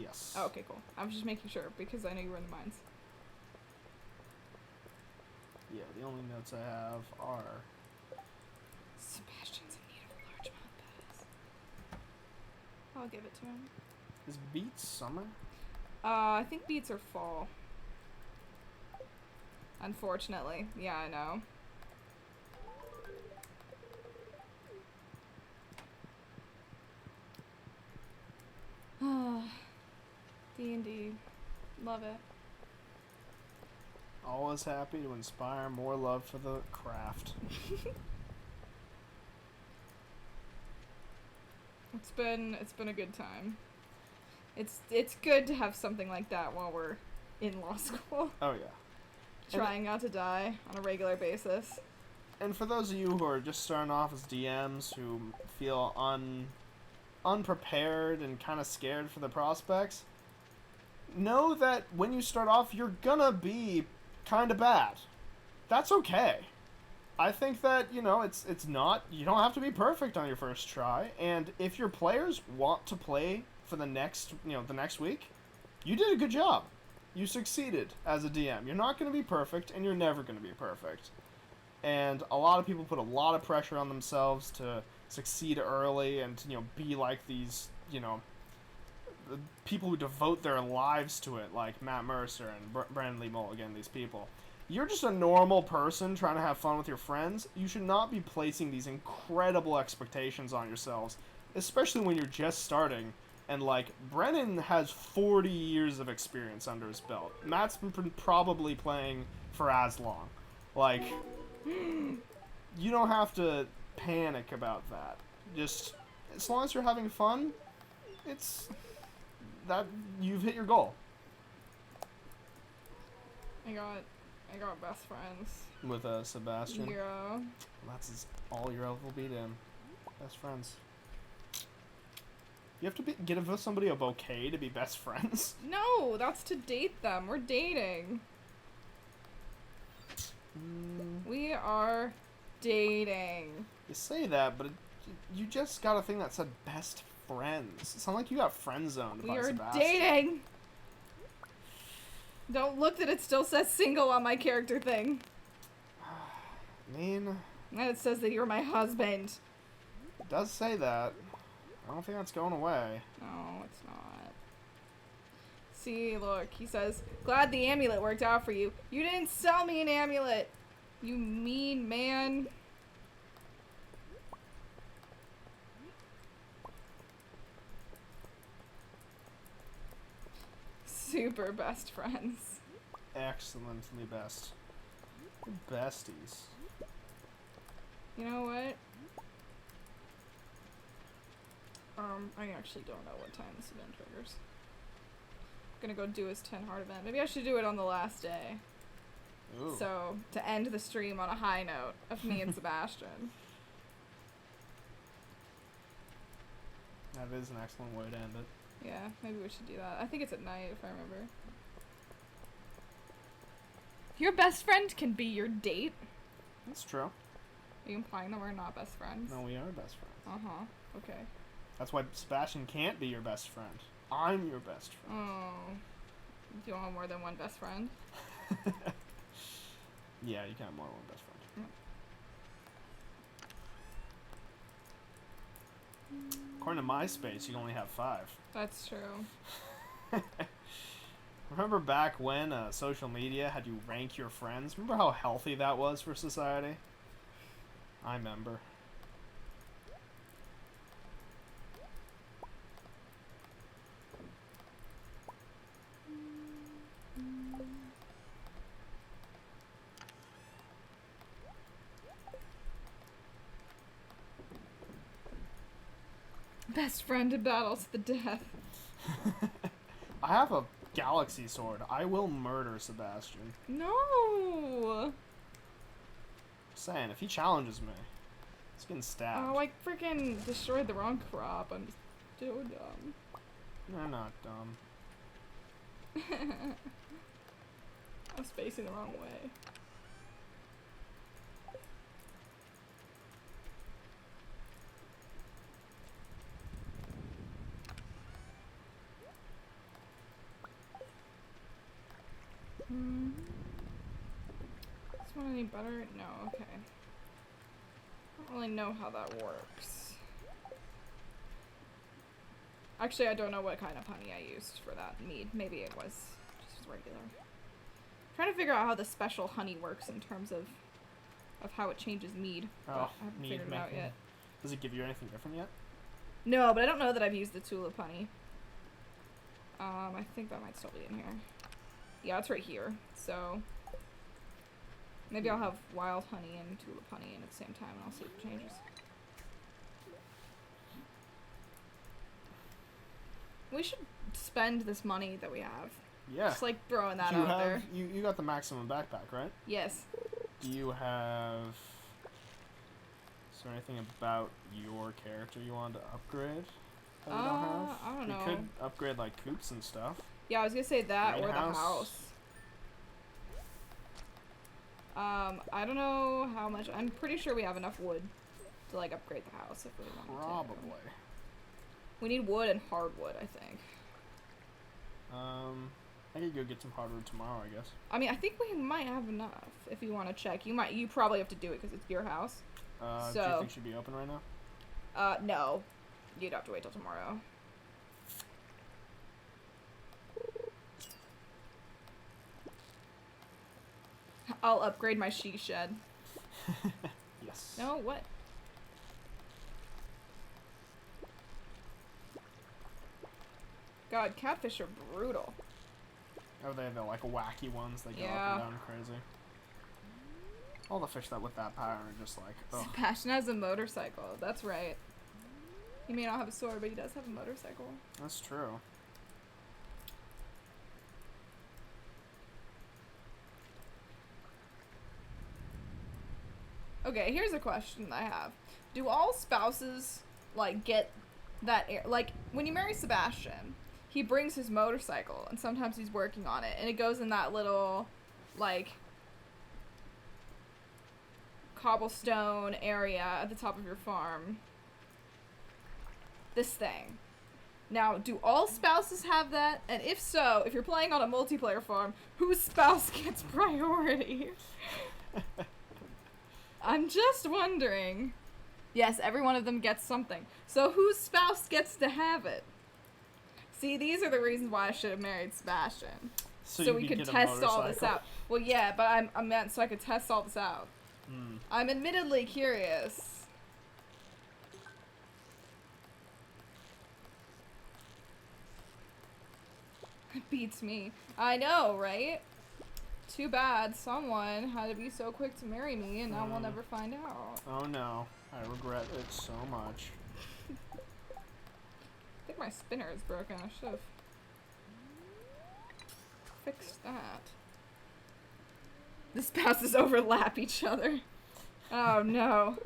Yes. Oh, okay, cool. I was just making sure, because I know you were in the mines. Yeah, the only notes I have are... Sebastian's in need of a large amount of pass. I'll give it to him. Is beets summer? I think beets are fall. Unfortunately. Yeah, I know. D&D. Love it. Always happy to inspire more love for the craft. It's been a good time. It's good to have something like that while we're in law school. Oh yeah. Trying not to die on a regular basis. And for those of you who are just starting off as DMs who feel unprepared and kind of scared for the prospects, know that when you start off, you're gonna be kind of bad. That's okay. I think that, it's not, you don't have to be perfect on your first try, and if your players want to play for the next week, you did a good job. You succeeded as a DM. You're not going to be perfect, and you're never going to be perfect. And a lot of people put a lot of pressure on themselves to succeed early and to, be like these, the people who devote their lives to it, like Matt Mercer and Brandon Lee Mulligan, these people. You're just a normal person trying to have fun with your friends. You should not be placing these incredible expectations on yourselves, especially when you're just starting. And, Brennan has 40 years of experience under his belt. Matt's been probably playing for as long. You don't have to panic about that. Just, as long as you're having fun, you've hit your goal. I got best friends. With Sebastian? Yeah. That's all you'll ever be to him. Best friends. You have to give somebody a bouquet to be best friends? No, that's to date them. We're dating. We are dating. You say that, but you just got a thing that said best friends. It sounds like you got friend zoned by Sebastian. We are dating! Don't look that it still says single on my character thing. I mean... And it says that you're my husband. It does say that. I don't think that's going away. No, it's not. See, look, he says, glad the amulet worked out for you. You didn't sell me an amulet, you mean man. Super best friends. Excellently best. We're besties. You know what? I actually don't know what time this event triggers. I'm gonna go do his 10 heart event. Maybe I should do it on the last day. Ooh. So, to end the stream on a high note of me and Sebastian. That is an excellent way to end it. Yeah, maybe we should do that. I think it's at night, if I remember. Your best friend can be your date? That's true. Are you implying that we're not best friends? No, we are best friends. Uh-huh. Okay. That's why Sebastian can't be your best friend. I'm your best friend. Oh. Do you want more than one best friend? Yeah, you can have more than one best friend. According to MySpace, you only have 5. That's true. Remember back when social media had you rank your friends? Remember how healthy that was for society? I remember. Best friend in battle to the death. I have a galaxy sword. I will murder Sebastian. No! Just saying, if he challenges me, he's getting stabbed. Oh, I freaking destroyed the wrong crop. I'm just so dumb. You're not dumb. I was facing the wrong way. This one any better? No, okay. I don't really know how that works. Actually, I don't know what kind of honey I used for that mead. Maybe it was just regular. I'm trying to figure out how the special honey works in terms of how it changes mead. Oh, I haven't mead figured it out making. yet. Does it give you anything different yet? No, but I don't know that I've used the tulip honey. I think that might still be in here. Yeah, it's right here. So maybe I'll have wild honey and tulip honey in at the same time, and I'll see if it changes. We should spend this money that we have. Yeah. Just like throwing that Do you out have, there. You got the maximum backpack, right? Yes. Do you have... Is there anything about your character you want to upgrade that we don't have? I don't know. You could upgrade like coops and stuff. Yeah, I was gonna say that or the Greenhouse. house. I don't know how much. I'm pretty sure we have enough wood to like upgrade the house if we want Probably. to. We need wood and hardwood, I think. I could go get some hardwood tomorrow, I guess. I mean, I think we might have enough if you want to check. You probably have to do it because it's your house. Do you think she'd be open right now? No. You'd have to wait till tomorrow. I'll upgrade my she shed. Yes. No, what? God, catfish are brutal. Oh, they have the like wacky ones that go Yeah. up and down crazy. All the fish that with that pattern are just like, ugh. Sebastian has a motorcycle. That's right. He may not have a sword, but he does have a motorcycle. That's true. Okay, here's a question I have. Do all spouses, like, get that air? Like, when you marry Sebastian, he brings his motorcycle, and sometimes he's working on it, and it goes in that little, like, cobblestone area at the top of your farm. This thing. Now, do all spouses have that? And if so, if you're playing on a multiplayer farm, whose spouse gets priority? I'm just wondering. Yes, every one of them gets something. So whose spouse gets to have it? See, these are the reasons why I should have married Sebastian. So we could test all this out. Well, yeah, but I meant so I could test all this out. I'm admittedly curious. It beats me. I know, right? Too bad someone had to be so quick to marry me, and now we'll never find out. Oh no, I regret it so much. I think my spinner is broken. I should have fixed that. The spouses overlap each other. Oh no.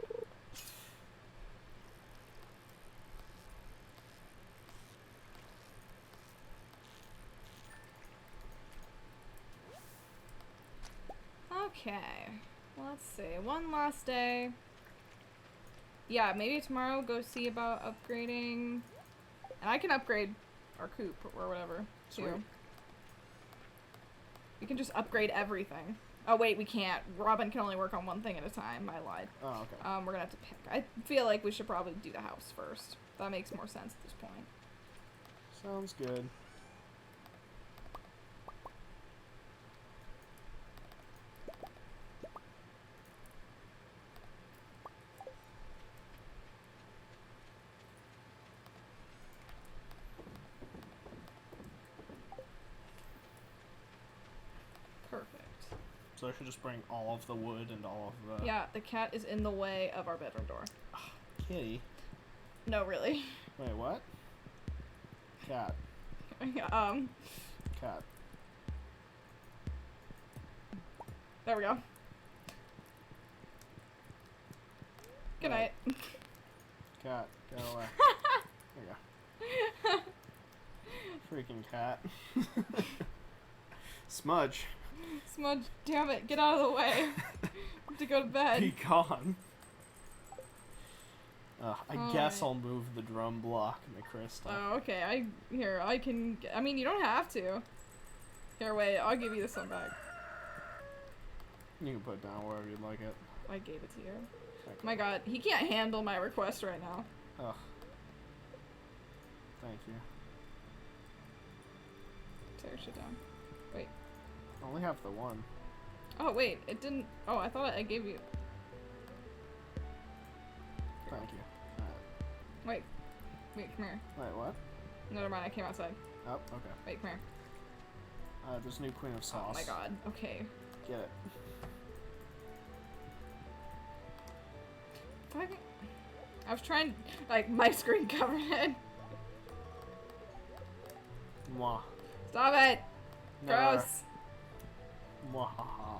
Okay, let's see. One last day. Yeah, maybe tomorrow go see about upgrading. And I can upgrade our coop or whatever, too. Sweet. We can just upgrade everything. Oh, wait, we can't. Robin can only work on one thing at a time. I lied. Oh, okay. We're gonna have to pick. I feel like we should probably do the house first. That makes more sense at this point. Sounds good. Perfect. So I should just bring all of the wood and all of the... Yeah, the cat is in the way of our bedroom door. Kitty? No, really. Wait, what? Cat. Cat. There we go. Good night. Cat, go away. There you go. Freaking cat. Smudge. Smudge, damn it, get out of the way. I have to go to bed. Be gone. I guess I'll move the drum block, McChrystal. Oh, okay. I can. I mean, you don't have to. Here, wait. I'll give you this one back. You can put it down wherever you'd like it. I gave it to you. Okay. My God, he can't handle my request right now. Ugh. Thank you. Tear shit down. Wait. I only have the one. Oh wait, it didn't. Oh, I thought I gave you. Thank you. Wait. Wait, come here. Wait, what? Never mind. I came outside. Oh, okay. Wait, come here. There's a new queen of sauce. Oh my god. Okay. Get it. I was trying, like, my screen covered it. Mwah. Stop it! Never. Gross! Mwahaha.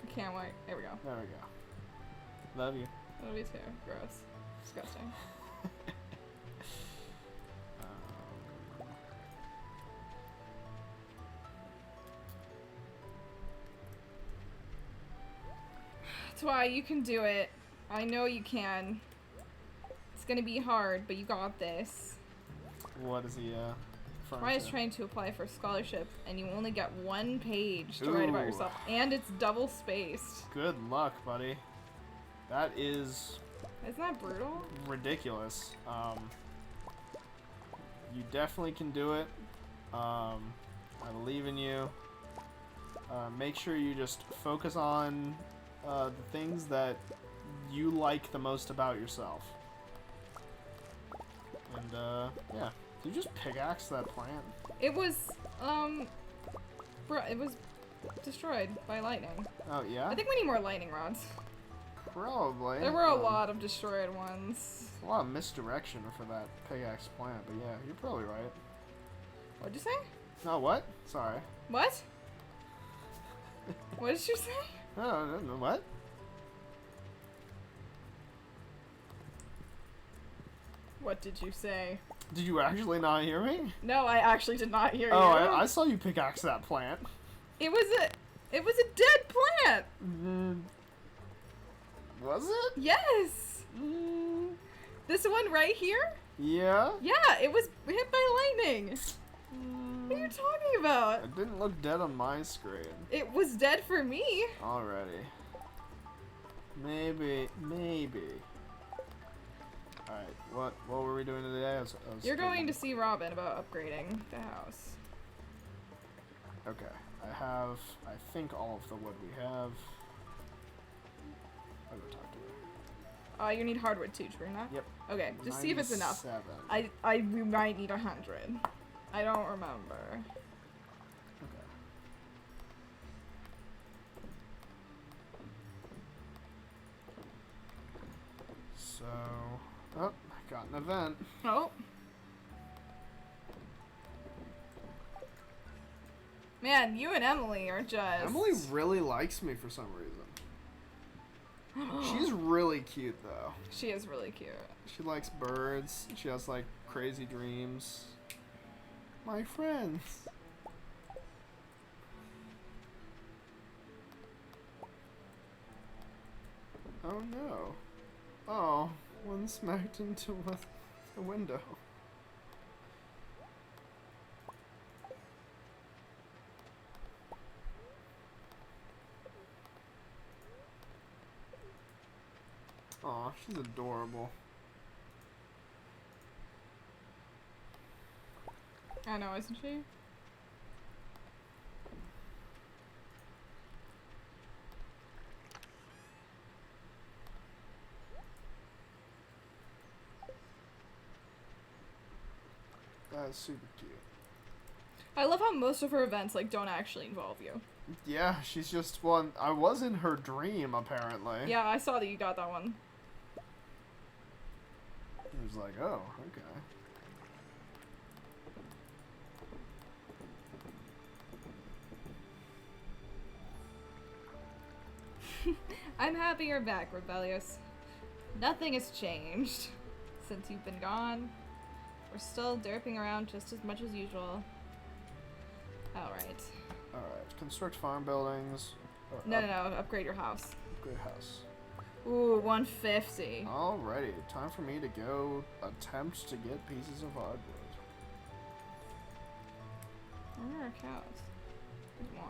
I can't wait. There we go. There we go. Love you. Love you too. Gross. Disgusting. That's why you can do it. I know you can. It's gonna be hard, but you got this. What is he, Why is trying to apply for a scholarship, and you only get one page to write about yourself, and it's double spaced. Good luck, buddy. That is... Isn't that brutal? Ridiculous. You definitely can do it. I believe in you. Make sure you just focus on the things that you like the most about yourself. And, yeah. Did you just pickaxe that plant? It was, it was destroyed by lightning. Oh, yeah? I think we need more lightning rods. Probably. There were a lot of destroyed ones. A lot of misdirection for that pickaxe plant, but yeah, you're probably right. What'd you say? No, what? Sorry. What? What did you say? No, what? What did you say? Did you actually not hear me? No, I actually did not hear you. Oh, I saw you pickaxe that plant. It was a dead plant. Was it? Yes. This one right here? Yeah? Yeah, it was hit by lightning. What are you talking about? It didn't look dead on my screen. It was dead for me. Alrighty. Maybe. Alright, what were we doing today? You're going to see Robin about upgrading the house. Okay. I think all of the wood we have. I'll go talk to her. You need hardwood too, Trina? Yep. Okay, just see if it's enough. 97. We might need 100. I don't remember. Okay. So, oh, I got an event. Oh. Man, you and Emily are just... Emily really likes me for some reason. She's really cute, though. She is really cute. She likes birds. She has, like, crazy dreams. My friends. Oh, no. Oh, one smacked into the window. Aw, she's adorable. I know, isn't she? That's super cute. I love how most of her events, like, don't actually involve you. Yeah, she's just one. I was in her dream, apparently. Yeah, I saw that you got that one. It was like, oh, okay. I'm happy you're back, Rebellious. Nothing has changed since you've been gone. We're still derping around just as much as usual. Alright. Alright, construct farm buildings. No, upgrade your house. Upgrade house. Ooh, 150. Alrighty, time for me to go attempt to get pieces of hardwood. Where are our cows? There's one.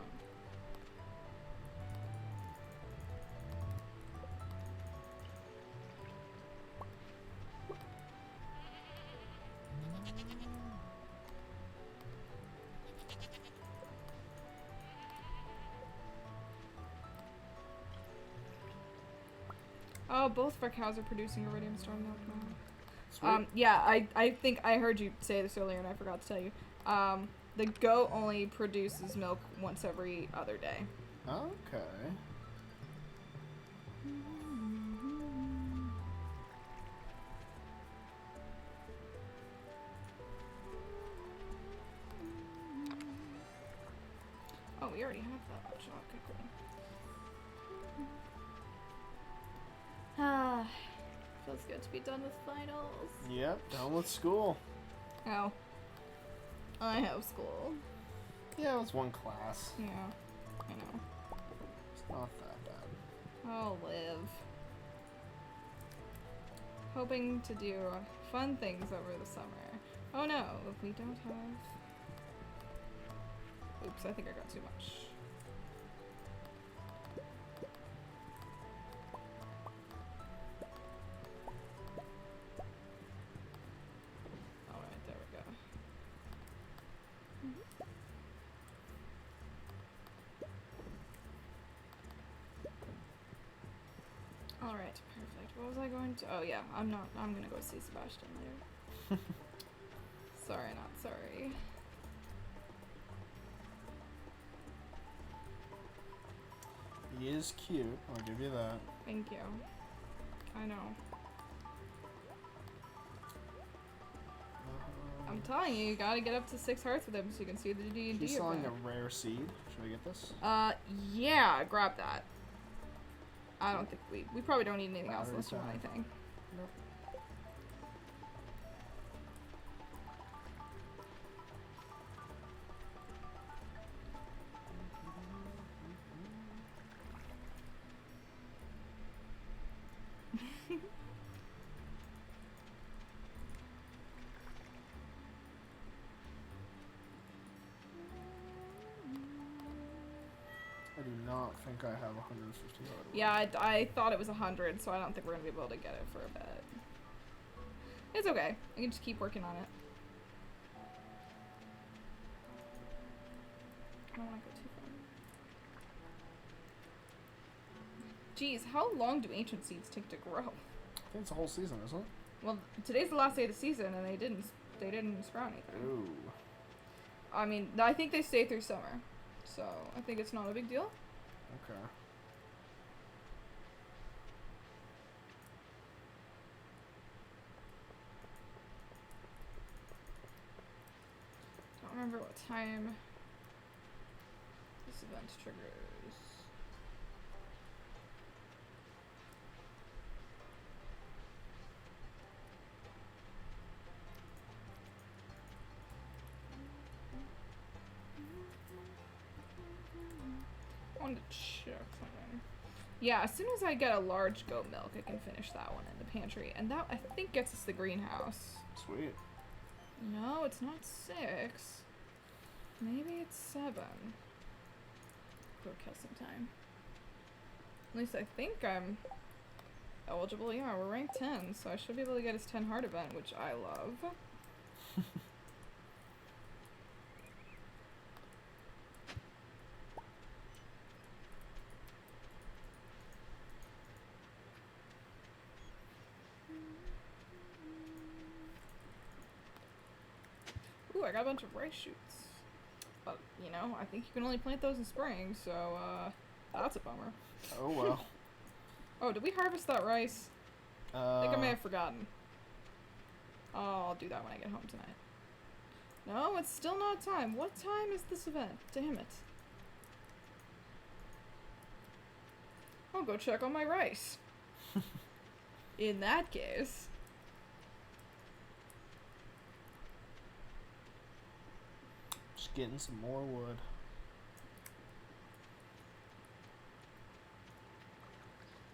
Oh, both of our cows are producing iridium stone milk now. Sweet. Yeah, I think I heard you say this earlier and I forgot to tell you. The goat only produces milk once every other day. Okay. Oh, we already have that much. Oh, okay, cool. Ah, feels good to be done with finals. Yep, done with school. Oh, I have school. Yeah, it was one class. Yeah, I know. It's not that bad. I'll live. Hoping to do fun things over the summer. Oh no, we don't have... Oops, I think I got too much. Alright, there we go. Alright, perfect. What was I going to... Oh yeah, I'm gonna go see Sebastian later. Sorry, not sorry. He is cute, I'll give you that. Thank you. I know. I'm telling you, you gotta get up to 6 hearts with him so you can see the D&D He's selling event. a rare seed. Should I get this? Yeah, grab that. I don't think we probably don't need anything else Battery unless you want time. anything. Nope. I do not think I have 150 hardware. Yeah, I thought it was 100, so I don't think we're gonna be able to get it for a bit. It's okay. I can just keep working on it. I don't want to go too far. Jeez, how long do ancient seeds take to grow? I think it's a whole season, isn't it? Well, today's the last day of the season, and they didn't sprout anything. Ooh. I mean, I think they stay through summer, so I think it's not a big deal. Okay. Don't remember what time this event triggers. I wanted to check something. Yeah, as soon as I get a large goat milk, I can finish that one in the pantry. And that, I think, gets us the greenhouse. Sweet. No, it's not 6. Maybe it's 7. Go kill some time. At least I think I'm eligible. Yeah, we're ranked 10, so I should be able to get his 10 heart event, which I love. Ooh, I got a bunch of rice shoots. But, you know, I think you can only plant those in spring, so, that's a bummer. Oh well. Oh, did we harvest that rice? I think I may have forgotten. Oh, I'll do that when I get home tonight. No, it's still not time. What time is this event? Damn it. I'll go check on my rice. In that case... Just getting some more wood.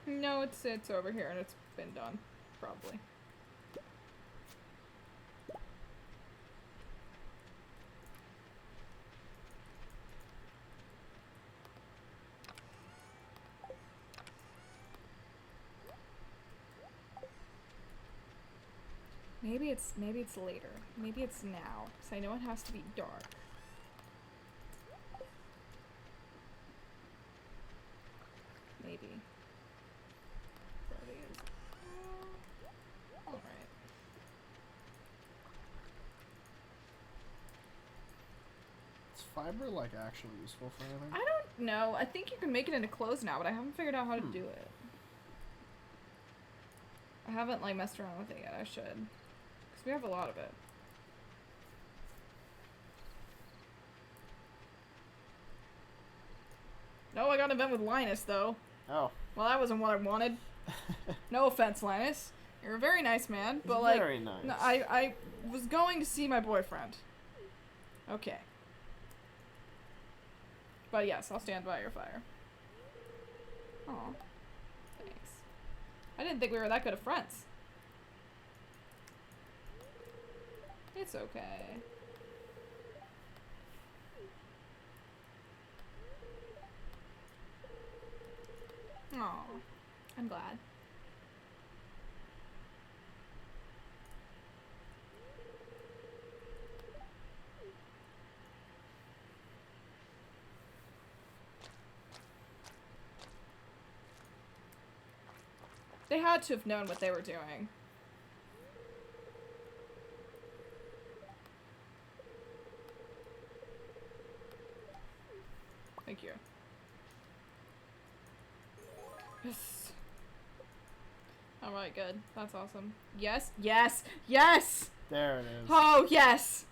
No, it's over here and it's been done. Probably. Maybe it's later. Maybe it's now. So I know it has to be dark. Maybe. There it is. Alright. fiber like actually useful for anything? I don't know. I think you can make it into clothes now, but I haven't figured out how to do it. I haven't like messed around with it yet. I should, because we have a lot of it. No, I got an event with Linus though. Oh. Well, that wasn't what I wanted. No offense, Linus. You're a very nice man, but He's like, very nice. no, I was going to see my boyfriend. Okay. But yes, I'll stand by your fire. Aw. Thanks. I didn't think we were that good of friends. It's okay. Aw. I'm glad. They had to have known what they were doing. Thank you. Yes. Alright, good. That's awesome. Yes, yes, yes! There it is. Oh, yes!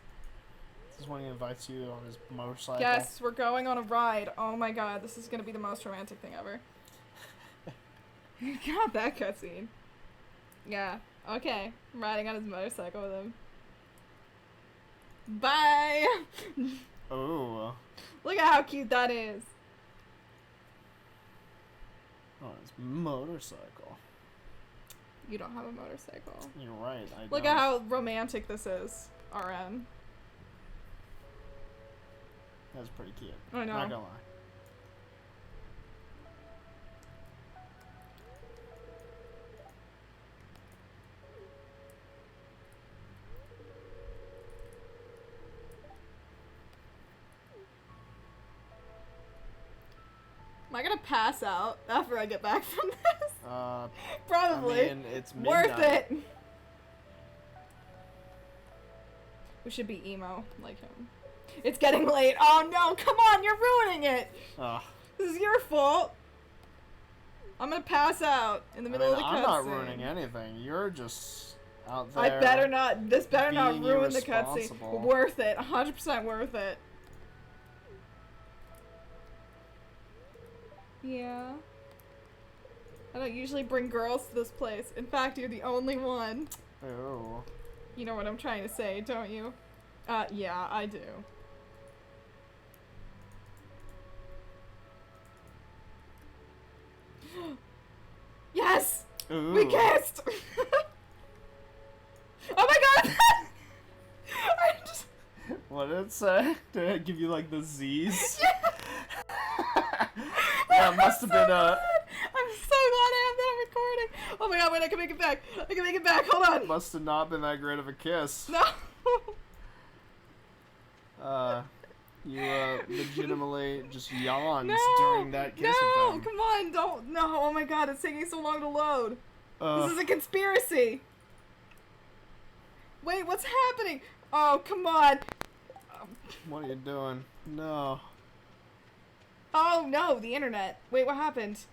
This is when he invites you on his motorcycle. Yes, we're going on a ride. Oh my god, this is gonna be the most romantic thing ever. God, that cutscene. Yeah, okay. I'm riding on his motorcycle with him. Bye! Oh. Look at how cute that is. Oh, it's motorcycle. You don't have a motorcycle. You're right. Look at how romantic this is, RN. That's pretty cute. I know. Not gonna lie. Am I gonna pass out after I get back from this? Probably. I mean, it's midnight. Worth it. We should be emo like him. It's getting late. Oh no, come on, you're ruining it. This is your fault. I'm gonna pass out in the middle of the cutscene. I'm not ruining anything. You're just out there. I better not. This better not being ruin the cutscene. irresponsible. Worth it. 100% worth it. Yeah. I don't usually bring girls to this place. In fact, you're the only one. Ew. You know what I'm trying to say, don't you? Yeah, I do. Yes! Ooh. We kissed! Oh my god! I just... What did it say? Did it give you like the Z's? Yeah. Yeah, it must have been I'm so glad I have that recording. Oh my god, wait, I can make it back. I can make it back. Hold on. Must have not been that great of a kiss. No. You legitimately just yawned No. during that kiss No, with him. come on, don't. No, oh my god, it's taking so long to load. This is a conspiracy. Wait, what's happening? Oh, come on. What are you doing? No. Oh no, the internet. Wait, what happened?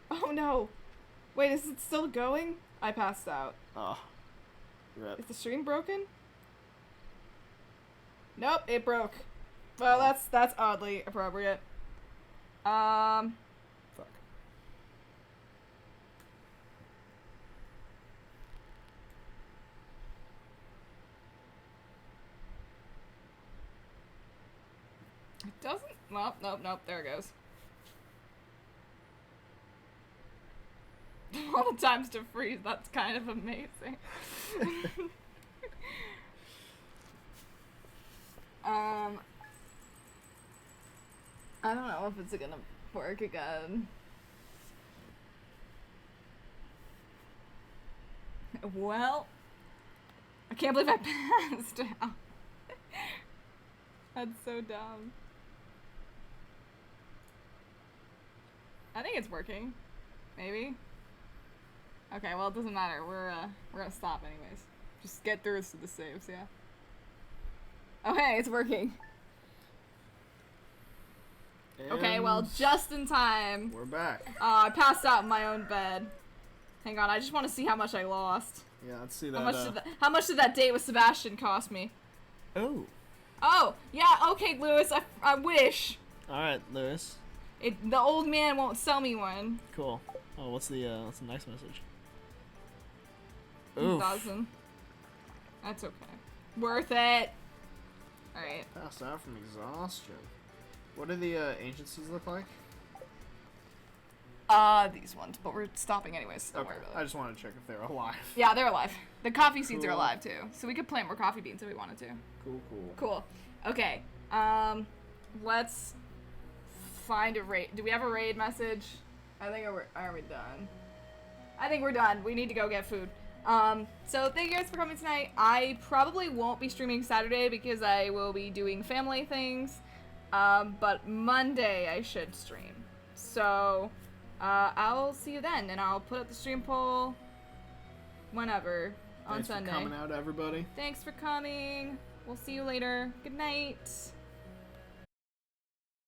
Oh no. Wait, is it still going? I passed out. Oh. Rip. Is the stream broken? Nope, it broke. Well, that's oddly appropriate. Fuck. It doesn't. Well, nope. There it goes. All the times to freeze. That's kind of amazing. I don't know if it's gonna work again. Well, I can't believe I passed out. That's so dumb. I think it's working. Maybe. Okay, well, it doesn't matter. We're gonna stop anyways. Just get through to the saves, yeah. Okay, it's working. Okay, well, just in time. We're back. I passed out in my own bed. Hang on, I just want to see how much I lost. Yeah, let's see that. How much did that date with Sebastian cost me? Oh. Oh, yeah, okay, Lewis, I wish. Alright, Lewis. The old man won't sell me one. Cool. Oh, what's the next message? Oof. Doesn't. That's okay. Worth it. Alright. Passed out from exhaustion. What do the agencies look like? These ones, but we're stopping anyways. Don't worry about it. I just wanted to check if they're alive. Yeah, they're alive. The coffee seeds are alive too, so we could plant more coffee beans if we wanted to. Cool. Okay. Let's find a raid. Do we have a raid message? I think are we done? I think we're done. We need to go get food. So thank you guys for coming tonight. I probably won't be streaming Saturday because I will be doing family things. But Monday I should stream. So, I'll see you then, and I'll put up the stream poll whenever on Sunday. Thanks for coming out, everybody. Thanks for coming. We'll see you later. Good night.